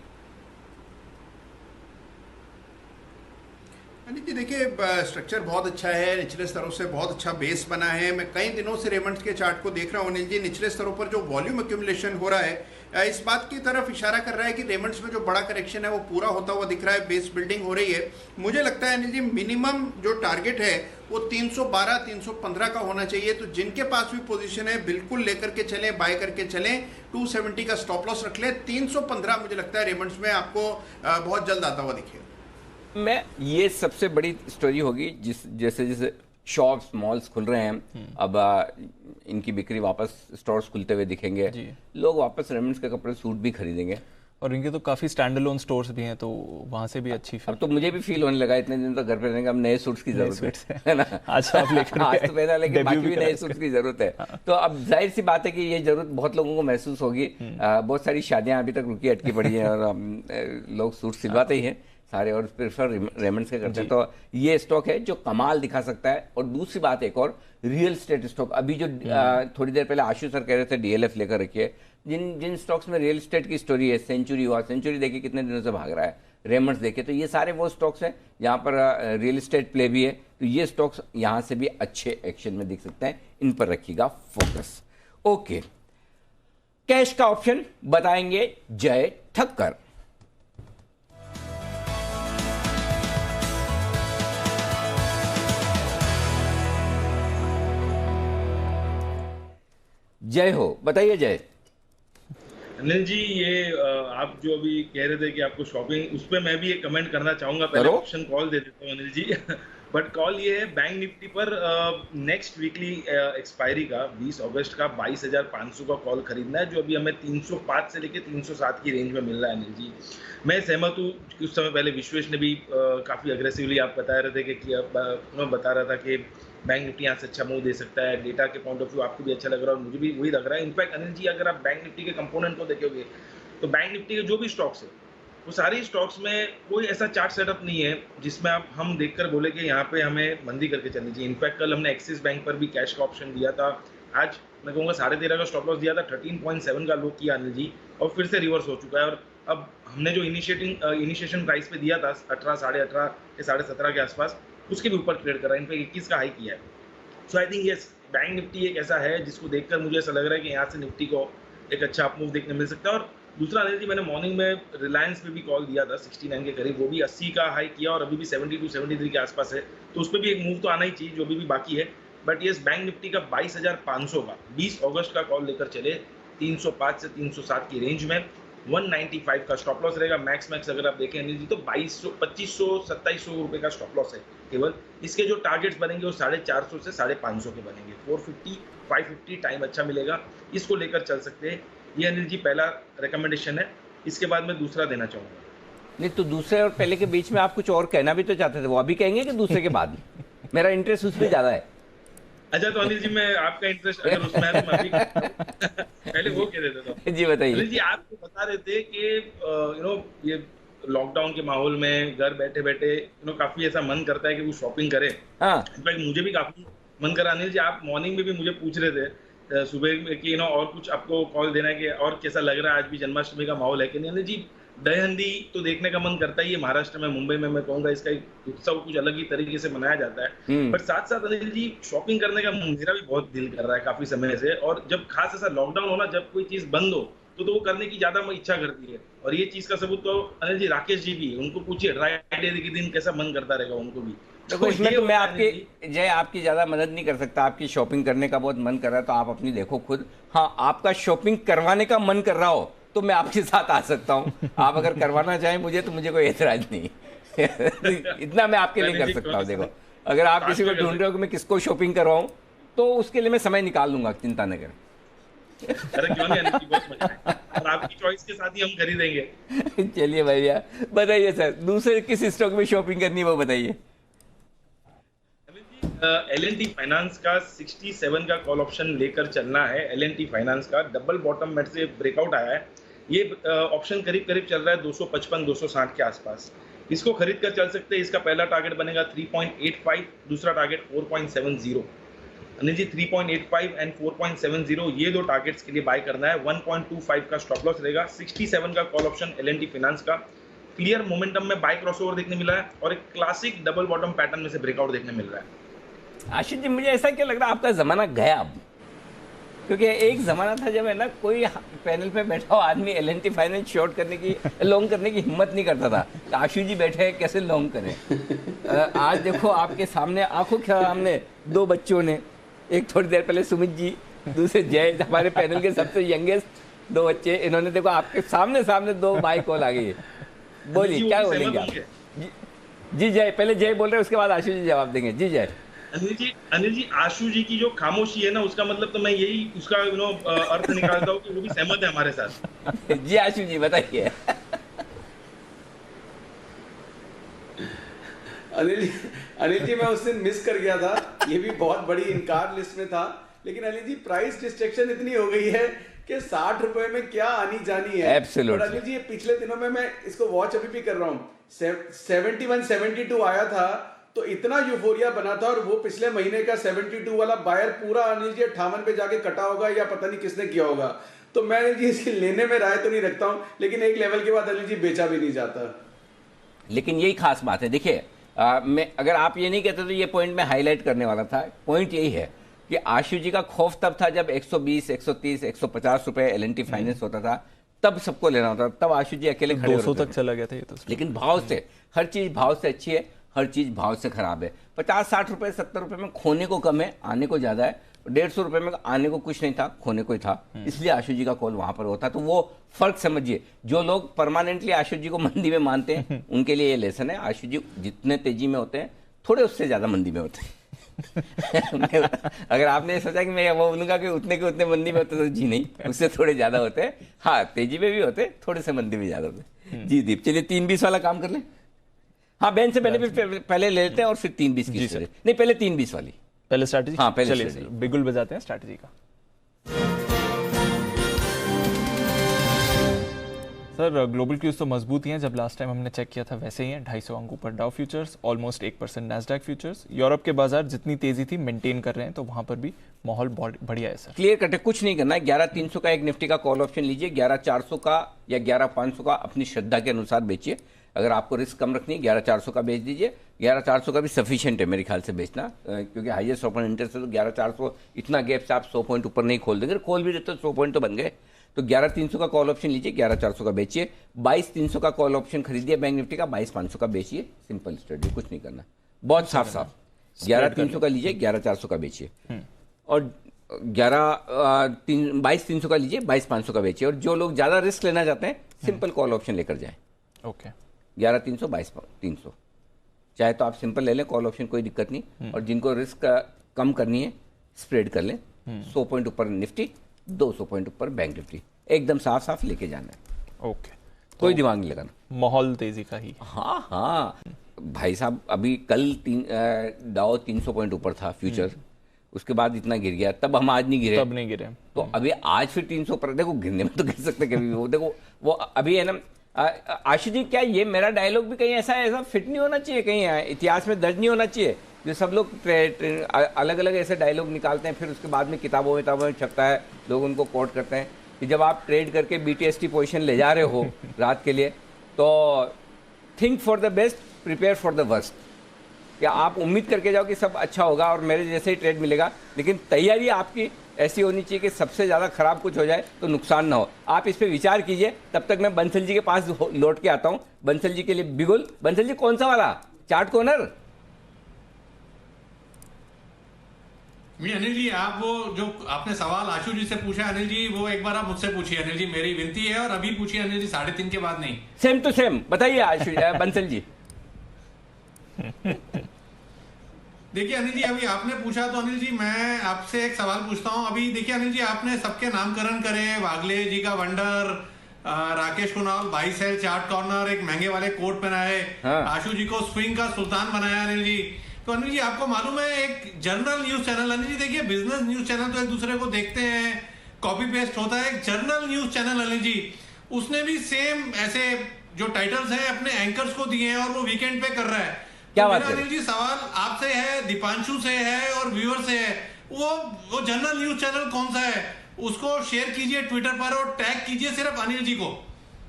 जी देखिए, स्ट्रक्चर बहुत अच्छा है, निचले स्तरों से बहुत अच्छा बेस बना है। मैं कई दिनों से रेमंड्स के चार्ट को देख रहा हूँ अनिल जी, निचले स्तरों पर जो वॉल्यूम एक्यूमुलेशन हो रहा है इस बात की तरफ इशारा कर रहा है कि रेमंड्स में जो बड़ा करेक्शन है वो पूरा होता हुआ दिख रहा है, बेस बिल्डिंग हो रही है। मुझे लगता है अनिल जी मिनिमम जो टारगेट है वो 312 315 का होना चाहिए। तो जिनके पास भी पोजीशन है बिल्कुल लेकर के चलें, बाय करके चलें। 270 का स्टॉप लॉस रख लें। 315 मुझे लगता है रेमंड्स में आपको बहुत जल्द आता हुआ दिखेगा। मैं ये सबसे बड़ी स्टोरी होगी जैसे शॉप्स, मॉल्स खुल रहे हैं, अब इनकी बिक्री वापस, स्टोर्स खुलते हुए दिखेंगे, लोग वापस रेमंड्स के कपड़े, सूट भी खरीदेंगे। और इनके तो काफी स्टैंड अलोन स्टोर्स भी हैं, तो वहां से भी अच्छी अब तो मुझे भी फील होने लगा, इतने दिन तो घर पे रहेंगे, अब नए सूट्स की जरूरत है ना। आज आप लेकर आज तो पहना, लेकिन बाकी भी नए सूट्स की जरूरत है। तो अब जाहिर सी बात है कि ये जरूरत बहुत लोगों को महसूस होगी। बहुत सारी शादियां अभी तक रुकी अटकी पड़ी हैं और लोग सूट सिलवाते ही हैं सारे, और प्रेफर रेमंड्स के करते हैं। तो ये स्टॉक है जो कमाल दिखा सकता है। और दूसरी बात एक और, रियल स्टेट स्टॉक, अभी जो थोड़ी देर पहले आशु सर कह रहे थे DLF लेकर रखिए, जिन स्टॉक्स में रियल एस्टेट की स्टोरी है, सेंचुरी हुआ, सेंचुरी देखिए कितने दिनों से भाग रहा है, रेमंड्स देखिए, तो ये सारे वो स्टॉक्स हैं जहाँ पर रियल एस्टेट प्ले भी है। तो ये स्टॉक्स यहाँ से भी अच्छे एक्शन में दिख सकते हैं, इन पर रखिएगा फोकस। ओके, कैश का ऑप्शन बताएंगे जय ठक्कर। जय हो, बताइए जय। अनिल जी, ये आप जो अभी कह रहे थे कि आपको शॉपिंग, उस पर मैं भी एक कमेंट करना चाहूंगा। पहले ऑप्शन कॉल दे देता हूँ अनिल जी। बट कॉल ये है बैंक निफ्टी पर नेक्स्ट वीकली एक्सपायरी का 20 अगस्त का 22,500 का कॉल खरीदना है, जो अभी हमें 305 से लेके 307 की रेंज में मिल रहा है अनिल जी। मैं सहमत हूँ, कुछ समय पहले विश्वेश ने भी काफ़ी अग्रेसिवली आप बता रहे थे कि मैं बता रहा था कि बैंक निफ्टी यहाँ से अच्छा मूव दे सकता है, डेटा के पॉइंट ऑफ व्यू आपको भी अच्छा लग रहा है और मुझे भी वही लग रहा है। इनफैक्ट अनिल जी अगर आप बैंक निफ्टी के कंपोनेंट को देखोगे तो बैंक निफ्टी के जो भी स्टॉक्स है वो सारी स्टॉक्स में कोई ऐसा चार्ट सेटअप नहीं है जिसमें आप हम देखकर बोले कि यहाँ पे हमें मंदी करके चलनी चाहिए। इनफैक्ट कल हमने एक्सिस बैंक पर भी कैश का ऑप्शन दिया था, आज मैं कहूँगा 13.5 का स्टॉप लॉस दिया था, 13.7 का लो किया अनिल जी और फिर से रिवर्स हो चुका है। और अब हमने जो इनिशिएशन प्राइस पे दिया था 18, 18.5 के 17.5 के आसपास, उसके भी ऊपर ट्रेड कर रहा है, इनफैक्ट 21 का हाई किया है। So I think yes, bank Nifty एक ऐसा है जिसको देखकर मुझे ऐसा लग रहा है कि यहाँ से निफ्टी को एक अच्छा अप मूव देखने मिल सकता है। और दूसरा अनिल जी, मैंने मॉर्निंग में रिलायंस पे भी कॉल दिया था 69 के करीब, वो भी 80 का हाई किया और अभी भी 72, 73 के आसपास है, तो उस पर भी एक मूव तो आना ही चाहिए जो भी बाकी है। बट यस, बैंक निफ्टी का 22,500 का 20 अगस्त का कॉल लेकर चले 305 से 307 की रेंज में, 195 का स्टॉप लॉस रहेगा। मैक्स अगर आप देखें अनिल जी तो 2200, 2500, 2700 रुपये का स्टॉप लॉस है केवल। इसके जो टारगेट्स बनेंगे वो 450 से 550 के बनेंगे, 450, 550 टाइम अच्छा मिलेगा, इसको लेकर चल सकते हैं। ये अनिल जी पहला रिकमेंडेशन है। इसके बाद मैं दूसरा देना चाहूँगा। नहीं तो दूसरे और पहले के बीच में आप कुछ और कहना भी तो चाहते थे, वो अभी कहेंगे कि दूसरे के बाद? मेरा इंटरेस्ट उसमें ज़्यादा है। अच्छा तो अनिल जी, मैं आपका इंटरेस्ट अगर उसमें है तो मैं अभी पहले वो कह देता था। जी बताइए। अनिल जी, आपको बता रहे थे कि ये लॉकडाउन के माहौल में घर बैठे बैठे काफी ऐसा मन करता है कि वो शॉपिंग करे। हाँ। इनफैक्ट मुझे भी काफी मन करा अनिल जी। आप मॉर्निंग में भी मुझे पूछ रहे थे सुबह में कि और कुछ आपको कॉल देना है कि और कैसा लग रहा है, आज भी जन्माष्टमी का माहौल है कि नहीं। अनिल जी, दहीहंडी तो देखने का मन करता ही है। महाराष्ट्र में, मुंबई में मैं कहूँगा इसका एक उत्सव कुछ अलग ही तरीके से मनाया जाता है। बट साथ साथ अनिल जी, शॉपिंग करने का मेरा भी बहुत दिल कर रहा है काफी समय से। और जब खास ऐसा लॉकडाउन हो ना, जब कोई चीज बंद हो तो वो करने की ज्यादा इच्छा करती है। और ये चीज का सबूत तो अनिल जी राकेश जी भी, उनको पूछिए ड्राई डे के दिन कैसा मन करता रहेगा उनको भी। देखो इसमें तो मैं आपकी ज़्यादा मदद नहीं कर सकता। आपकी शॉपिंग करने का बहुत मन कर रहा है तो आप अपनी देखो खुद। हाँ, आपका शॉपिंग करवाने का मन कर रहा हो तो मैं आपके साथ आ सकता हूँ। आप अगर करवाना चाहें मुझे तो मुझे कोई ऐतराज नहीं। इतना मैं आपके लिए कर सकता हूँ। देखो, अगर आप किसी को ढूंढ रहे हो कि मैं किसको शॉपिंग करवाऊँ तो उसके लिए मैं समय निकाल लूंगा, चिंता न करें। अरे क्यों नहीं, बहुत मजा है और आपकी चॉइस के साथ ही हम खरीदेंगे। चलिए भैया, बताइए सर, दूसरे किस स्टॉक में शॉपिंग करनी है वो बताइए। L&T फाइनेंस का 67 का कॉल ऑप्शन लेकर चलना है। L&T फाइनेंस का डबल बॉटम में से ब्रेकआउट आया है। ये ऑप्शन करीब करीब चल रहा है 255, 260 के आसपास। इसको खरीद कर चल सकते हैं। इसका पहला टारगेट बनेगा 3.85, दूसरा टारगेट 4.70। अनिल जी, 3.85 एंड 4.70 ये दो टारगेट्स के लिए बाय करना है। 1.25 का स्टॉप लॉस रहेगा। 67 का कॉल ऑप्शन L&T फाइनेंस का क्लियर मोमेंटम में बाय क्रॉसओवर देखने मिला है और एक क्लासिक डबल बॉटम पैटर्न में से ब्रेकआउट देखने मिल रहा है। आशीष जी, मुझे ऐसा क्यों लग रहा है आपका जमाना गया अब? क्योंकि एक जमाना था जब है ना कोई पैनल पे बैठा हो आदमी L&T फाइनेंस शॉर्ट करने की, लॉन्ग करने की हिम्मत नहीं करता था। तो आशीष जी बैठे हैं, कैसे लॉन्ग करें? आज देखो आपके सामने, आंखों के सामने दो बच्चों ने, एक थोड़ी देर पहले सुमित जी, दूसरे जय, हमारे पैनल के सबसे यंगेस्ट दो बच्चे, इन्होंने देखो आपके सामने सामने दो बाई कॉल आ गई है। बोलिए क्या बोलेंगे आप? जी जय, पहले जय बोल रहे हैं, उसके बाद आशु जी जवाब देंगे। जी जय। अनिल जी, आशु जी की जो खामोशी है ना, उसका मतलब तो मैं यही उसका अर्थ निकालता हूँ कि वो भी सहमत है हमारे साथ। जी आशु जी बताइए। अनिल जी मैं उस दिन मिस कर गया था, ये भी बहुत बड़ी इनकार लिस्ट में था। लेकिन अनिल जी प्राइस डिस्ट्रैक्शन इतनी हो गई है कि 60 रुपए में क्या आनी जानी है। और अनिल जी, ये पिछले दिनों में मैं इसको वॉच अभी भी कर रहा हूँ, 71, 72 आया था तो इतना यूफोरिया बना था। और वो पिछले महीने का 72 वाला बायर पूरा अनिल जी 58 पे जाके कटा होगा या पता नहीं किसने किया होगा। तो मैं अनिल जी इसकी लेने में राय तो नहीं रखता हूँ, लेकिन एक लेवल के बाद अनिल जी बेचा भी नहीं जाता। लेकिन यही खास बात है। देखिए, मैं अगर आप ये नहीं कहते तो ये पॉइंट मैं हाईलाइट करने वाला था। पॉइंट यही है कि आशु जी का खौफ तब था जब 120, 130, 150 रुपए L&T फाइनेंस होता था, तब सबको लेना होता, तब आशु जी अकेले खड़े 200 तक चला गया था ये तो। लेकिन भाव से, हर चीज भाव से अच्छी है, हर चीज भाव से खराब है। 50, 60 रुपए, 70 रुपए में खोने को कम है, आने को ज्यादा है। 150 रुपए में आने को कुछ नहीं था, खोने को ही था। इसलिए आशु जी का कॉल वहां पर होता। तो वो फर्क समझिए। जो लोग परमानेंटली आशु जी को मंदी में मानते हैं उनके लिए ये लेसन है। आशु जी जितने तेजी में होते हैं थोड़े उससे ज़्यादा मंदी में होते हैं। अगर आपने सोचा कि मैं वो बोलूँगा कि उतने के उतने मंदी में होते तो जी नहीं, उससे थोड़े ज़्यादा होते हैं। हाँ, तेजी में भी होते, थोड़े से मंदी में ज़्यादा होते। जी दीप, चलिए 3-20 वाला काम कर लें। हाँ, बैंक से बेनिफिट पहले ले लेते हैं और फिर 3-20 की स्ट्रेटेजी। नहीं, पहले 3-20 वाली पहले स्ट्रैटेजी। हाँ, पहले चलिए बिगुल बजाते हैं स्ट्रैटेजी का। सर ग्लोबल क्यूज तो मजबूत ही हैं, जब लास्ट टाइम हमने चेक किया था वैसे ही हैं। 250 अंक ऊपर Dow futures, almost 1% Nasdaq futures. Europe के बाजार जितनी तेजी थी मेंटेन कर रहे हैं, तो वहां पर भी माहौल बढ़िया है सर। क्लियर कट है, कुछ नहीं करना है। 11,300 का एक निफ्टी का कॉल ऑप्शन लीजिए, 11,400 का या 11,500 का अपनी श्रद्धा के अनुसार बेचिए। अगर आपको रिस्क कम रखनी है 11,400 का बेच दीजिए। 11,400 का भी सफिशिएंट है मेरे ख्याल से बेचना, क्योंकि हाईएस्ट ओपन इंटरेस्ट है तो 11,400 इतना गैप से आप 100 पॉइंट ऊपर नहीं खोल देंगे। खोल भी देते तो 100 पॉइंट तो बन गए। तो 11,300 का कॉल ऑप्शन लीजिए, 11,400 का बेचिए। 22,300 का कॉल ऑप्शन खरीदिए बैंक निफ्टी का, 22,500 का बेचिए। सिंपल स्ट्रेटजी, कुछ नहीं करना, बहुत साफ साफ। 11,300 का लीजिए, 11,400 का बेचिए, और 22,300 का लीजिए, 22,500 का बेचिए। और जो लोग ज्यादा रिस्क लेना चाहते हैं सिंपल कॉल ऑप्शन लेकर जाएं। ओके, 11,300, 22,300, चाहे तो आप सिंपल ले लें कॉल ऑप्शन, कोई दिक्कत नहीं। और जिनको रिस्क कम करनी है स्प्रेड कर लें। 100 पॉइंट ऊपर निफ्टी, 200 पॉइंट ऊपर बैंक निफ्टी, एकदम साफ साफ लेके जाना है। ओके, कोई दिमाग नहीं लगाना, माहौल तेजी का ही। हाँ हाँ भाई साहब, अभी कल डाउ 300 पॉइंट ऊपर था फ्यूचर, उसके बाद इतना गिर गया, तब हम आज नहीं गिरे, तब नहीं गिरे। तो अभी आज फिर 300 पर, देखो गिरने में तो गिर सकते कभी भी। वो देखो वो अभी है ना आशीष जी, क्या ये मेरा डायलॉग भी कहीं ऐसा फिट नहीं होना चाहिए, कहीं इतिहास में दर्ज नहीं होना चाहिए? जो सब लोग अलग अलग ऐसे डायलॉग निकालते हैं, फिर उसके बाद में किताबों में छपता है, लोग उनको कोट करते हैं कि जब आप ट्रेड करके BTST पोजीशन ले जा रहे हो रात के लिए, तो think for the best, prepare for the worst. क्या आप उम्मीद करके जाओ कि सब अच्छा होगा और मेरे जैसे ही ट्रेड मिलेगा, लेकिन तैयारी आपकी ऐसी होनी चाहिए कि सबसे ज़्यादा खराब कुछ हो जाए तो नुकसान ना हो। आप इस पे विचार कीजिए, तब तक मैं बंसल जी के पास लौट के आता हूँ। बंसल जी के लिए बिगुल। बंसल जी, कौन सा वाला चार्ट कॉर्नर? अनिल जी, आप वो जो आपने सवाल आशु जी से पूछा अनिल जी, वो एक बार आप मुझसे पूछिए अनिल जी, मेरी विनती है। और अभी पूछिए अनिल जी, 3:30 के बाद नहीं। सेम टू सेम बताइए आशु बंसल जी। देखिए अनिल जी, अभी आपने पूछा तो अनिल जी मैं आपसे एक सवाल पूछता हूं। अभी देखिए अनिल जी, आपने सबके नामकरण करे, वागले जी का wonder, Rakesh Kunal buy sell chart corner, एक महंगे वाले कोट पहनाए, आशु जी को स्विंग का सुल्तान बनाया अनिल जी। तो अनिल जी, आपको मालूम है एक journal news channel, Anil ji देखिए बिजनेस न्यूज चैनल तो एक दूसरे को देखते हैं, कॉपी पेस्ट होता है। एक journal news channel Anil ji, उसने भी सेम ऐसे जो टाइटल्स हैं अपने एंकर्स को दिए हैं और वो वीकेंड पे कर रहा है। क्या तो बात है? अनिल जी, सवाल आपसे है, दीपांशु से है और व्यूअर से है, वो जनरल न्यूज चैनल कौन सा है? उसको शेयर कीजिए ट्विटर पर और टैग कीजिए सिर्फ अनिल जी को।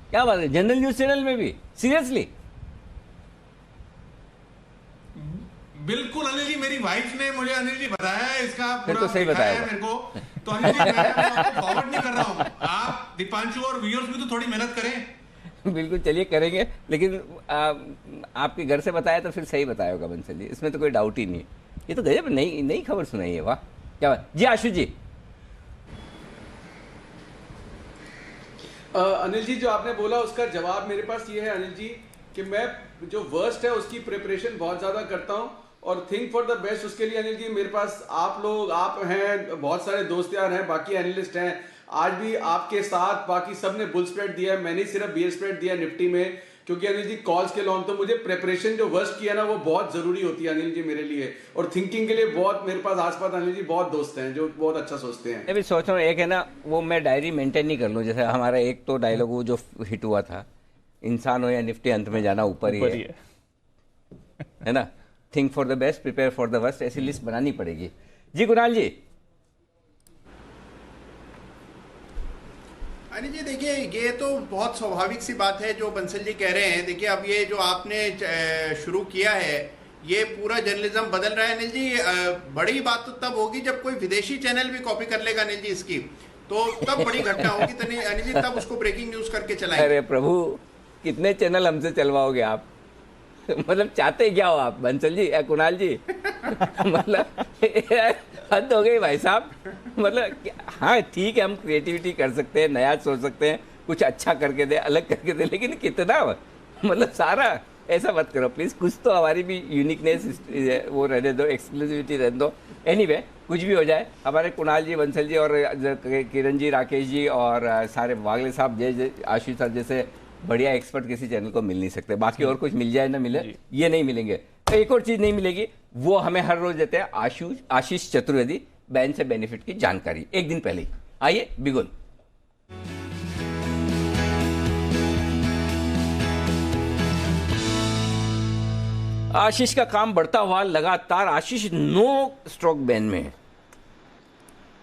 क्या बात है, जनरल न्यूज चैनल में भी? सीरियसली? बिल्कुल अनिल जी, मेरी वाइफ ने मुझे अनिल जी बताया है, इसका फिर पूरा तो सही दिखाया बताया है मेरे को। तो अनिल जी, मैं आपको फॉरवर्ड नहीं कर रहा हूँ, आप दीपांशु और व्यूअर्स भी तो थोड़ी मेहनत करें। बिल्कुल, चलिए करेंगे, लेकिन आपके घर से बताया तो फिर सही बताया होगा बंसल जी, इसमें तो कोई डाउट ही नहीं है। ये तो गजब नई खबर सुनाई है, वाह क्या बात। जी आशु जी। अनिल जी, जो आपने बोला उसका जवाब मेरे पास ये है अनिल जी, कि मैं जो वर्स्ट है उसकी प्रिपरेशन बहुत ज्यादा करता हूँ और थिंक फॉर द बेस्ट उसके लिए अनिल जी मेरे पास आप हैं, बहुत सारे दोस्त यार हैं, बाकी एनालिस्ट हैं, आज भी आपके साथ बाकी सब ने बुल स्प्रेड दिया है, मैंने सिर्फ बियर स्प्रेड दिया निफ्टी में, क्योंकि अनिल जी कॉल्स के लॉन्ग, तो मुझे प्रिपरेशन जो वर्स्ट किया ना वो बहुत जरूरी होती है अनिल जी मेरे लिए, और थिंकिंग के लिए बहुत मेरे पास आसपास अनिल जी बहुत दोस्त हैं जो बहुत अच्छा सोचते हैं। मैं भी सोच रहा हूँ एक है ना, वो मैं डायरी मेंटेन नहीं कर लूँ, जैसे हमारा एक तो डायलॉग वो जो हिट हुआ था, इंसान हो या निफ्टी अंत में जाना ऊपर ही है ना। Think for the best, prepare for the worst, ऐसी लिस्ट बनानी पड़ेगी। जी कुणाल जी। अनिल जी देखिए, ये तो बहुत स्वाभाविक सी बात है जो बंसल जी कह रहे हैं। देखिए अब ये जो आपने शुरू किया है, ये पूरा जर्नलिज्म बदल रहा है अनिल जी। बड़ी बात तो तब होगी जब कोई विदेशी चैनल भी कॉपी कर लेगा अनिल जी इसकी, तो तब बड़ी घटना होगी। तो अनिल जी तब उसको ब्रेकिंग न्यूज करके चलाएंगे। अरे प्रभु, कितने चैनल हमसे चलवाओगे आप? मतलब चाहते क्या हो आप बंसल जी या कुणाल जी? मतलब हद हो गई भाई साहब। मतलब हाँ ठीक है, हम क्रिएटिविटी कर सकते हैं, नया सोच सकते हैं, कुछ अच्छा करके दे, अलग करके दे, लेकिन कितना, मतलब सारा ऐसा मत करो प्लीज, कुछ तो हमारी भी यूनिकनेस वो रहने दो, एक्सक्लूसिविटी रहने दो। एनीवे कुछ भी हो जाए, हमारे कुणाल जी, बंसल जी और किरण जी, राकेश जी और सारे वागले साहब, जय आशीष साहब जैसे बढ़िया एक्सपर्ट किसी चैनल को मिल नहीं सकते। बाकी और कुछ मिल जाए ना मिले, ये नहीं मिलेंगे। एक और चीज नहीं मिलेगी, वो हमें हर रोज देते हैं आशीष चतुर्वेदी, बैन से बेनिफिट की जानकारी एक दिन पहले ही। आइए बिगुल। आशीष का काम बढ़ता हुआ लगातार। आशीष 9 स्ट्रोक बैन में है,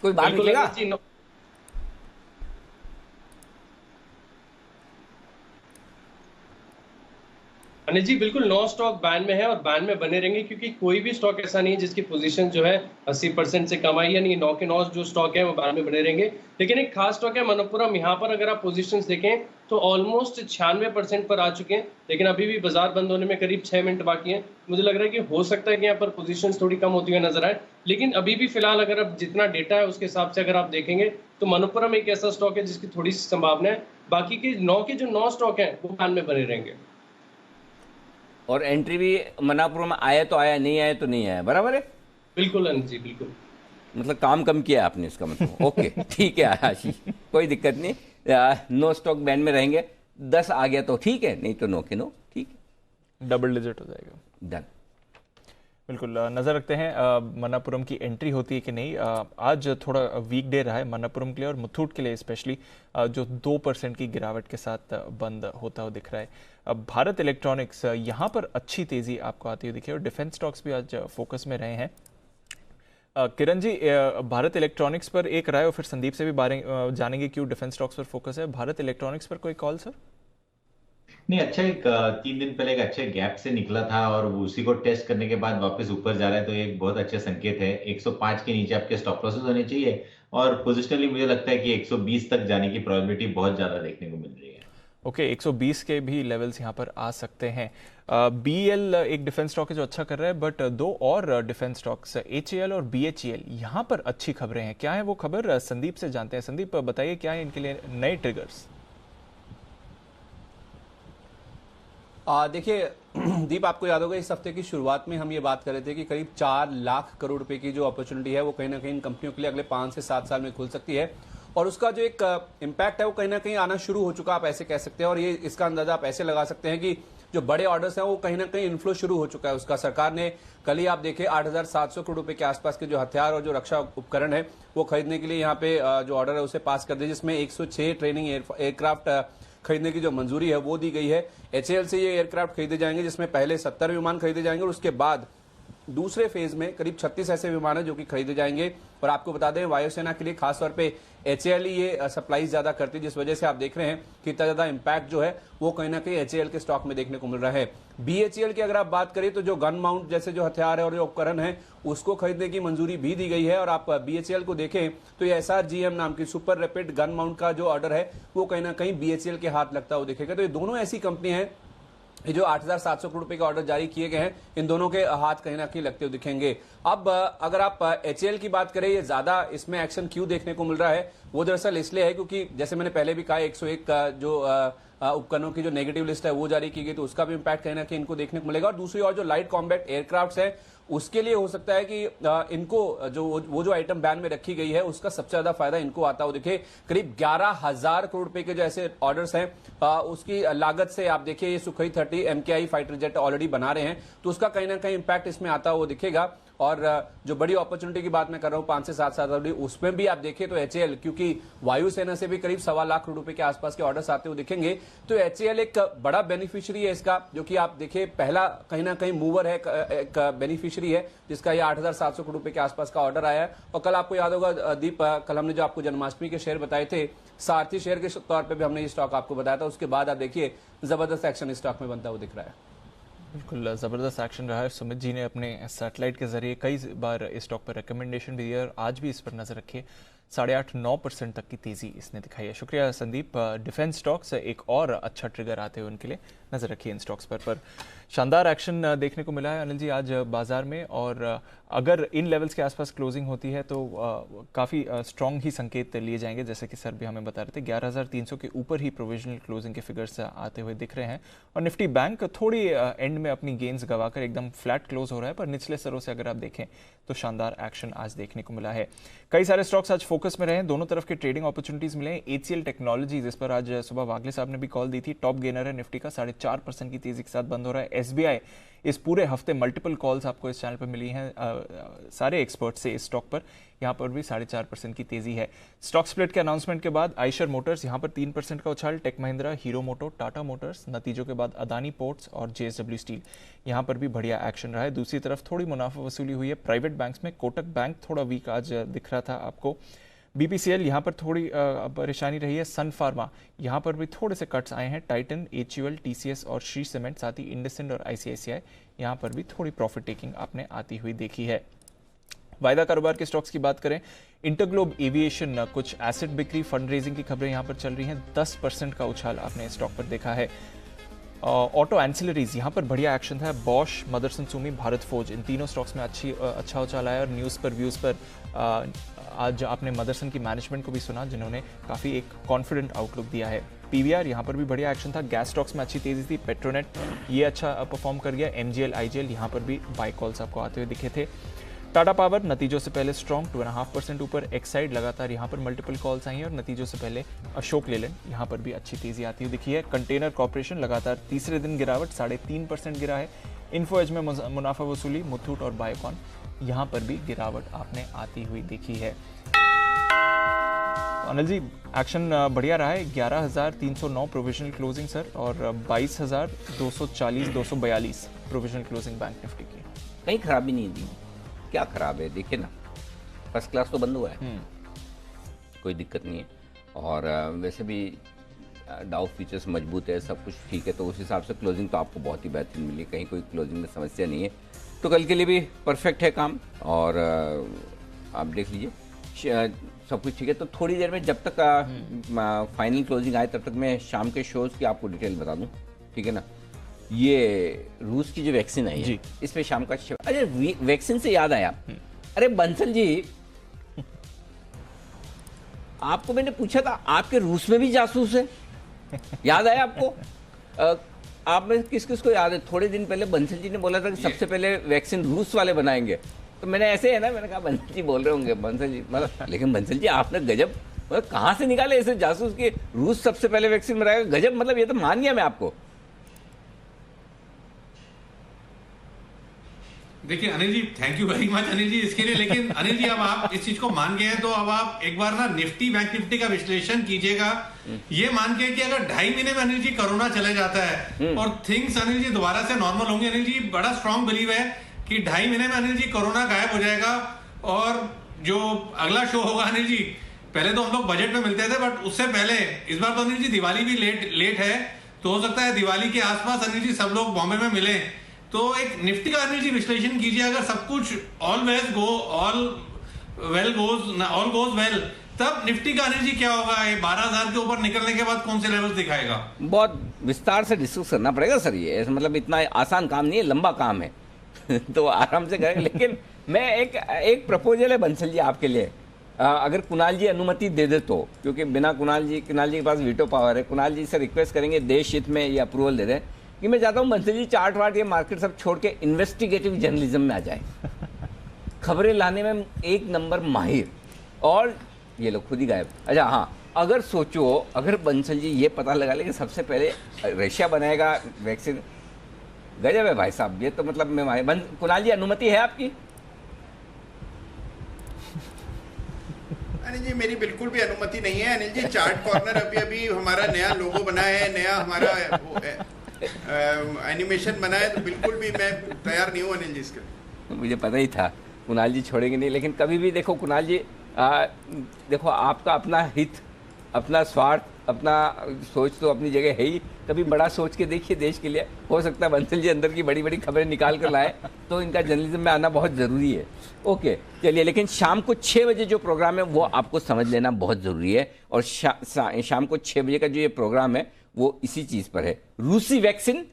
कोई बात निकलेगा? अनिल जी बिल्कुल 9 स्टॉक बैन में है और बैन में बने रहेंगे, क्योंकि कोई भी स्टॉक ऐसा नहीं है जिसकी पोजीशन जो है 80% से कम आई, यानी 9 के 9 जो स्टॉक है वो बैन में बने रहेंगे। लेकिन एक खास स्टॉक है मनप्पुरम, यहाँ पर अगर आप पोजीशंस देखें तो ऑलमोस्ट 96% पर आ चुके हैं, लेकिन अभी भी बाजार बंद होने में करीब 6 मिनट बाकी हैं। मुझे लग रहा है कि हो सकता है कि यहाँ पर पोजीशंस थोड़ी कम होती हुई नजर आए, लेकिन अभी भी फिलहाल अगर अब जितना डेटा है उसके हिसाब से अगर आप देखेंगे तो मनप्पुरम एक ऐसा स्टॉक है जिसकी थोड़ी सी संभावना है। बाकी के 9 स्टॉक हैं वो बैन में बने रहेंगे। और एंट्री भी मनापुर में आया तो आया, नहीं आया तो नहीं आया, बराबर है? बिल्कुल अनिल जी, बिल्कुल। मतलब काम कम किया आपने, इसका मतलब। ओके ठीक है आशीष, कोई दिक्कत नहीं। 9 स्टॉक बैन में रहेंगे, 10 आ गया तो ठीक है, नहीं तो 9 के 9 ठीक है, डबल डिजिट हो जाएगा। डन। बिल्कुल नज़र रखते हैं मन्नापुरम की एंट्री होती है कि नहीं। आज थोड़ा वीक डे रहा है मन्नापुरम के लिए और मुथूट के लिए स्पेशली, जो 2% की गिरावट के साथ बंद होता हुआ दिख रहा है। अब भारत इलेक्ट्रॉनिक्स यहाँ पर अच्छी तेज़ी आपको आती हुई दिखी और डिफेंस स्टॉक्स भी आज फोकस में रहे हैं। किरण जी, भारत इलेक्ट्रॉनिक्स पर एक राय और फिर संदीप से भी जानेंगे क्यों डिफेंस स्टॉक्स पर फोकस है। भारत इलेक्ट्रॉनिक्स पर कोई कॉल सर? नहीं, अच्छा एक 3 दिन पहले एक अच्छे गैप से निकला था और उसी को टेस्ट करने के बाद वापस ऊपर जा रहा है, तो एक बहुत अच्छा संकेत है। 105 के नीचे आपके स्टॉप लॉसेस होने चाहिए और पोजिशनली मुझे लगता है कि 120 तक जाने की प्रोबेबिलिटी बहुत ज्यादा देखने को मिल रही है। ओके, 120 के भी लेवल्स यहाँ पर आ सकते हैं। BEL एक डिफेंस स्टॉक है जो अच्छा कर रहा है, बट 2 और डिफेंस स्टॉक्स HAL और BHEL यहाँ पर अच्छी खबरें हैं। क्या है वो खबर, संदीप से जानते हैं। संदीप बताइए क्या है इनके लिए नए ट्रिगर्स? देखिए दीप, आपको याद होगा इस हफ्ते की शुरुआत में हम ये बात कर रहे थे कि करीब 4 लाख करोड़ रुपए की जो अपॉर्चुनिटी है वो कहीं ना कहीं इन कंपनियों के लिए अगले 5 से 7 साल में खुल सकती है, और उसका जो एक इम्पैक्ट है वो कहीं ना कहीं आना शुरू हो चुका, आप ऐसे कह सकते हैं। और ये इसका अंदाजा आप ऐसे लगा सकते हैं कि जो बड़े ऑर्डर्स हैं वो कहीं ना कहीं इन्फ्लो शुरू हो चुका है उसका। सरकार ने कल ही आप देखें 8,700 करोड़ रुपए के आसपास के जो हथियार और जो रक्षा उपकरण है वो खरीदने के लिए यहाँ पे जो ऑर्डर है उसे पास कर दिया, जिसमें 106 ट्रेनिंग एयरक्राफ्ट खरीदने की जो मंजूरी है वो दी गई है। HAL से ये एयरक्राफ्ट खरीदे जाएंगे, जिसमें पहले 70 विमान खरीदे जाएंगे और उसके बाद दूसरे फेज में करीब 36 ऐसे विमान है जो कि खरीदे जाएंगे। और आपको बता दें वायुसेना के लिए खासतौर पे HAL ये सप्लाई ज्यादा करती है, जिस वजह से आप देख रहे हैं कि इतना ज्यादा इम्पैक्ट जो है वो कहीं ना कहीं HAL के स्टॉक में देखने को मिल रहा है। BHEL की अगर आप बात करें तो जो गन माउंट जैसे जो हथियार है और जो उपकरण है उसको खरीदने की मंजूरी भी दी गई है। और आप BHEL को देखें तो ये SRGM नाम की सुपर रैपिड गन माउंट का जो ऑर्डर है वो कहीं ना कहीं BHEL के हाथ लगता हुआ दिखेगा। तो ये दोनों ऐसी कंपनी है, ये जो 8,700 करोड़ रुपए के ऑर्डर जारी किए गए हैं, इन दोनों के हाथ कहीं ना कहीं लगते हुए दिखेंगे। अब अगर आप HAL की बात करें, ये ज्यादा इसमें एक्शन क्यों देखने को मिल रहा है, वो दरअसल इसलिए है क्योंकि जैसे मैंने पहले भी कहा 101 का जो उपकरणों की जो नेगेटिव लिस्ट है वो जारी की गई, तो उसका भी इंपैक्ट कहीं ना कहीं इनको देखने को मिलेगा। और दूसरी और जो लाइट कॉम्बैट एयरक्राफ्ट है उसके लिए हो सकता है कि इनको जो आइटम बैन में रखी गई है उसका सबसे ज्यादा फायदा इनको आता हो दिखे। करीब 11,000 करोड़ रुपए के जो ऐसे ऑर्डर्स हैं उसकी लागत से आप देखिए ये Sukhoi 30 MKI fighter jet already बना रहे हैं, तो उसका कहीं ना कहीं इंपैक्ट इसमें आता हुआ दिखेगा। और जो बड़ी अपॉर्चुनिटी की बात मैं कर रहा हूं 5 से 7 साल उसमें भी आप देखें तो HAL, क्योंकि वायुसेना से भी करीब 1.25 लाख करोड़ रुपए के आसपास के ऑर्डर्स आते हुए दिखेंगे, तो HAL एक बड़ा बेनिफिशियरी है इसका, जो कि आप देखिए पहला कहीं ना कहीं मूवर है, एक बेनिफिशियरी है जिसका ये 8,700 करोड़ रुपए के आसपास का ऑर्डर आया है। और कल आपको याद होगा दीप, कल हमने जो आपको जन्माष्टमी के शेयर बताए थे, सारथी शेयर के तौर पर भी हमने ये स्टॉक आपको बताया था, उसके बाद आप देखिए जबरदस्त एक्शन इस स्टॉक में बनता हुआ दिख रहा है। बिल्कुल ज़बरदस्त एक्शन रहा है। सुमित जी ने अपने सैटेलाइट के जरिए कई बार इस स्टॉक पर रिकमेंडेशन भी दिया और आज भी इस पर नजर रखिए। 8.5-9% तक की तेजी इसने दिखाई है। शुक्रिया संदीप। डिफेंस स्टॉक्स एक और अच्छा ट्रिगर आते हुए उनके लिए नजर रखिए इन स्टॉक्स पर शानदार एक्शन देखने को मिला है अनिल जी आज बाजार में, और अगर इन लेवल्स के आसपास क्लोजिंग होती है तो काफ़ी स्ट्रॉन्ग ही संकेत लिए जाएंगे, जैसे कि सर भी हमें बता रहे थे। 11,300 के ऊपर ही प्रोविजनल क्लोजिंग के फिगर्स आते हुए दिख रहे हैं, और निफ्टी बैंक थोड़ी एंड में अपनी गेंस गवाकर एकदम फ्लैट क्लोज हो रहा है, पर निचले स्तरों से अगर आप देखें तो शानदार एक्शन आज देखने को मिला है। कई सारे स्टॉक्स आज फोकस में रहे हैं, दोनों तरफ के ट्रेडिंग अपॉर्चुनिटीज मिले हैं। HCL टेक्नोलॉजीज, इस पर आज सुबह वागले साहब ने भी कॉल दी थी, टॉप गेनर है निफ्टी का, 4.5% की तेजी के साथ बंद हो रहा है। SBI, इस पूरे हफ्ते मल्टीपल कॉल्स आपको इस चैनल पर मिली हैं सारे एक्सपर्ट से इस स्टॉक पर, यहाँ पर भी 4.5% की तेजी है। स्टॉक स्प्लिट के अनाउंसमेंट के बाद आइशर मोटर्स यहाँ पर 3% का उछाल, टेक महिंद्रा, हीरो मोटो, टाटा मोटर्स, नतीजों के बाद अदानी पोर्ट्स और JSW स्टील, यहाँ पर भी बढ़िया एक्शन रहा है। दूसरी तरफ थोड़ी मुनाफा वसूली हुई है प्राइवेट बैंक्स में। कोटक बैंक थोड़ा वीक आज दिख रहा था आपको। BPCL यहाँ पर थोड़ी परेशानी रही है। सन फार्मा यहाँ पर भी थोड़े से कट्स आए हैं। टाइटन, HUL, TCS और श्री सीमेंट, साथ ही इंडसइंड और ICICI, यहाँ पर भी थोड़ी प्रॉफिट टेकिंग आपने आती हुई देखी है। वायदा कारोबार के स्टॉक्स की बात करें, इंटरग्लोब एविएशन, कुछ एसेट बिक्री, फंड रेजिंग की खबरें यहाँ पर चल रही हैं। 10% का उछाल आपने स्टॉक पर देखा है। ऑटो एंसिलरीज, यहाँ पर बढ़िया एक्शन था। बॉश, मदरसन सुमी, भारत फोर्ज, इन तीनों स्टॉक्स में अच्छा उछाल आया। और न्यूज़ पर व्यूज़ पर आज आपने मदरसन की मैनेजमेंट को भी सुना, जिन्होंने काफ़ी एक कॉन्फिडेंट आउटलुक दिया है। PVR, यहाँ पर भी बढ़िया एक्शन था। गैस स्टॉक्स में अच्छी तेजी थी। पेट्रोनेट ये अच्छा परफॉर्म कर गया। MGL, IGL, यहाँ पर भी बाय कॉल्स आपको आते हुए दिखे थे। टाटा पावर नतीजों से पहले स्ट्रॉन्ग, 2.5% ऊपर। एक्साइड लगातार यहाँ पर मल्टीपल कॉल्स आई हैं, और नतीजों से पहले अशोक लेलैंड यहाँ पर भी अच्छी तेजी आती हुई दिखी है। कंटेनर कॉर्पोरेशन लगातार तीसरे दिन गिरावट, 3.5% गिरा है। इन्फो एज में मुनाफा वसूली, मुथूट और बायोकॉन, यहाँ पर भी गिरावट आपने आती हुई देखी है। अनिल जी, एक्शन बढ़िया रहा है। 11,309 प्रोविजनल क्लोजिंग सर, और 22,242 प्रोविजनल क्लोजिंग बैंक निफ्टी की। कहीं खराबी नहीं दी, क्या खराब है? देखिए ना, फर्स्ट क्लास तो बंद हुआ है, कोई दिक्कत नहीं है। और वैसे भी डाउ फीचर्स मजबूत है, सब कुछ ठीक है, तो उस हिसाब से क्लोजिंग तो आपको बहुत ही बेहतरीन मिली, कहीं कोई क्लोजिंग में समस्या नहीं है। तो कल के लिए भी परफेक्ट है काम, और आप देख लीजिए सब कुछ ठीक है। तो थोड़ी देर में जब तक फाइनल क्लोजिंग आए, तब तक मैं शाम के शोज़ की आपको डिटेल बता दूँ, ठीक है ना। ये रूस की जो वैक्सीन आई है, इस पे शाम का अरे वैक्सीन से याद आया, अरे बंसल जी, आपको मैंने पूछा था आपके रूस में भी जासूस है, याद आया आपको? आप में किस किस को याद है? थोड़े दिन पहले बंसल जी ने बोला था कि सबसे पहले वैक्सीन रूस वाले बनाएंगे, तो मैंने ऐसे है ना, मैंने कहा बंसल जी बोल रहे होंगे, बंसल जी मतलब, लेकिन बंसल जी आपने गजब, मतलब कहाँ से निकाले ऐसे जासूस कि रूस सबसे पहले वैक्सीन बनाएगा? गजब, मतलब ये तो मान गया मैं आपको। देखिए Anil ji, thank you very much Anil ji इसके लिए। लेकिन अनिल जी, अब आप इस चीज को मान गए हैं, तो अब आप एक बार ना निफ्टी, बैंक निफ्टी का विश्लेषण कीजिएगा, ये मान के कि अगर 2.5 महीने में अनिल जी कोरोना चले जाता है और थिंग्स अनिल जी दोबारा से नॉर्मल होंगे, अनिल जी बड़ा स्ट्रांग बिलीव है कि 2.5 महीने में अनिल जी कोरोना गायब हो जाएगा। और जो अगला शो होगा अनिल जी, पहले तो हम लोग बजट में मिलते थे, बट उससे पहले इस बार तो अनिल जी दिवाली भी लेट है, तो हो सकता है दिवाली के आसपास अनिल जी सब लोग बॉम्बे में मिले। तो एक निफ्टी का अनिल जी विश्लेषण कीजिए, अगर सब कुछ ऑल गोज वेल, तब निफ्टी का अनिल जी क्या होगा? ये 12,000 के ऊपर निकलने के बाद कौन से लेवल्स दिखाएगा? बहुत विस्तार से डिस्कस करना पड़ेगा सर, ये मतलब इतना आसान काम नहीं है, लंबा काम है तो आराम से करेंगे। लेकिन मैं एक प्रपोजल है बंसल जी आपके लिए, अगर कुणाल जी अनुमति दे दे तो, क्योंकि बिना कुणाल जी के पास वीटो पावर है, कुणाल जी से रिक्वेस्ट करेंगे देश हित में ये अप्रूवल दे दें कि मैं चाहता हूँ बंसल जी चार्ट वार्ट ये मार्केट सब छोड़ के इन्वेस्टिगेटिव जर्नलिज्म में आ जाए, खबरें लाने में एक नंबर माहिर, और ये लोग खुद ही गायब। अच्छा हाँ, अगर सोचो, अगर बंसल जी ये पता लगा ले कि सबसे पहले रशिया बनाएगा वैक्सीन, गजब है भाई साहब, ये तो मतलब मैं कुणाल जी अनुमति है आपकी? अनिल जी मेरी बिल्कुल भी अनुमति नहीं है अनिल जी। चार्ट कॉर्नर अभी हमारा नया लोगो बना है, नया हमारा एनिमेशन बना है, तो बिल्कुल भी मैं तैयार नहीं हूँ अनिल जी इसके। मुझे पता ही था कुणाल जी छोड़ेंगे नहीं, लेकिन कभी भी देखो कुणाल जी, देखो आपका अपना हित अपना स्वार्थ, अपना सोच तो अपनी जगह है ही, कभी बड़ा सोच के देखिए देश के लिए। हो सकता है बंसल जी अंदर की बड़ी बड़ी खबरें निकाल कर लाए, तो इनका जर्नलिज्म में आना बहुत ज़रूरी है। ओके चलिए, लेकिन शाम को 6 बजे जो प्रोग्राम है वो आपको समझ लेना बहुत ज़रूरी है। और शाम को 6 बजे का जो ये प्रोग्राम है वो इसी चीज़ पर है, रूसी वैक्सीन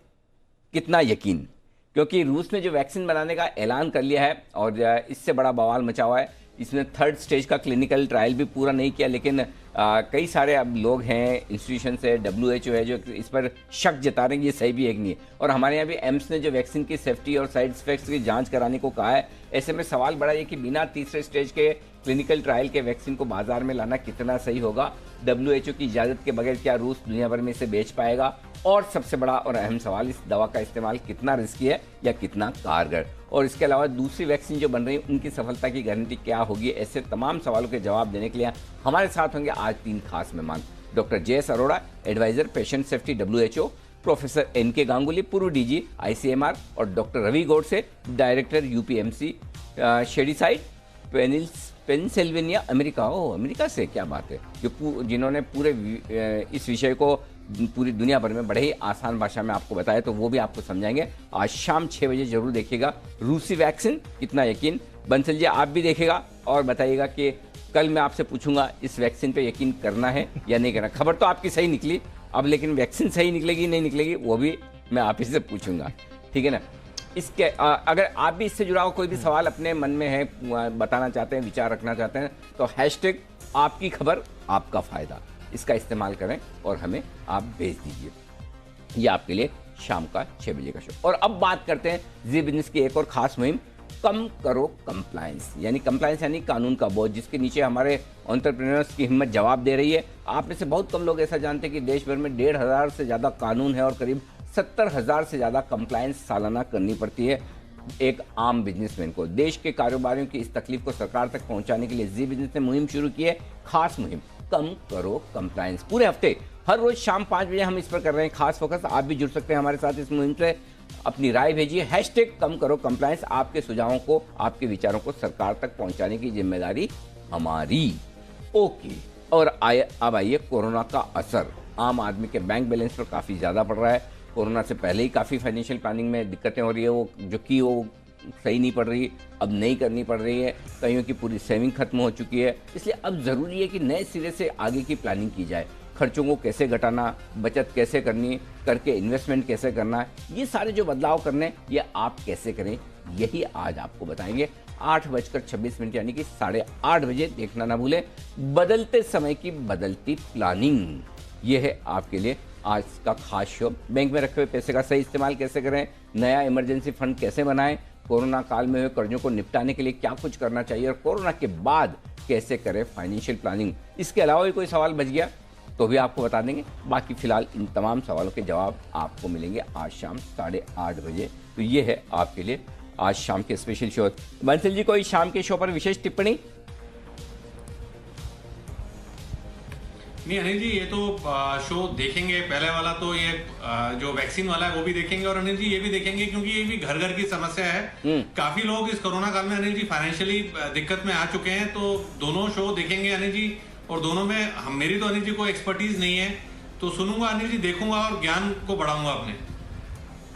कितना यकीन। क्योंकि रूस ने जो वैक्सीन बनाने का ऐलान कर लिया है और इससे बड़ा बवाल मचा हुआ है। इसने 3rd स्टेज का क्लिनिकल ट्रायल भी पूरा नहीं किया, लेकिन कई सारे अब लोग हैं, इंस्टीट्यूशन है, WHO है, जो इस पर शक जता रहे हैं कि ये सही भी है कि नहीं। और हमारे यहाँ भी एम्स ने जो वैक्सीन की सेफ्टी और साइड इफेक्ट्स की जांच कराने को कहा है। ऐसे में सवाल बड़ा है कि बिना तीसरे स्टेज के क्लिनिकल ट्रायल के वैक्सीन को बाजार में लाना कितना सही होगा। WHO की इजाज़त के बगैर क्या रूस दुनिया भर में इसे बेच पाएगा? और सबसे बड़ा और अहम सवाल, इस दवा का इस्तेमाल कितना रिस्की है या कितना कारगर? और इसके अलावा दूसरी वैक्सीन जो बन रही है उनकी सफलता की गारंटी क्या होगी? ऐसे तमाम सवालों के जवाब देने के लिए हमारे साथ होंगे आज 3 खास मेहमान। Doctor JS Arora, adviser patient safety WHO, professor NK Ganguly, पूर्व DG ICMR, और doctor Ravi Godse, director UPMC Shadyside, Pennsylvania, America. America से, क्या बात है, जिन्होंने पूरे इस विषय को पूरी दुनिया भर में बड़े ही आसान भाषा में आपको बताया, तो वो भी आपको समझाएंगे। आज शाम 6 बजे जरूर देखिएगा, रूसी वैक्सीन कितना यकीन। बंसल जी आप भी देखिएगा और बताइएगा कि कल मैं आपसे पूछूंगा इस वैक्सीन पे यकीन करना है या नहीं करना। खबर तो आपकी सही निकली, अब लेकिन वैक्सीन सही निकलेगी नहीं निकलेगी वो भी मैं आप ही से पूछूंगा, ठीक है ना। इसके अगर आप भी इससे जुड़ा हुआ कोई भी सवाल अपने मन में है, बताना चाहते हैं, विचार रखना चाहते हैं, तो हैशटैग आपकी खबर आपका फायदा, इसका इस्तेमाल करें और हमें आप भेज दीजिए। ये आपके लिए शाम का 6 बजे का शो। और अब बात करते हैं जी बिजनेस की एक और खास मुहिम, कम करो कंप्लायंस। यानी कंप्लायंस यानी कानून का बोझ, जिसके नीचे हमारे एंटरप्रेन्योर्स की हिम्मत जवाब दे रही है। आप में से बहुत कम लोग ऐसा जानते हैं कि देश भर में 1,500 से ज़्यादा कानून है और करीब 70,000 से ज़्यादा कंप्लायंस सालाना करनी पड़ती है एक आम बिजनेसमैन को। देश के कारोबारियों की इस तकलीफ को सरकार तक पहुंचाने के लिए जी बिजनेस ने मुहिम शुरू की है, खास मुहिम कम करो कंप्लायंस। पूरे हफ्ते हर रोज शाम 5 बजे हम इस पर कर रहे हैं खास फोकस। आप भी जुड़ सकते हैं हमारे साथ इस मुहिम से, अपनी राय भेजिए, हैशटैग कम करो कंप्लायंस। आपके सुझावों को, आपके विचारों को सरकार तक पहुंचाने की जिम्मेदारी हमारी। ओके, और अब आइए कोरोना का असर आम आदमी के बैंक बैलेंस पर काफ़ी ज़्यादा पड़ रहा है। कोरोना से पहले ही काफ़ी फाइनेंशियल प्लानिंग में दिक्कतें हो रही है, वो सही नहीं पड़ रही, अब नहीं करनी पड़ रही है। कईयों की पूरी सेविंग खत्म हो चुकी है, इसलिए अब ज़रूरी है कि नए सिरे से आगे की प्लानिंग की जाए। खर्चों को कैसे घटाना, बचत कैसे करनी, करके इन्वेस्टमेंट कैसे करना, ये सारे जो बदलाव करने, ये आप कैसे करें, यही आज आपको बताएंगे। 8:26 यानी कि 8:30 बजे देखना ना भूलें। बदलते समय की बदलती प्लानिंग, ये है आपके लिए आज का खास शो। बैंक में रखे हुए पैसे का सही इस्तेमाल कैसे करें, नया इमरजेंसी फंड कैसे बनाएं, कोरोना काल में हुए कर्जों को निपटाने के लिए क्या कुछ करना चाहिए और कोरोना के बाद कैसे करें फाइनेंशियल प्लानिंग। इसके अलावा भी कोई सवाल बच गया तो भी आपको बता देंगे। बाकी फिलहाल इन तमाम सवालों के जवाब आपको मिलेंगे आज शाम 8:30 बजे। तो ये है आपके लिए आज शाम के स्पेशल शो। बंसल जी, कोई शाम के शो पर विशेष टिप्पणी? नहीं अनिल जी, ये तो शो देखेंगे। पहले वाला तो ये जो वैक्सीन वाला है वो भी देखेंगे, और अनिल जी ये भी देखेंगे क्योंकि ये भी घर घर की समस्या है। काफी लोग इस कोरोना काल में अनिल जी फाइनेंशियली दिक्कत में आ चुके हैं, तो दोनों शो देखेंगे अनिल जी। और दोनों में मेरी तो अनिल जी कोई एक्सपर्टीज नहीं है, तो सुनूंगा अनिल जी, देखूंगा और ज्ञान को बढ़ाऊंगा अपने।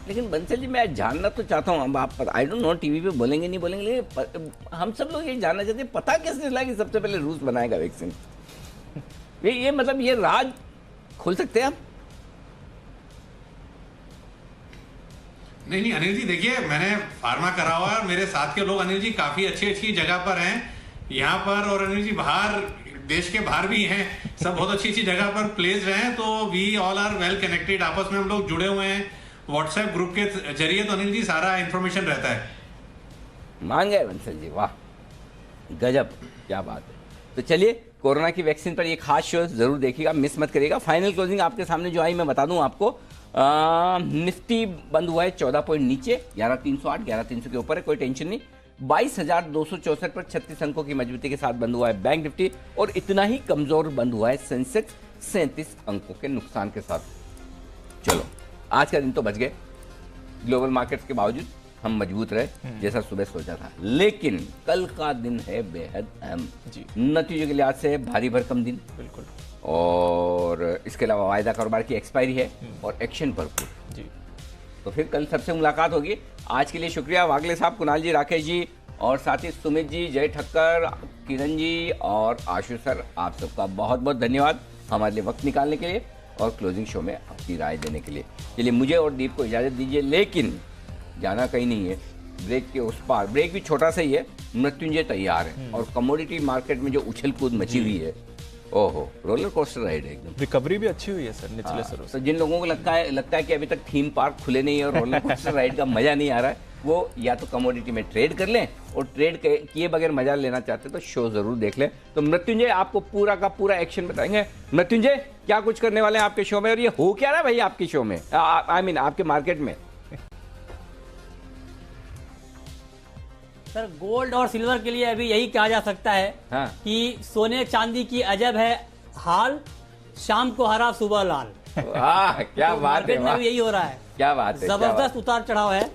लेकिन बंसल जी, मैं जानना तो चाहता हूँ, अब आप आई डोंट नो टीवी पे बोलेंगे नहीं बोलेंगे, लेकिन हम सब लोग ये जानना चाहते हैं, पता कैसे चला कि सबसे पहले रूस बनाएगा वैक्सीन? ये मतलब ये राज खोल सकते हैं आप? नहीं अनिल जी, देखिए मैंने फार्मा करा हुआ है और मेरे साथ के लोग अनिल जी काफी अच्छी जगह पर हैं यहाँ पर, और अनिल जी बाहर, देश के बाहर भी हैं, सब बहुत अच्छी जगह पर प्लेस्ड हैं। तो we all are well connected, आपस में हम लोग जुड़े हुए हैं व्हाट्सएप ग्रुप के जरिए। तो अनिल जी सारा इंफॉर्मेशन रहता है। मान गए बंसल जी, वाह गजब, क्या बात है। तो चलिए, कोरोना की वैक्सीन पर ये खास शो जरूर देखिएगा, मिस मत करिएगा। फाइनल क्लोजिंग आपके सामने जो आई मैं बता दूं आपको, निफ्टी बंद हुआ है 14 पॉइंट नीचे, 11,308, 11,300 के ऊपर है, कोई टेंशन नहीं। 22,264 पर 36 अंकों की मजबूती के साथ बंद हुआ है बैंक निफ्टी, और इतना ही कमजोर बंद हुआ है सेंसेक्स 37 अंकों के नुकसान के साथ। चलो, आज का दिन तो बच गए ग्लोबल मार्केट्स के बावजूद। हम मजबूत रहे जैसा सुबह सोचा था। लेकिन कल का दिन है बेहद अहम, नतीजों के लिहाज से भारी भरकम दिन, बिल्कुल, और इसके अलावा वायदा कारोबार की एक्सपायरी है और एक्शन भरपूर जी। तो फिर कल सबसे मुलाकात होगी। आज के लिए शुक्रिया वागले साहब, कुणाल जी, राकेश जी और साथ ही सुमित जी, जय ठक्कर, किरण जी और आशु सर, आप सबका बहुत बहुत धन्यवाद हमारे लिए वक्त निकालने के लिए और क्लोजिंग शो में अपनी राय देने के लिए। चलिए मुझे और दीप को इजाज़त दीजिए, लेकिन जाना कहीं नहीं है, ब्रेक के उस पार, ब्रेक भी छोटा सा ही है, मृत्युंजय तैयार है और कमोडिटी मार्केट में जो उछल कूद मची हुई है, ओहो, रोलर कोस्टर राइड है एकदम। रिकवरी भी अच्छी हुई है सर निचले स्तरों से। तो जिन लोगों को लगता है कि अभी तक थीम पार्क खुले नहीं है और रोलर कोस्टर राइड का मजा नहीं आ रहा है, वो या तो कमोडिटी में ट्रेड कर लें, और ट्रेड किए बगैर मजा लेना चाहते तो शो जरूर देख लें। तो मृत्युंजय आपको पूरा का पूरा एक्शन बताएंगे। मृत्युंजय, क्या कुछ करने वाले हैं आपके शो में और ये हो क्या रहा है भाई आपके शो में, आई मीन आपके मार्केट में? सर गोल्ड और सिल्वर के लिए अभी यही कहा जा सकता है कि सोने चांदी की अजब है हाल, शाम को हरा सुबह लाल। क्या बात है, मार्केट में भी यही हो रहा है, क्या बात है, जबरदस्त उतार चढ़ाव है।